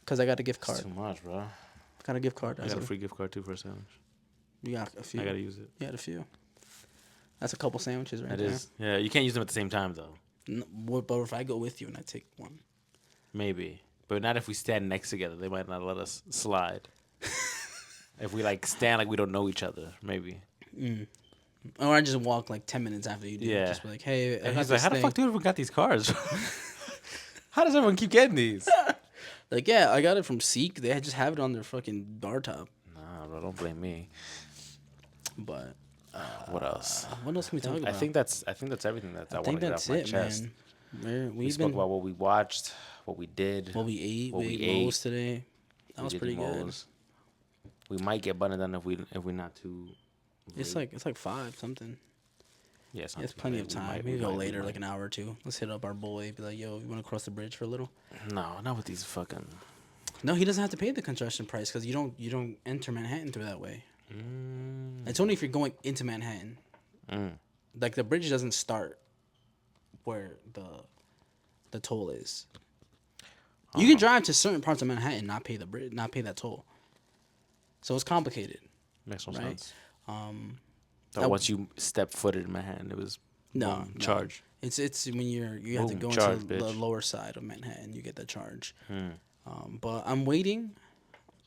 Speaker 1: Because I got a gift card.
Speaker 2: That's too much, bro.
Speaker 1: Got a gift card.
Speaker 2: I got a free gift card too for a sandwich.
Speaker 1: You got a few.
Speaker 2: I gotta use it.
Speaker 1: You had a few. That's a couple sandwiches right
Speaker 2: That
Speaker 1: there.
Speaker 2: is. Yeah, you can't use them at the same time though.
Speaker 1: But if I go with you and I take one.
Speaker 2: Maybe, but not if we stand next together. They might not let us slide. If we like stand like we don't know each other, maybe.
Speaker 1: Or I just walk like 10 minutes after you do.
Speaker 2: Yeah.
Speaker 1: Just be like, hey, I
Speaker 2: And
Speaker 1: got
Speaker 2: he's like,
Speaker 1: this
Speaker 2: "How the
Speaker 1: thing."
Speaker 2: fuck do everyone got these cars? How does everyone keep getting these?"
Speaker 1: Like, yeah, I got it from Seek. They just have it on their fucking bar top.
Speaker 2: Nah, bro, don't blame me.
Speaker 1: But
Speaker 2: What else?
Speaker 1: what else can we talk about?
Speaker 2: I think that's everything that I,
Speaker 1: I
Speaker 2: want
Speaker 1: think
Speaker 2: to get
Speaker 1: that's
Speaker 2: off my
Speaker 1: it,
Speaker 2: chest.
Speaker 1: man.
Speaker 2: We
Speaker 1: We've
Speaker 2: spoke
Speaker 1: been
Speaker 2: about what we watched, what we did,
Speaker 1: what we ate.
Speaker 2: what
Speaker 1: We
Speaker 2: we
Speaker 1: ate
Speaker 2: ate.
Speaker 1: Moe's today. That
Speaker 2: we
Speaker 1: was
Speaker 2: did
Speaker 1: pretty good.
Speaker 2: Moe's. We might get Bunny done if we're not too.
Speaker 1: It's
Speaker 2: late.
Speaker 1: like 5 something.
Speaker 2: Yeah, it's not
Speaker 1: There's
Speaker 2: too
Speaker 1: plenty
Speaker 2: late.
Speaker 1: of time.
Speaker 2: We
Speaker 1: Maybe go
Speaker 2: might,
Speaker 1: later,
Speaker 2: might.
Speaker 1: like an hour or two. Let's hit up our boy. Be like, yo, you want to cross the bridge for a little?
Speaker 2: No, not with these fucking.
Speaker 1: No, he doesn't have to pay the congestion price because you don't enter Manhattan through that way. It's only if you're going into Manhattan. Like the bridge doesn't start where the toll is. You can drive to certain parts of Manhattan and not pay the bridge, not pay that toll. So it's complicated.
Speaker 2: Makes no
Speaker 1: Right.
Speaker 2: sense.
Speaker 1: I-
Speaker 2: So once you step footed in Manhattan, it was
Speaker 1: No,
Speaker 2: boom,
Speaker 1: no.
Speaker 2: charge.
Speaker 1: It's when you have to
Speaker 2: Boom,
Speaker 1: go
Speaker 2: charge,
Speaker 1: into the
Speaker 2: bitch.
Speaker 1: lower side of Manhattan, you get the charge. But I'm waiting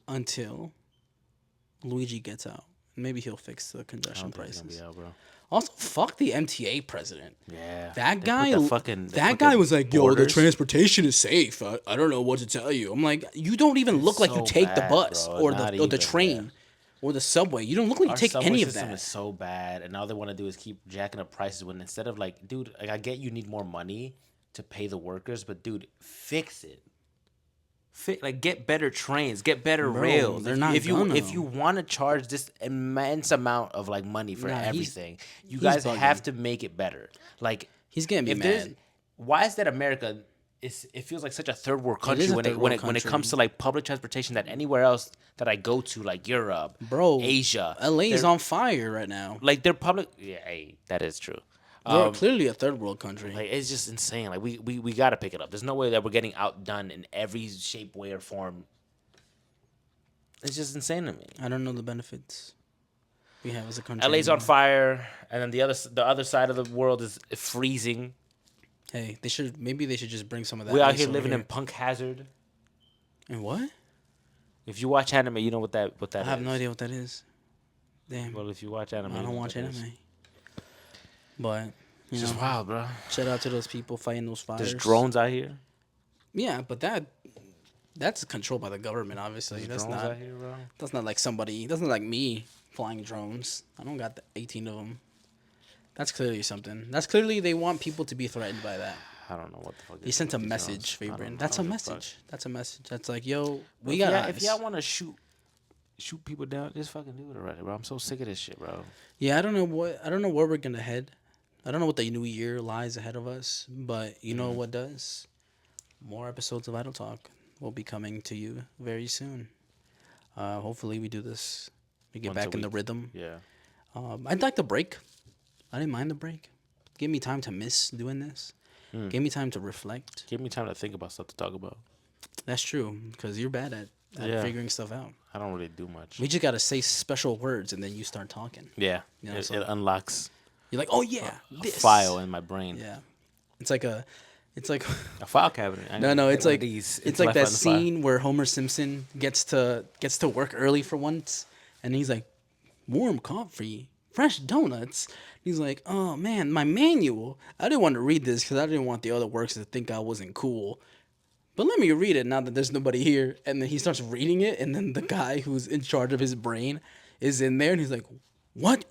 Speaker 1: until Luigi gets out. Maybe he'll fix the
Speaker 2: I
Speaker 1: congestion
Speaker 2: don't think it's gonna
Speaker 1: prices.
Speaker 2: be out, bro.
Speaker 1: Also, fuck the MTA president.
Speaker 2: Yeah.
Speaker 1: That
Speaker 2: They put
Speaker 1: guy,
Speaker 2: the fucking- they
Speaker 1: that
Speaker 2: put
Speaker 1: guy
Speaker 2: the
Speaker 1: was like, "Yo, the
Speaker 2: borders.
Speaker 1: transportation is safe. I don't know what to tell you." I'm like, "You don't even look like you
Speaker 2: so
Speaker 1: take the
Speaker 2: bad,
Speaker 1: bus
Speaker 2: bro.
Speaker 1: or
Speaker 2: Not
Speaker 1: the
Speaker 2: even,
Speaker 1: train or the subway. You don't look like you
Speaker 2: Our
Speaker 1: take
Speaker 2: subway
Speaker 1: any of
Speaker 2: system
Speaker 1: that."
Speaker 2: is so bad, and all they want to do is keep jacking up prices. When instead of like, dude, like I get you need more money to pay the workers, but dude, fix it. Get better trains, get better
Speaker 1: Bro,
Speaker 2: rails.
Speaker 1: they're
Speaker 2: If-
Speaker 1: not
Speaker 2: if you
Speaker 1: gonna.
Speaker 2: if you want to charge this immense amount of like money for
Speaker 1: Nah, he's-
Speaker 2: everything, you
Speaker 1: he's
Speaker 2: guys
Speaker 1: bugging.
Speaker 2: have to make it better. Like
Speaker 1: He's gonna be
Speaker 2: if there's
Speaker 1: mad.
Speaker 2: why is that America? It feels like such a third world country
Speaker 1: is a
Speaker 2: when
Speaker 1: third
Speaker 2: it when
Speaker 1: world
Speaker 2: it comes
Speaker 1: country.
Speaker 2: to like public transportation that anywhere else that I go to like Europe,
Speaker 1: Bro,
Speaker 2: Asia,
Speaker 1: LA's
Speaker 2: they're-
Speaker 1: on fire right now.
Speaker 2: like their public. Yeah, hey, that is true.
Speaker 1: We're clearly a third world country.
Speaker 2: Like it's just insane. Like we got to pick it up. There's no way that we're getting outdone in every shape, way, or form. It's just insane to me.
Speaker 1: I don't know the benefits we have as a country.
Speaker 2: LA's on
Speaker 1: anymore.
Speaker 2: fire, and then the other side of the world is freezing.
Speaker 1: Hey, maybe they should just bring some of that.
Speaker 2: We out
Speaker 1: ice
Speaker 2: here
Speaker 1: over
Speaker 2: living in punk hazard.
Speaker 1: And what?
Speaker 2: If you watch anime, you know what that
Speaker 1: I
Speaker 2: is.
Speaker 1: have no idea what that is. Damn,
Speaker 2: Well, if you watch anime,
Speaker 1: I
Speaker 2: you know
Speaker 1: don't
Speaker 2: what
Speaker 1: watch
Speaker 2: that is.
Speaker 1: anime. But you
Speaker 2: It's just
Speaker 1: know,
Speaker 2: wild, bro.
Speaker 1: shout out to those people fighting those fires.
Speaker 2: There's drones out here.
Speaker 1: Yeah, but that's controlled by the government. Obviously,
Speaker 2: There's
Speaker 1: that's
Speaker 2: drones
Speaker 1: not.
Speaker 2: out here, bro.
Speaker 1: That's not like somebody. That's not like me flying drones. I don't got 18 of them. That's clearly something. That's clearly they want people to be threatened by that.
Speaker 2: I don't know what the fuck.
Speaker 1: They
Speaker 2: is
Speaker 1: sent a
Speaker 2: with these
Speaker 1: message,
Speaker 2: drones. I don't
Speaker 1: Fabian.
Speaker 2: know.
Speaker 1: That's
Speaker 2: I
Speaker 1: a
Speaker 2: don't give fuck.
Speaker 1: message. That's a message. That's like, yo, we
Speaker 2: If
Speaker 1: got
Speaker 2: y'all-
Speaker 1: eyes.
Speaker 2: If y'all want to shoot people down, just fucking do it already, bro. I'm so sick of this shit, bro.
Speaker 1: Yeah, I don't know where we're gonna head. I don't know what the new year lies ahead of us, but you know what does? More episodes of Idle Talk.
Speaker 3: will be coming to you very soon. Hopefully, we do this. We get
Speaker 2: Once a
Speaker 3: back in the
Speaker 2: week.
Speaker 3: rhythm.
Speaker 2: Yeah.
Speaker 3: I'd like the break. I didn't mind the break. Give me time to miss doing this. Give me time to reflect.
Speaker 2: Give me time to think about stuff to talk about.
Speaker 3: That's true, because you're bad at
Speaker 2: Yeah.
Speaker 3: figuring stuff out.
Speaker 2: I don't really do much.
Speaker 3: We just gotta say special words, and then you start talking.
Speaker 2: Yeah.
Speaker 3: You know,
Speaker 2: it,
Speaker 3: so-
Speaker 2: it unlocks
Speaker 3: You're like, oh yeah,
Speaker 2: a
Speaker 3: this
Speaker 2: file in my brain.
Speaker 3: Yeah, it's like a
Speaker 2: A file cabinet. I
Speaker 3: no,
Speaker 2: need
Speaker 3: it's
Speaker 2: one
Speaker 3: like
Speaker 2: of these.
Speaker 3: it's like
Speaker 2: left
Speaker 3: that
Speaker 2: on the file.
Speaker 3: scene where Homer Simpson gets to work early for once, and he's like, warm coffee, fresh donuts. He's like, oh man, my manual. I didn't want to read this because I didn't want the other workers to think I wasn't cool. But let me read it now that there's nobody here. And then he starts reading it, and then the guy who's in charge of his brain is in there, and he's like, what?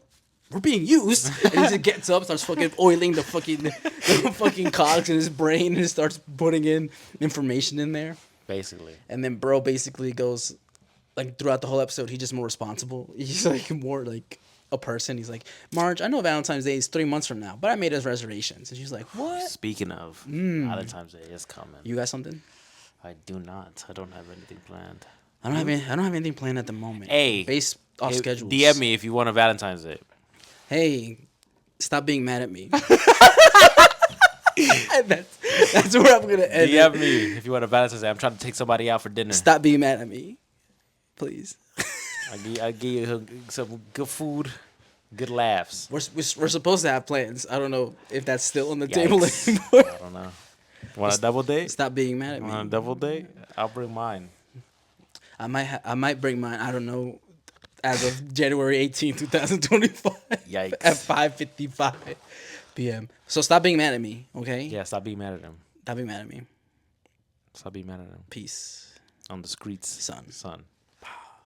Speaker 3: We're being used. And he just gets up, starts fucking oiling the fucking cogs in his brain, and starts putting in information in there.
Speaker 2: Basically.
Speaker 3: And then bro basically goes, like, throughout the whole episode, he's just more responsible. He's like more like a person. He's like, Marge, I know Valentine's Day is 3 months from now, but I made us reservations. And she's like, what?
Speaker 2: Speaking of, Valentine's Day is coming.
Speaker 3: You got something?
Speaker 2: I do not. I don't have anything planned.
Speaker 3: I don't have anything planned at the moment.
Speaker 2: Hey,
Speaker 3: based off
Speaker 2: Hey,
Speaker 3: schedules.
Speaker 2: DM me if you want a Valentine's Day.
Speaker 3: Hey, stop being mad at me. that's where I'm gonna end.
Speaker 2: DM
Speaker 3: it.
Speaker 2: me if you want a Valentine's Day. I'm trying to take somebody out for dinner.
Speaker 3: Stop being mad at me, please.
Speaker 2: I give you some good food, good laughs.
Speaker 3: We're supposed to have plans. I don't know if that's still on the table
Speaker 2: Yikes.
Speaker 3: anymore.
Speaker 2: I don't know. Want a double date?
Speaker 3: Stop being mad at
Speaker 2: Want a
Speaker 3: me.
Speaker 2: double date? I'll bring mine.
Speaker 3: I might bring mine. I don't know. As of January 18, 2025.
Speaker 2: Yikes.
Speaker 3: At 5:55 p.m. So stop being mad at me, okay?
Speaker 2: Yeah, stop being mad at him.
Speaker 3: Stop being mad at me.
Speaker 2: Stop being mad at him.
Speaker 3: Peace.
Speaker 2: On the streets.
Speaker 3: Son.
Speaker 2: Son.